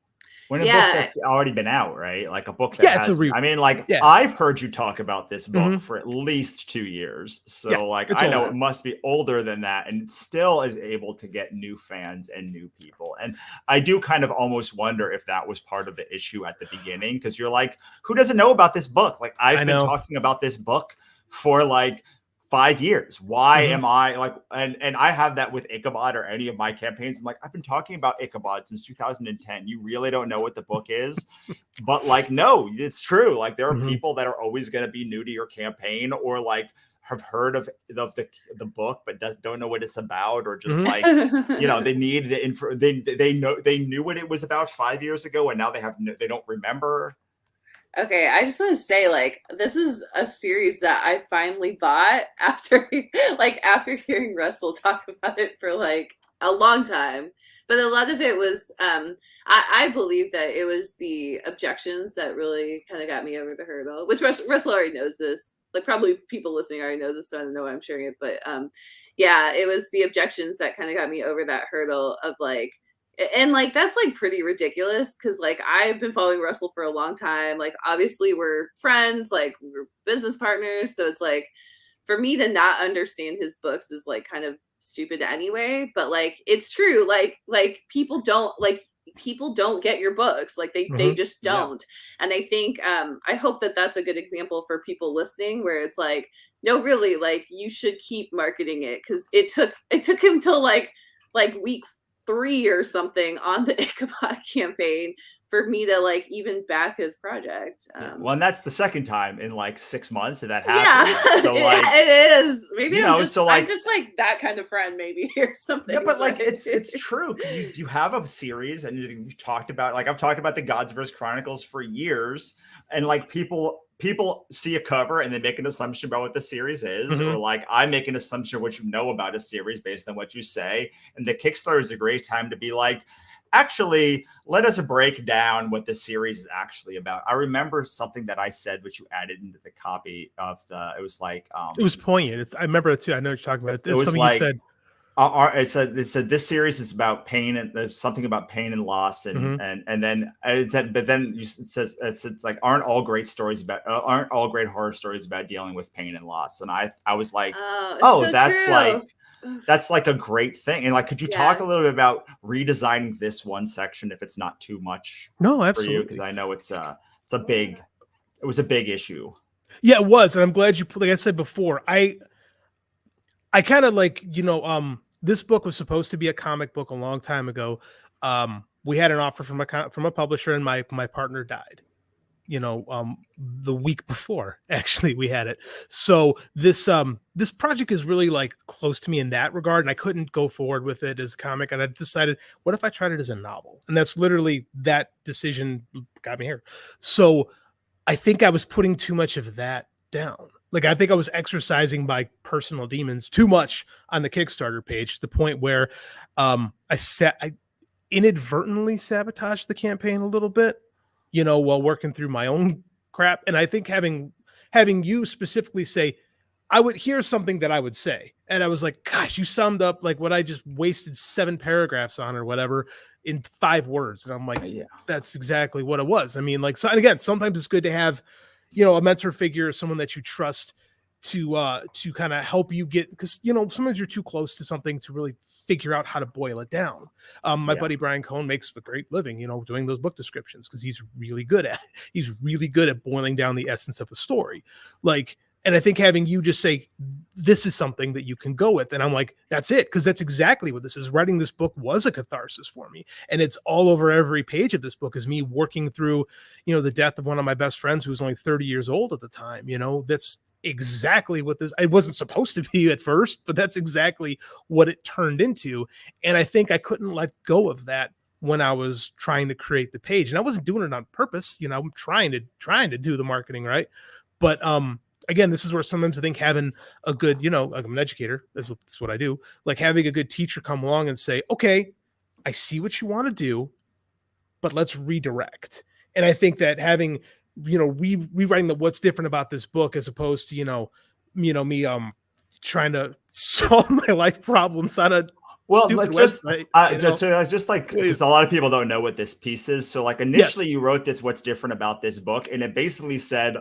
When a book that's already been out, right? Like a book that I mean, like I've heard you talk about this book for at least 2 years. So like I know it must be older than that, and it still is able to get new fans and new people. And I do kind of almost wonder if that was part of the issue at the beginning, because you're like, who doesn't know about this book? Like I've been talking about this book for like 5 years. Why am I like, and I have that with Ichabod or any of my campaigns. I'm like, I've been talking about Ichabod since 2010. You really don't know what the book is? But like, no, it's true. Like there are people that are always going to be new to your campaign, or like have heard of the book, but don't know what it's about, or just like, you know, they need the info. They knew what it was about 5 years ago, and now they don't remember. Okay, I just want to say, like, this is a series that I finally bought after hearing Russell talk about it for like a long time. But a lot of it was, I believe that it was the objections that really kind of got me over the hurdle, which Russell already knows this. Like, probably people listening already know this, so I don't know why I'm sharing it. But yeah, it was the objections that kind of got me over that hurdle of like, and like that's like pretty ridiculous, because like I've been following Russell for a long time. Like obviously we're friends, like we're business partners, so it's like for me to not understand his books is like kind of stupid anyway. But like it's true, like people don't get your books, like they just don't. And I think I hope that that's a good example for people listening, where it's like, no, really, like you should keep marketing it, because it took him till like week 3 or something on the Ichabod campaign for me to like even back his project. Well, and that's the second time in like 6 months that happened. Yeah, so like, it is. Maybe I'm just like that kind of friend, maybe, or something. Yeah, but like it's true, because you have a series, and you talked about, like I've talked about the Godsverse Chronicles for years, and like people see a cover and they make an assumption about what the series is, or like I make an assumption of what you know about a series based on what you say. And the Kickstarter is a great time to be like, actually, let us break down what the series is actually about. I remember something that I said, which you added into the copy of it was like, it was poignant. I remember it too. I know what you're talking about. It was something like, you said. It said this series is about pain, and there's something about pain and loss, and then it says it's like aren't all great horror stories about dealing with pain and loss? And I was like, oh, that's true. Like, that's like a great thing. And like, could you talk a little bit about redesigning this one section if it's not too much No, for you? absolutely. Because I know it was a big issue. Yeah, it was. And I'm glad you, like I said before, I kind of like, this book was supposed to be a comic book a long time ago. We had an offer from a publisher, and my partner died. The week before actually we had it. So this project is really like close to me in that regard, and I couldn't go forward with it as a comic, and I decided, what if I tried it as a novel? And that's literally, that decision got me here. So I think I was putting too much of that down. Like, I think I was exercising my personal demons too much on the Kickstarter page, to the point where I inadvertently sabotaged the campaign a little bit, while working through my own crap. And I think having you specifically say, I would hear something that I would say, and I was like, gosh, you summed up like what I just wasted 7 paragraphs on or whatever in 5 words. And I'm like, yeah, that's exactly what it was. I mean, like, so, and again, sometimes it's good to have, a mentor figure, someone that you trust to kind of help you get, because sometimes you're too close to something to really figure out how to boil it down. My buddy Brian Cohn makes a great living, doing those book descriptions, because he's really good at boiling down the essence of a story. Like, and I think having you just say, this is something that you can go with, and I'm like, that's it, because that's exactly what this is. Writing this book was a catharsis for me, and it's all over every page of this book is me working through, the death of one of my best friends who was only 30 years old at the time. That's exactly what it wasn't supposed to be at first, but that's exactly what it turned into. And I think I couldn't let go of that when I was trying to create the page, and I wasn't doing it on purpose. I'm trying to do the marketing right. But again, this is where sometimes I think having a good, like, I'm an educator, that's what I do, like having a good teacher come along and say, okay, I see what you want to do, but let's redirect. And I think that having, rewriting what's different about this book, as opposed to, me trying to solve my life problems on a just like, because a lot of people don't know what this piece is. So like, initially you wrote this, what's different about this book, and it basically said,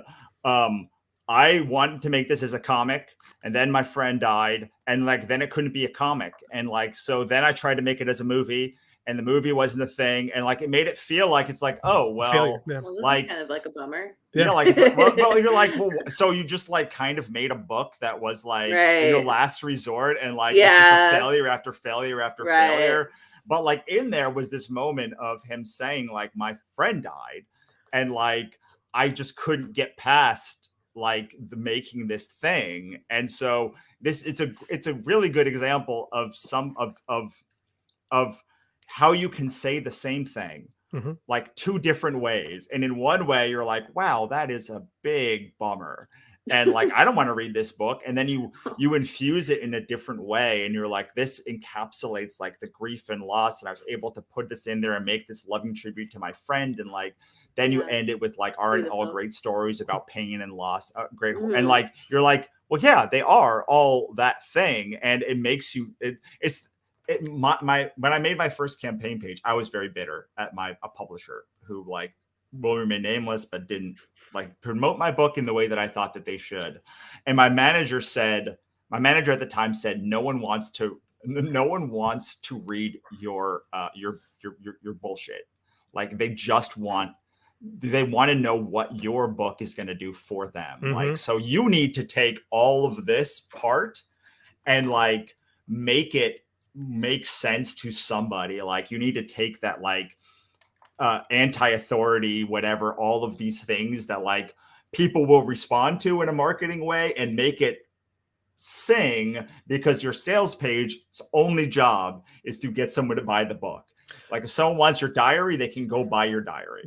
I wanted to make this as a comic, and then my friend died, and like, then it couldn't be a comic. And like, so then I tried to make it as a movie, and the movie wasn't a thing. And like, it made it feel like, it's like, oh, well, this like, is kind of like a bummer. Yeah. Like, it's like, well, you're like, well, so you just like kind of made a book that was like your last resort, and like, it's just a failure after failure after failure. But like, in there was this moment of him saying, like, my friend died, and like, I just couldn't get past like the making this thing. And so it's a really good example of of how you can say the same thing like 2 different ways. And in one way you're like, wow, that is a big bummer, and like, I don't want to read this book. And then you infuse it in a different way, and you're like, this encapsulates like the grief and loss, and I was able to put this in there and make this loving tribute to my friend. And like, then you end it with like, aren't all great stories about pain and loss great? And like, you're like, well, yeah, they are all that thing. And it makes you when I made my first campaign page, I was very bitter at a publisher who like will remain nameless, but didn't like promote my book in the way that I thought that they should. And my manager at the time said, no one wants to read your bullshit. Like, they want to know what your book is going to do for them. Like, so you need to take all of this part and like make it make sense to somebody. Like, you need to take that like anti-authority, whatever, all of these things that like people will respond to in a marketing way, and make it sing, because your sales page's only job is to get someone to buy the book. Like, if someone wants your diary, they can go buy your diary.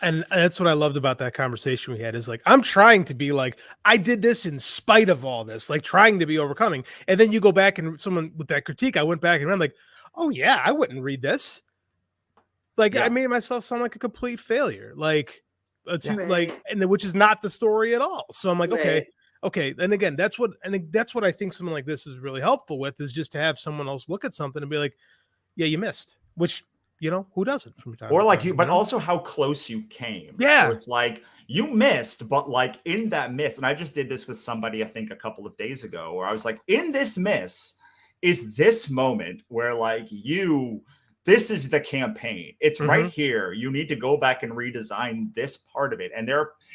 And that's what I loved about that conversation we had, is like, I'm trying to be like, I did this in spite of all this, like trying to be overcoming. And then you go back, and someone with that critique, I went back and I'm like, oh yeah, I wouldn't read this. Like, I made myself sound like a complete failure. Like, and which is not the story at all. So I'm like, okay. And again, that's what I think something like this is really helpful with, is just to have someone else look at something and be like, yeah, you missed, which, who doesn't from time or to like time, but also how close you came. Yeah. So it's like, you missed, but like, in that miss, and I just did this with somebody, I think a couple of days ago, where I was like, in this miss is this moment where like this is the campaign. It's right here. You need to go back and redesign this part of it. And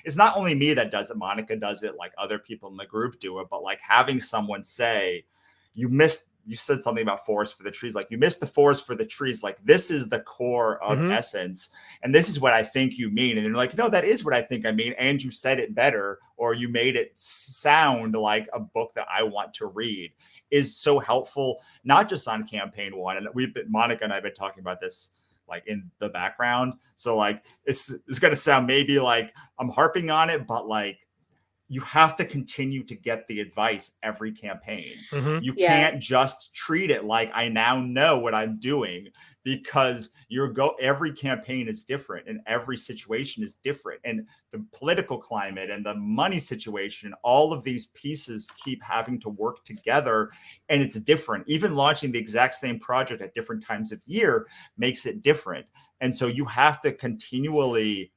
it's not only me that does it. Monica does it, like other people in the group do it, but like having someone say, you said something about forest for the trees. Like you missed the forest for the trees. Like this is the core of essence. And this is what I think you mean. And they're like, no, that is what I think I mean. And you said it better, or you made it sound like a book that I want to read, is so helpful, not just on campaign one. And Monica and I have been talking about this like in the background. So like, it's going to sound maybe like I'm harping on it, but like, you have to continue to get the advice every campaign. You can't just treat it like I now know what I'm doing, because every campaign is different and every situation is different. And the political climate and the money situation, all of these pieces keep having to work together, and it's different. Even launching the exact same project at different times of year makes it different. And so you have to continually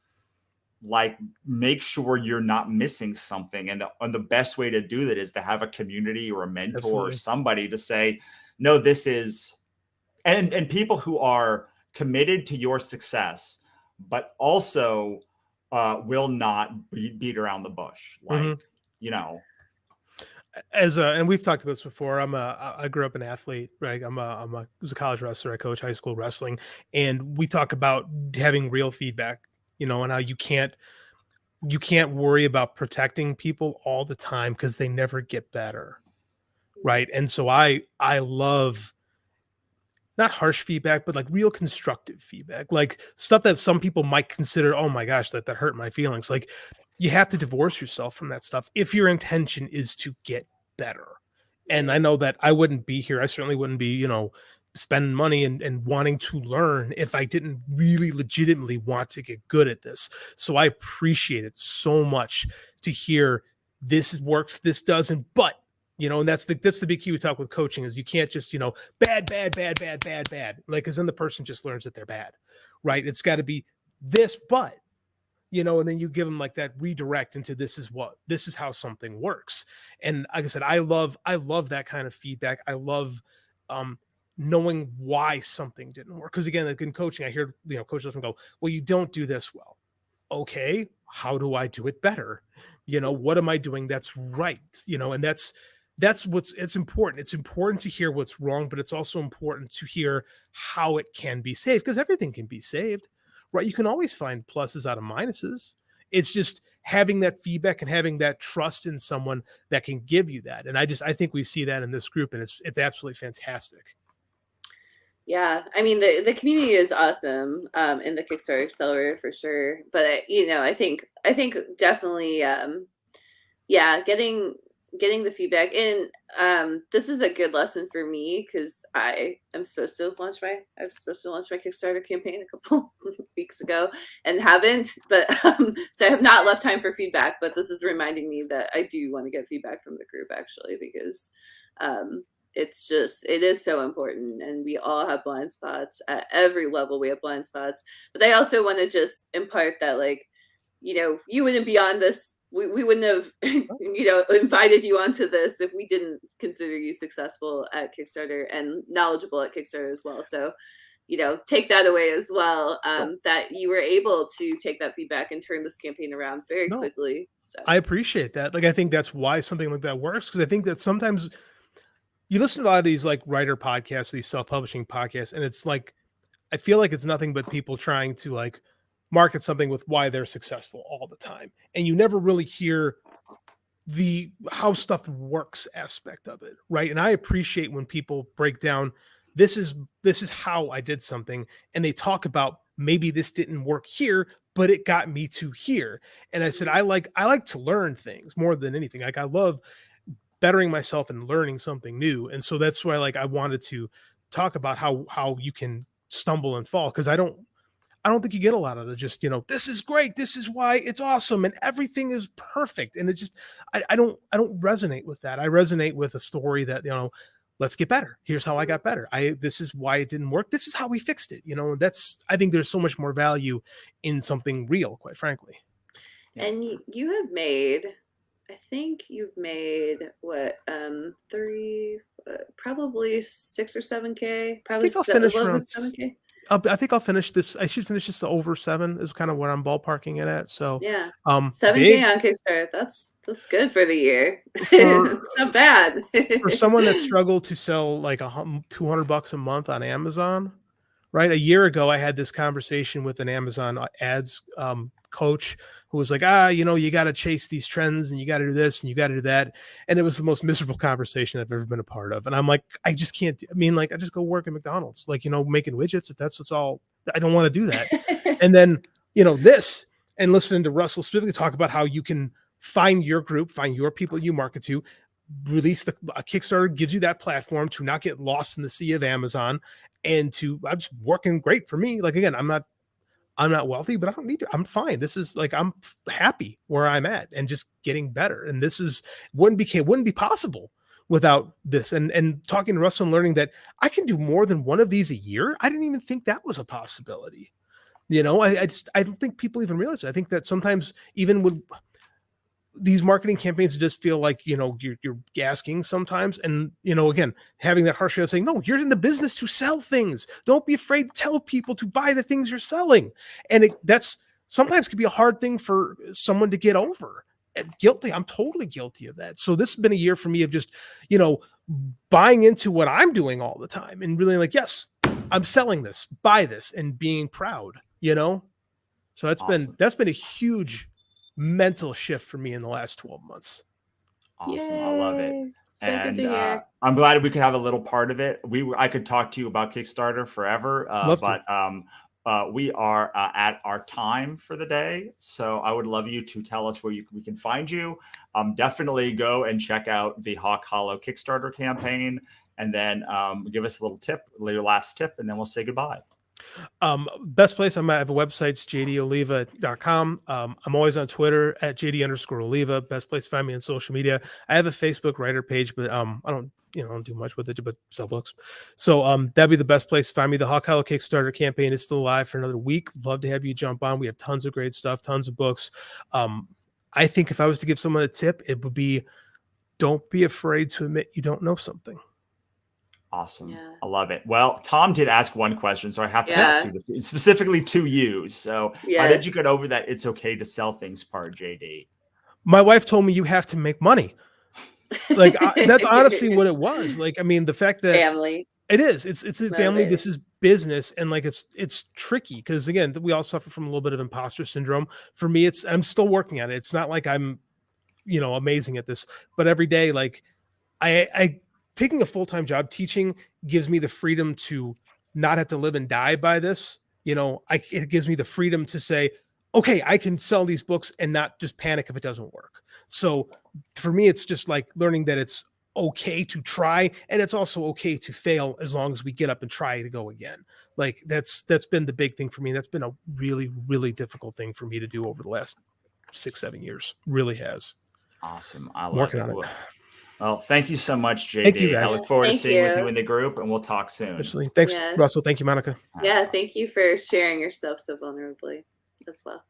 like make sure you're not missing something. And the best way to do that is to have a community or a mentor or somebody to say, no, this is, and people who are committed to your success, but also will not beat around the bush. Like, you know, and we've talked about this before. I grew up an athlete, right? I was a college wrestler. I coach high school wrestling, and we talk about having real feedback, you know, and how you can't worry about protecting people all the time because they never get better, right? And so I love not harsh feedback, but like real constructive feedback, like stuff that some people might consider, oh my gosh, that hurt my feelings. Like you have to divorce yourself from that stuff if your intention is to get better. And I know that I wouldn't be here. I certainly wouldn't be, you know, spending money and wanting to learn if I didn't really legitimately want to get good at this. So I appreciate it so much to hear this works, this doesn't, but you know, and that's the big key we talk with coaching is you can't just, you know, bad, like, cause then the person just learns that they're bad, right? It's got to be this, but, you know, and then you give them like that redirect into this is how something works. And like I said, I love that kind of feedback. I love, knowing why something didn't work. Because again, like in coaching, I hear, you know, coaches often go, well, you don't do this well. Okay, how do I do it better? You know, what am I doing that's right? You know, and that's it's important. It's important to hear what's wrong, but it's also important to hear how it can be saved, because everything can be saved, right? You can always find pluses out of minuses. It's just having that feedback and having that trust in someone that can give you that. And I think we see that in this group, and it's absolutely fantastic. Yeah, I mean the community is awesome in the Kickstarter Accelerator for sure. But you know, I think definitely getting the feedback. And this is a good lesson for me because I'm supposed to launch my Kickstarter campaign a couple weeks ago and haven't, but so I have not left time for feedback. But this is reminding me that I do want to get feedback from the group actually, because it is so important, and we all have blind spots at every level. We have blind spots, but I also want to just impart that, like, you know, you wouldn't be on this. We wouldn't have, you know, invited you onto this if we didn't consider you successful at Kickstarter and knowledgeable at Kickstarter as well. So, you know, take that away as well, that you were able to take that feedback and turn this campaign around very quickly. So I appreciate that. Like, I think that's why something like that works, because I think that sometimes you listen to a lot of these like writer podcasts, these self-publishing podcasts, and it's like, I feel like it's nothing but people trying to like market something with why they're successful all the time. And you never really hear the how stuff works aspect of it, right? And I appreciate when people break down, this is how I did something, and they talk about maybe this didn't work here, but it got me to here. And I said, I like to learn things more than anything. Like, I love bettering myself and learning something new. And so that's why, like, I wanted to talk about how you can stumble and fall, because I don't think you get a lot of the just, you know, this is great, this is why it's awesome, and everything is perfect. And it just, I don't resonate with that. I resonate with a story that, you know, let's get better. Here's how I got better. This is why it didn't work. This is how we fixed it. You know, I think there's so much more value in something real, quite frankly. And you have made, I think you've made what, probably 6 or 7K, I probably think I'll finish 7K. I think I'll finish this. I should finish this to over 7 is kind of where I'm ballparking it at. So, Yeah, 7K big on Kickstarter. That's good for the year. for It's not bad. for someone that struggled to sell like $200 a month on Amazon, right? A year ago, I had this conversation with an Amazon ads coach who was like, you got to chase these trends and you got to do this and you got to do that. And it was the most miserable conversation I've ever been a part of. And I'm like, I just can't. I just go work at McDonald's, like, making widgets. If that's what's all, I don't want to do that. And then, this and listening to Russell specifically talk about how you can find your group, find your people you market to, release a Kickstarter gives you that platform to not get lost in the sea of Amazon, and I'm just working great for me. Like, again, I'm not wealthy, but I don't need to. I'm fine. This is like, I'm happy where I'm at and just getting better. And this wouldn't be possible without this. And talking to Russell and learning that I can do more than one of these a year. I didn't even think that was a possibility. I don't think people even realize it. I think that sometimes even with these marketing campaigns just feel like, you're gasking sometimes. And, again, having that harsh way of saying, no, you're in the business to sell things. Don't be afraid to tell people to buy the things you're selling. And that's sometimes can be a hard thing for someone to get over. Guilty. I'm totally guilty of that. So this has been a year for me of just, buying into what I'm doing all the time and really like, yes, I'm selling this, buy this, and being proud, So that's Awesome. been a huge mental shift for me in the last 12 months. Awesome. I love it. Yay. So And good to hear. I'm glad we could have a little part of it. I could talk to you about Kickstarter forever, Love to. but we are at our time for the day. So I would love you to tell us where we can find you. Definitely go and check out the Hawk Hollow Kickstarter campaign, and then give us a little tip, your last tip, and then we'll say goodbye. Best place, I have a website, it's jdoliva.com. I'm always on Twitter at jd_oliva. Best place to find me on social media. I have a Facebook writer page, but I don't do much with it, but sell books. So that'd be the best place to find me. The Hawk Hollow Kickstarter campaign is still live for another week. Love to have you jump on. We have tons of great stuff, tons of books. I think if I was to give someone a tip, it would be, don't be afraid to admit you don't know something. Awesome. Yeah. I love it. Well, Tom did ask one question, so I have to ask you specifically to you. So how did you get over that it's okay to sell things part, JD? My wife told me you have to make money. Like that's honestly what it was. Like, the fact that Family. It is. It's a family. This is business, and like it's tricky because again, we all suffer from a little bit of imposter syndrome. For me, I'm still working on it. It's not like I'm, amazing at this, but every day, like I taking a full-time job teaching gives me the freedom to not have to live and die by this. It gives me the freedom to say, okay, I can sell these books and not just panic if it doesn't work. So for me, it's just like learning that it's okay to try, and it's also okay to fail as long as we get up and try to go again. Like that's been the big thing for me. That's been a really, really difficult thing for me to do over the last 6-7 years. Really has. Awesome. I love working it. on it. Well, thank you so much, JD. Thank you, guys. I look forward to seeing with you in the group, and we'll talk soon. Especially. Thanks, Russell. Thank you, Monica. Yeah, thank you for sharing yourself so vulnerably as well.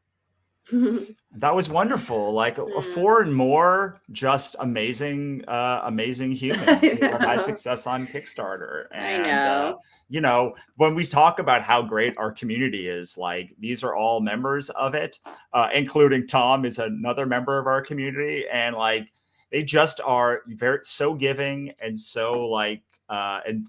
That was wonderful. Like 4 and more just amazing humans who have had success on Kickstarter. And I know. When we talk about how great our community is, like these are all members of it, including Tom is another member of our community, and like they just are so giving and so like and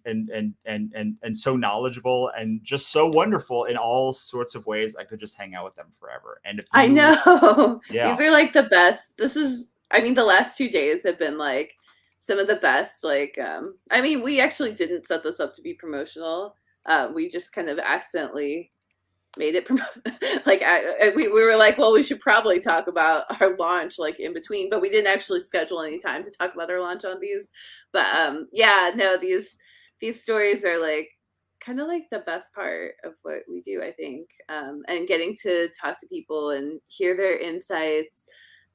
so knowledgeable and just so wonderful in all sorts of ways. I could just hang out with them forever. And if I know. Yeah. These are like the best. The last 2 days have been like some of the best. Like, we actually didn't set this up to be promotional. We just kind of accidentally made it we were like, well, we should probably talk about our launch like in between, but we didn't actually schedule any time to talk about our launch on these. But these stories are like kind of like the best part of what we do, I think. And getting to talk to people and hear their insights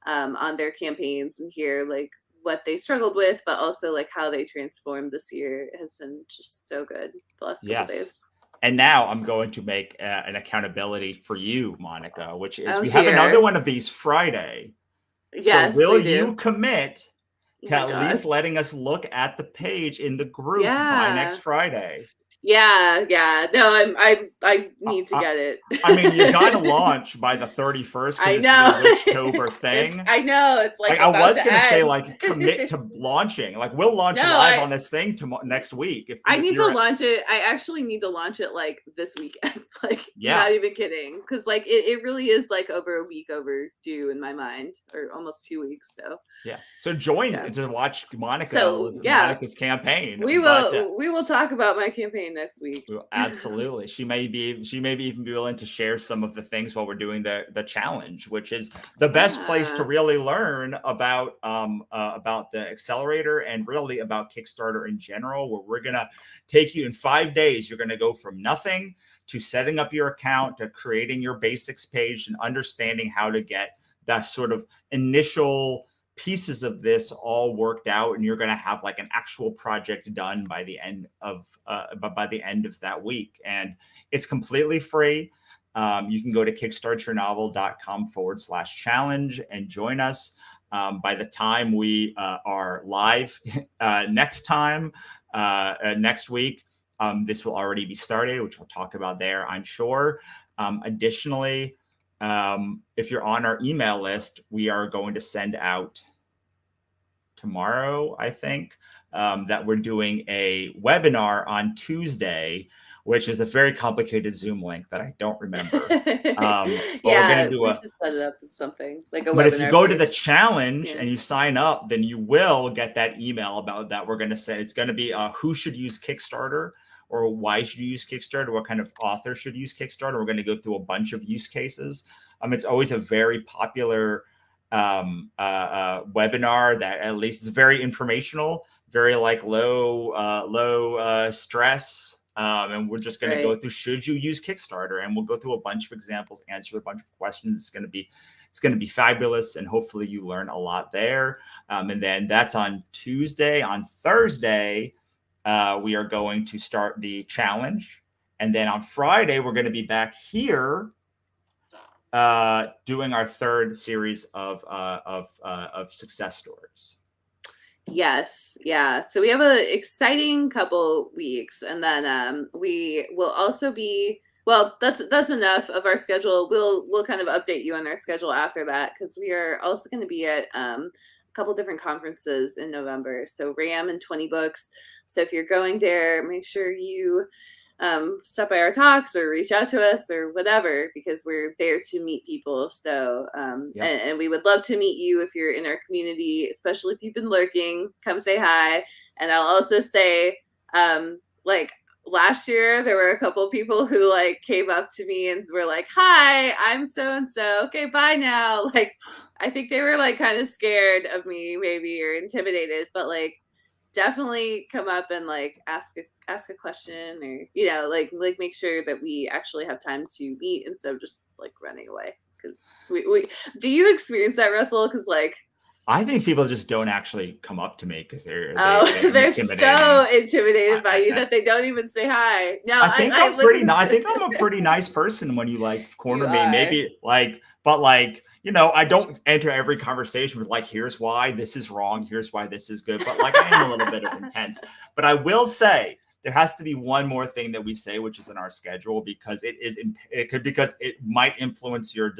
on their campaigns and hear like what they struggled with, but also like how they transformed this year has been just so good the last couple days. And now I'm going to make an accountability for you, Monica, which is we have another one of these Friday. Yes, so will we do. you commit Oh to my at God. least letting us look at the page in the group by Yeah. next Friday? Yeah. No, I need to get it. I mean, you got to launch by the 31st I because know. it's the Witchtober thing. I know. It's like I about was to gonna say, end. like, commit to launching. Like, we'll launch No, live on this thing next week. I need to launch it. I actually need to launch it like this weekend. Like, Yeah. not even kidding. Because like it really is like over a week overdue in my mind, or almost 2 weeks. So yeah. So join to watch Monica's campaign. We will talk about my campaign next week. Absolutely. She may even be willing to share some of the things while we're doing the challenge, which is the best place to really learn about the accelerator and really about Kickstarter in general, where we're gonna take you in 5 days. You're gonna go from nothing to setting up your account to creating your basics page and understanding how to get that sort of initial pieces of this all worked out, and you're going to have like an actual project done by the end of that week. And it's completely free. You can go to kickstartyournovel.com/challenge and join us. By the time we are live next week, this will already be started, which we'll talk about there, I'm sure. Additionally, if you're on our email list, we are going to send out tomorrow, I think, that we're doing a webinar on Tuesday, which is a very complicated Zoom link that I don't remember. Yeah, we're gonna do we should set it up with something like a webinar. But if you go to the challenge and you sign up, then you will get that email about that. We're going to say it's going to be who should use Kickstarter, or why should you use Kickstarter? What kind of author should use Kickstarter? We're going to go through a bunch of use cases. It's always a very popular webinar that at least is very informational, very like low stress. And we're just going to go through, should you use Kickstarter? And we'll go through a bunch of examples, answer a bunch of questions. It's going to be fabulous. And hopefully you learn a lot there. And then that's on Tuesday. On Thursday, we are going to start the challenge. And then on Friday, we're going to be back here doing our third series of success stories. Yes. Yeah. So we have an exciting couple weeks, and then we will also be, well, that's enough of our schedule. We'll kind of update you on our schedule after that, because we are also going to be at a couple different conferences in November. So RAM and 20 Books. So if you're going there, make sure you stop by our talks or reach out to us or whatever, because we're there to meet people. So and we would love to meet you if you're in our community, especially if you've been lurking. Come say hi. And I'll also say, like, last year there were a couple people who like came up to me and were like, "Hi, I'm so and so. Okay, bye now." Like, I think they were like kind of scared of me, maybe, or intimidated, but like, definitely come up and like ask a question, or like make sure that we actually have time to meet instead of just like running away. Because we do you experience that, Russell? Because like, I think people just don't actually come up to me because they're so intimidated by you that they don't even say hi. No, I think I'm a pretty nice person when you like corner me, maybe like, but like, I don't enter every conversation with like, here's why this is wrong, here's why this is good, but like I am a little bit of intense. But I will say there has to be one more thing that we say, which is in our schedule, because because it might influence the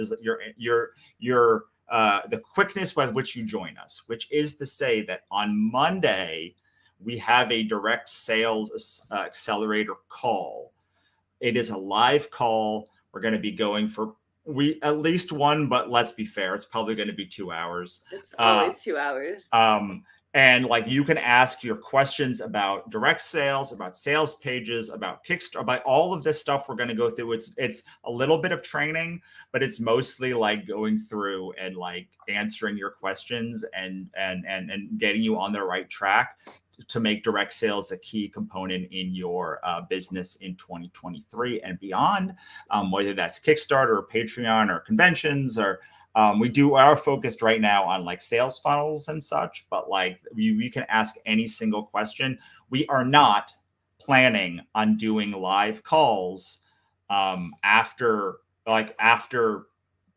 quickness with which you join us, which is to say that on Monday, we have a direct sales accelerator call. It is a live call. We're going to be going for at least one, but let's be fair, it's probably going to be 2 hours. It's always 2 hours. And like, you can ask your questions about direct sales, about sales pages, about Kickstarter, about all of this stuff we're going to go through. It's a little bit of training, but it's mostly like going through and like answering your questions and getting you on the right track to make direct sales a key component in your business in 2023 and beyond, whether that's Kickstarter or Patreon or conventions or we are focused right now on like sales funnels and such, but like you can ask any single question. We are not planning on doing live calls after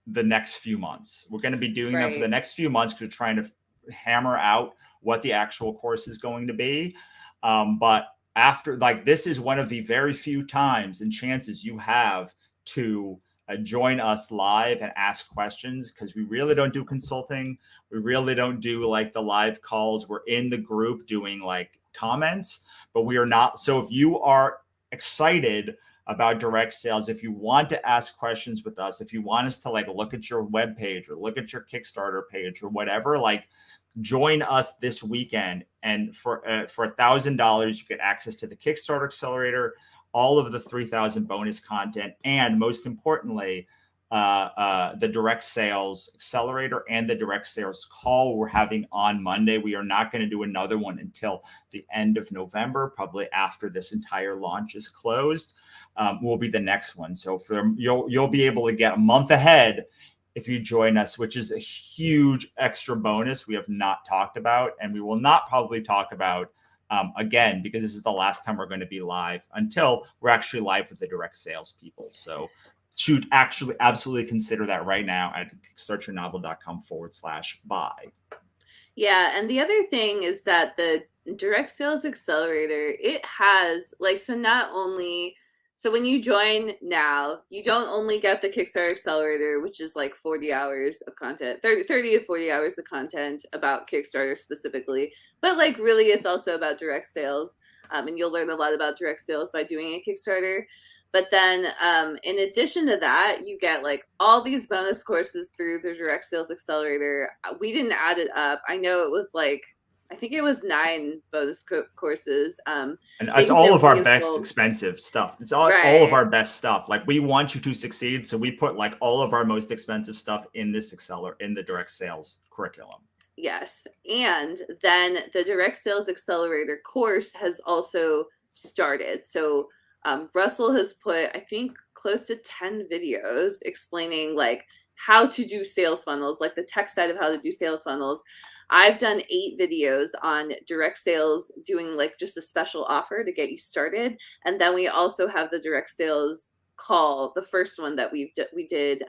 the next few months. We're going to be doing them for the Right. next few months because we're trying to hammer out what the actual course is going to be. But after, like, this is one of the very few times and chances you have to join us live and ask questions, because we really don't do consulting. We really don't do like the live calls. We're in the group doing like comments, but we are not. So if you are excited about direct sales, if you want to ask questions with us, if you want us to like look at your web page or look at your Kickstarter page or whatever, like, join us this weekend. And for $1,000, you get access to the Kickstarter Accelerator, all of the 3,000 bonus content, and most importantly, the direct sales accelerator and the direct sales call we're having on Monday. We are not going to do another one until the end of November, probably after this entire launch is closed. Will be the next one. So you'll be able to get a month ahead if you join us, which is a huge extra bonus we have not talked about, and we will not probably talk about again, because this is the last time we're going to be live until we're actually live with the direct sales people. So should actually absolutely consider that right now at kickstartyournovel.com/buy. Yeah, and the other thing is that the direct sales accelerator, it has like, so not only, so when you join now, you don't only get the Kickstarter accelerator, which is like 40 hours of content, 30 to 40 hours of content about Kickstarter specifically, but like really it's also about direct sales. And you'll learn a lot about direct sales by doing a Kickstarter. But then in addition to that, you get like all these bonus courses through the Direct Sales Accelerator. We didn't add it up. I know it was like, I think it was 9 bonus courses. And it's all of our best expensive stuff. It's all of our best stuff. Like, we want you to succeed. So we put like all of our most expensive stuff in this in the direct sales curriculum. Yes. And then the Direct Sales Accelerator course has also started. So Russell has put, I think, close to 10 videos explaining like how to do sales funnels, like the tech side of how to do sales funnels. I've done 8 videos on direct sales, doing like just a special offer to get you started. And then we also have the direct sales call, the first one that we did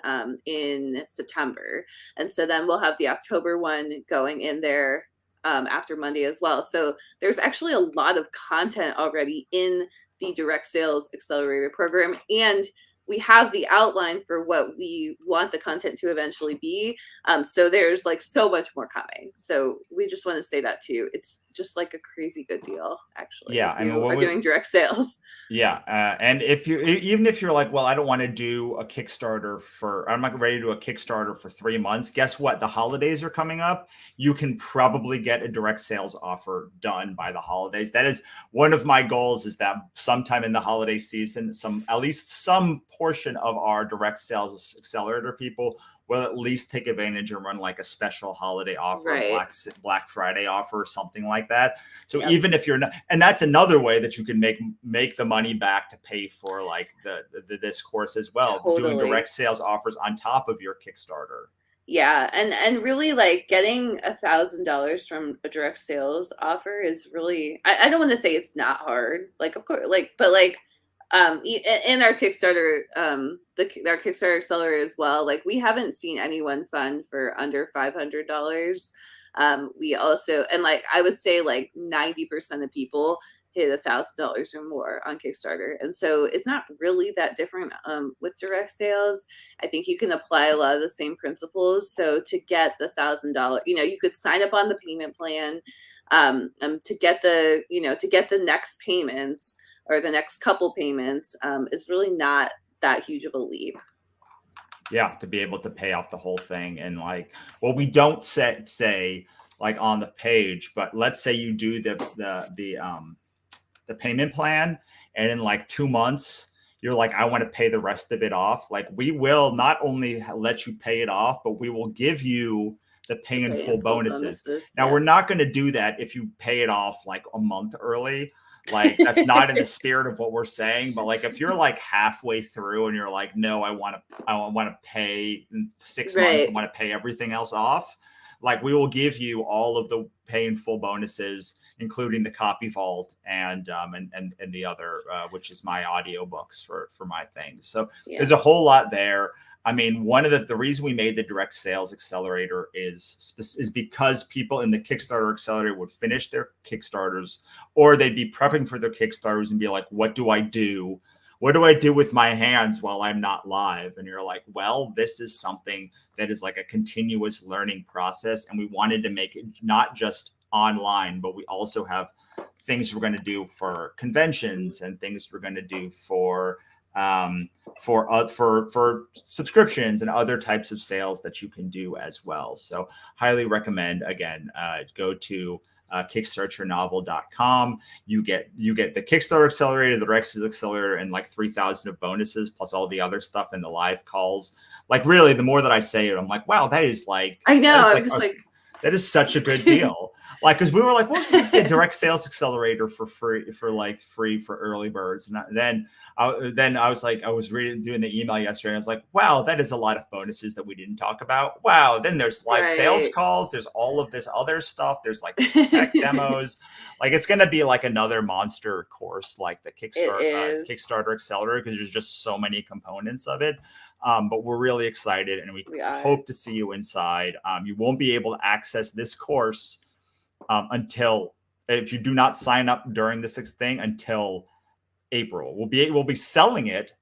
in September. And so then we'll have the October one going in there after Monday as well. So there's actually a lot of content already in the Direct Sales Accelerator program, and we have the outline for what we want the content to eventually be. So there's like so much more coming. So we just want to say that too. It's just like a crazy good deal, actually. Yeah, if you are doing direct sales. Yeah, and even if you're like, well, I don't want to do a Kickstarter I'm not ready to do a Kickstarter for 3 months. Guess what? The holidays are coming up. You can probably get a direct sales offer done by the holidays. That is one of my goals, is that sometime in the holiday season, at least some portion of our direct sales accelerator people will at least take advantage and run like a special holiday offer, right. Black Friday offer, or something like that. So even if you're not, and that's another way that you can make the money back to pay for like this course as well. Totally. Doing direct sales offers on top of your Kickstarter. Yeah, and really like getting $1,000 from a direct sales offer is really, I don't want to say it's not hard, like of course, like, but like in our Kickstarter, our Kickstarter accelerator as well, like we haven't seen anyone fund for under $500. We also, and like I would say like 90% of people hit $1,000 or more on Kickstarter, and so it's not really that different with direct sales. I think you can apply a lot of the same principles. So to get the $1,000, you could sign up on the payment plan to get the next payments, or the next couple payments, is really not that huge of a leap. Yeah, to be able to pay off the whole thing. And like, well, we don't say like on the page, but let's say you do the payment plan, and in like 2 months, you're like, I want to pay the rest of it off. Like, we will not only let you pay it off, but we will give you the pay in full bonuses. Now, we're not going to do that if you pay it off like a month early. Like, that's not in the spirit of what we're saying. But like, if you're like halfway through and you're like, no, I want to pay in 6 months, I want to pay everything else off, like, we will give you all of the pay in full bonuses, including the copy vault and the other, which is my audiobooks for my things. So there's a whole lot there. I mean, one of the reason we made the direct sales accelerator is because people in the Kickstarter accelerator would finish their Kickstarters, or they'd be prepping for their Kickstarters and be like, what do I do? What do I do with my hands while I'm not live? And you're like, well, this is something that is like a continuous learning process. And we wanted to make it not just online, but we also have things we're going to do for conventions and things we're going to do for subscriptions and other types of sales that you can do as well. So highly recommend, again, go to kickstartyournovel.com. You get the Kickstarter accelerator, the direct sales accelerator, and like 3,000 of bonuses plus all the other stuff and the live calls. Like, really, the more that I say it, I'm like, wow, that is like, I know. I'm just like, that is such a good deal. Like, because we were like, well, we get direct sales accelerator for free for early birds. And then I was like, I was doing the email yesterday, and I was like, wow, that is a lot of bonuses that we didn't talk about. Wow. Then there's live sales calls. There's all of this other stuff. There's like these tech demos. Like, it's going to be like another monster course, like the Kickstarter accelerator, because there's just so many components of it. But we're really excited, and we hope to see you inside. You won't be able to access this course until, if you do not sign up during this thing, until April. We'll be selling it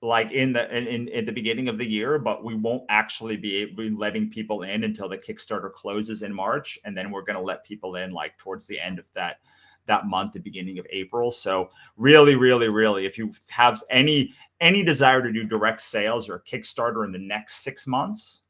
like in the beginning of the year, but we won't actually be letting people in until the Kickstarter closes in March, and then we're going to let people in like towards the end of that month, the beginning of April. So really, really, really, if you have any desire to do direct sales or a Kickstarter in the next 6 months,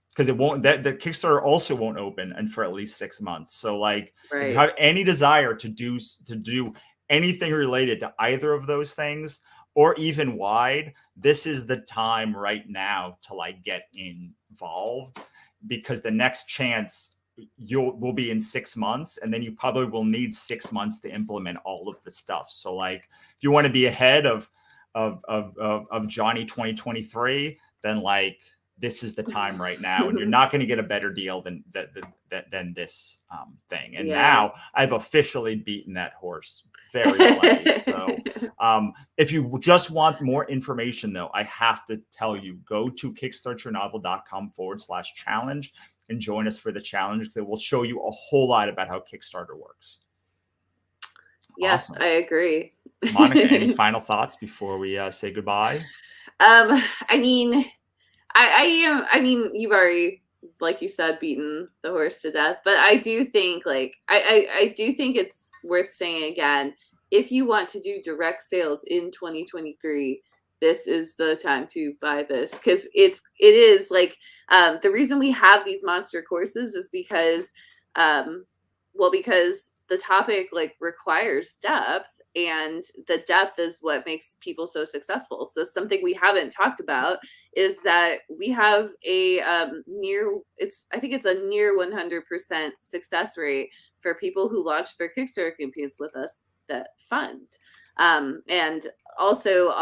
because the Kickstarter also won't open and for at least 6 months. So like, if you have any desire to do anything related to either of those things, or even wide, this is the time right now to like get involved, because the next chance will be in 6 months, and then you probably will need 6 months to implement all of the stuff. So like, if you want to be ahead of Johnny 2023, then like, this is the time right now, and you're not going to get a better deal than this thing. And now I've officially beaten that horse very well. So if you just want more information, though, I have to tell you, go to kickstartyournovel.com/challenge and join us for the challenge, because it will show you a whole lot about how Kickstarter works. Yes, awesome. I agree. Monica, any final thoughts before we say goodbye? I mean, I mean, you've already, like you said, beaten the horse to death, but I do think I do think it's worth saying again, if you want to do direct sales in 2023, this is the time to buy this, because it is like, the reason we have these monster courses is because, because the topic like requires depth, and the depth is what makes people so successful. So something we haven't talked about is that we have a I think it's a near 100% success rate for people who launch their Kickstarter campaigns with us that fund. And also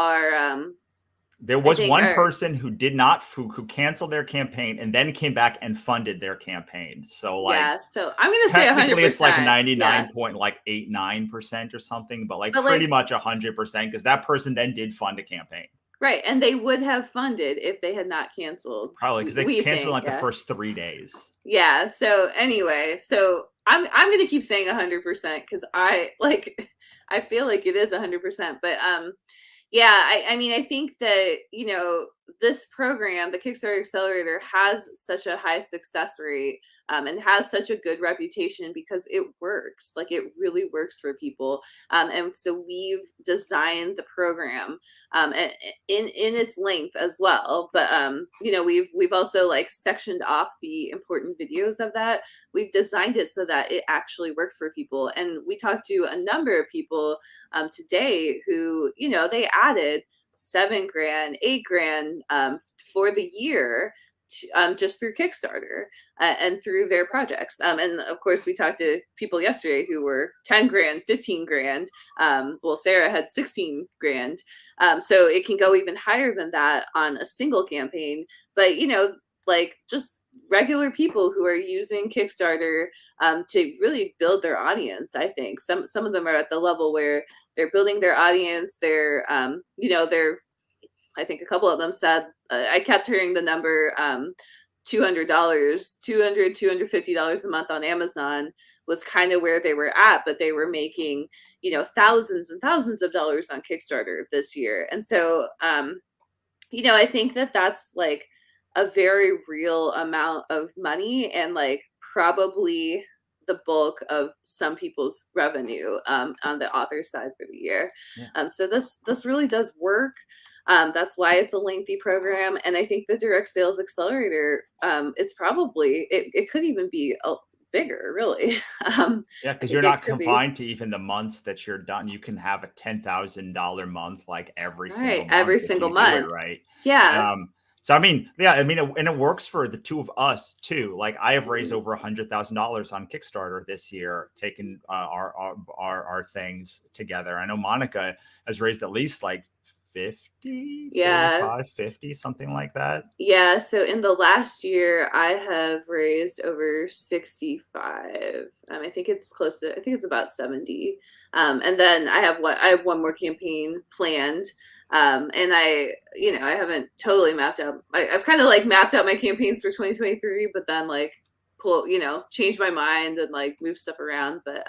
there was one person who did not, who canceled their campaign and then came back and funded their campaign. So like, so I'm going to say 100%. It's like 99.89% or something, but pretty much 100%, because that person then did fund a campaign. Right, and they would have funded if they had not canceled. Probably, because they canceled the first 3 days. Yeah. So anyway, so I'm going to keep saying 100% because I feel like it is 100%, but I mean, I think that, this program, the Kickstarter Accelerator, has such a high success rate and has such a good reputation because it works. Like, it really works for people. And so we've designed the program in its length as well. But, we've also sectioned off the important videos of that. We've designed it so that it actually works for people. And we talked to a number of people today who, they added $7,000, $8,000 for the year just through Kickstarter and through their projects. And of course, we talked to people yesterday who were $10,000, $15,000. Well, Sarah had $16,000. So it can go even higher than that on a single campaign. But, just regular people who are using Kickstarter to really build their audience. I think some of them are at the level where they're building their audience. They're, they're I think a couple of them said, I kept hearing the number, $200, $250 a month on Amazon was kind of where they were at, but they were making, thousands and thousands of dollars on Kickstarter this year. And so, I think that that's like a very real amount of money, and like probably the bulk of some people's revenue on the author side for the year. Yeah. So this really does work. That's why it's a lengthy program. And I think the direct sales accelerator, it's probably, it could even be bigger, really. Yeah, because you're not confined to even the months that you're done. You can have a $10,000 month, like every single month. Every if single you do it month. right. Yeah. So I mean, and it works for the two of us too. Like I have raised over $100,000 on Kickstarter this year, taking our things together. I know Monica has raised at least like 50, 45, 50, something like that. Yeah. So in the last year, I have raised over 65. I think it's I think it's about 70. And then I have one more campaign planned. And I haven't totally mapped out. I've kind of like mapped out my campaigns for 2023, but then like change my mind and like move stuff around. But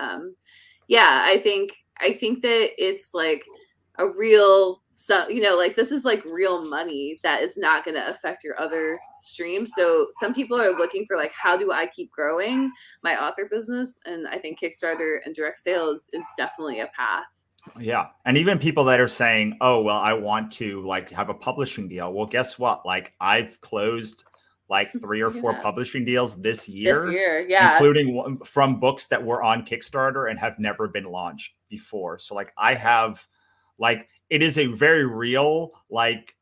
yeah, I think that it's like a real, like this is like real money that is not going to affect your other streams. So some people are looking for like, how do I keep growing my author business? And I think Kickstarter and direct sales is definitely a path. Yeah. And even people that are saying, oh, well, I want to like have a publishing deal. Well, guess what? Like I've closed like 3 or 4 publishing deals this year, yeah, including from books that were on Kickstarter and have never been launched before. So like I have, like, it is a very real, like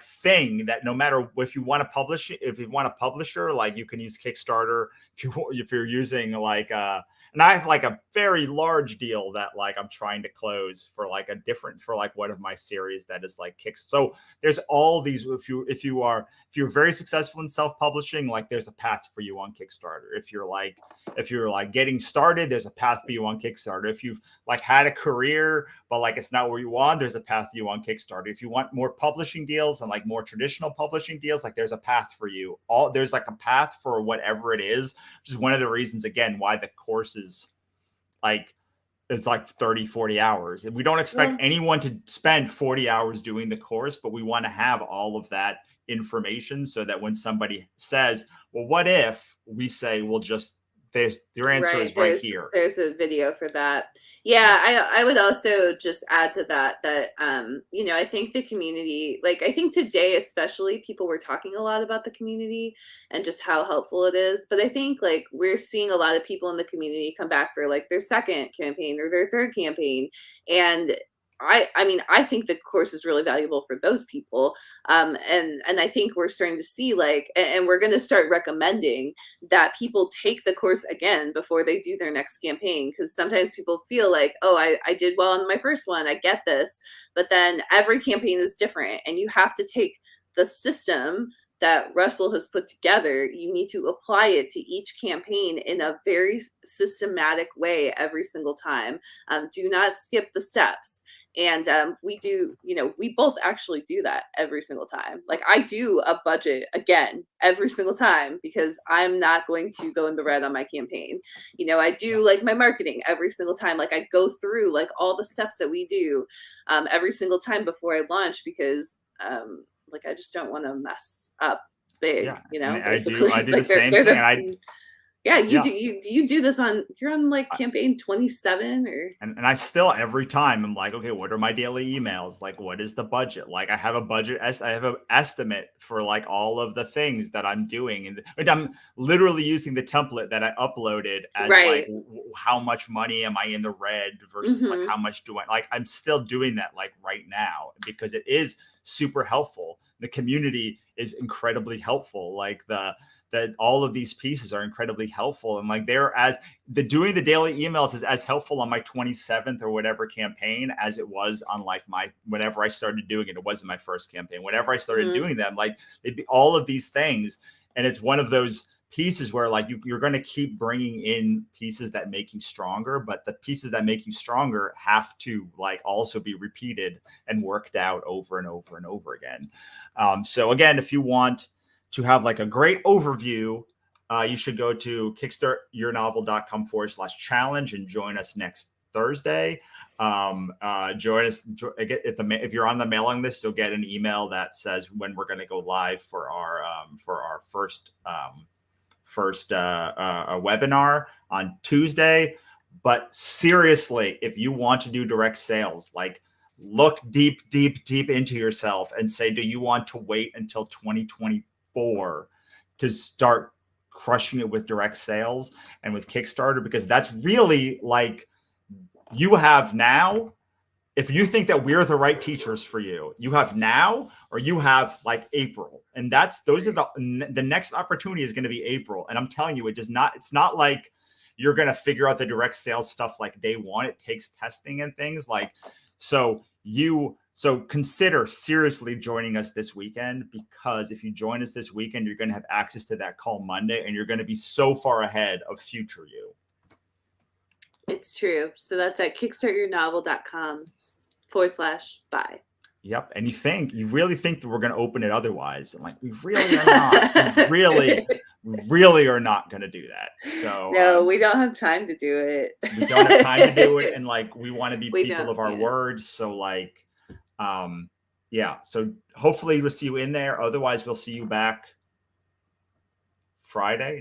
thing that no matter if you want to publish it, if you want a publisher, like you can use Kickstarter. If you're using like and I have like a very large deal that like I'm trying to close for like for like one of my series that is like So there's all these, if you're very successful in self-publishing, like there's a path for you on Kickstarter. If you're like getting started, there's a path for you on Kickstarter. If you've like had a career, but like it's not where you want, there's a path for you on Kickstarter. If you want more publishing deals and like more traditional publishing deals, like there's a path for you. There's like a path for whatever it is, which is one of the reasons, again, why the course is like, it's like 30, 40 hours. And we don't expect anyone to spend 40 hours doing the course, but we want to have all of that information so that when somebody says, well, what if, we say, well, just your answer is right here. There's a video for that. Yeah, I would also just add to that I think the community, like I think today especially, people were talking a lot about the community and just how helpful it is. But I think like we're seeing a lot of people in the community come back for like their second campaign or their third campaign. And I think the course is really valuable for those people. And I think we're starting to see like, and we're going to start recommending that people take the course again before they do their next campaign. Because sometimes people feel like, oh, I did well on my first one, I get this. But then every campaign is different, and you have to take the system that Russell has put together. You need to apply it to each campaign in a very systematic way every single time. Do not skip the steps. And we both actually do that every single time. Like I do a budget again every single time because I'm not going to go in the red on my campaign. I do like my marketing every single time. Like I go through like all the steps that we do every single time before I launch, because like I just don't want to mess up big. I do like, the same thing. You do this you're on like campaign 27 or and I still, every time I'm like, okay, what are my daily emails? Like, what is the budget? Like I have a budget, I have an estimate for like all of the things that I'm doing. And I'm literally using the template that I uploaded as like, how much money am I in the red versus like, how much do I, like, I'm still doing that like right now, because it is super helpful. The community is incredibly helpful. Like that all of these pieces are incredibly helpful. And like doing the daily emails is as helpful on my 27th or whatever campaign as it was on like whenever I started doing it. It wasn't my first campaign. Whenever I started doing them, like it'd be all of these things. And it's one of those pieces where like you're going to keep bringing in pieces that make you stronger, but the pieces that make you stronger have to like also be repeated and worked out over and over and over again. So again, if you want to have like a great overview, you should go to kickstartyournovel.com/challenge and join us next Thursday. Join us if you're on the mailing list, you'll get an email that says when we're going to go live for our first webinar on Tuesday. But seriously, if you want to do direct sales, like look deep into yourself and say, do you want to wait until 2024 to start crushing it with direct sales and with Kickstarter? Because that's really like you have now. If you think that we're the right teachers for you, you have now, or you have like April, and those are the next opportunity is going to be April. And I'm telling you, it's not like you're going to figure out the direct sales stuff like day one. It takes testing and things like, so consider seriously joining us this weekend, because if you join us this weekend, you're going to have access to that call Monday, and you're going to be so far ahead of future you. It's true. So that's at kickstartyournovel.com/buy. Yep. And you really think that we're going to open it otherwise. And like, we really are not. we really are not going to do that. So no, we don't have time to do it. We don't have time to do it. And like, we want to be people of our words. So like, so hopefully we'll see you in there. Otherwise we'll see you back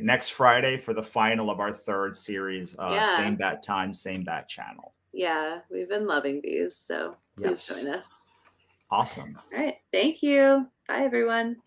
next Friday for the final of our third series. Same bat time, same bat channel. Yeah, we've been loving these, so please join us. Awesome. All right, thank you. Bye everyone.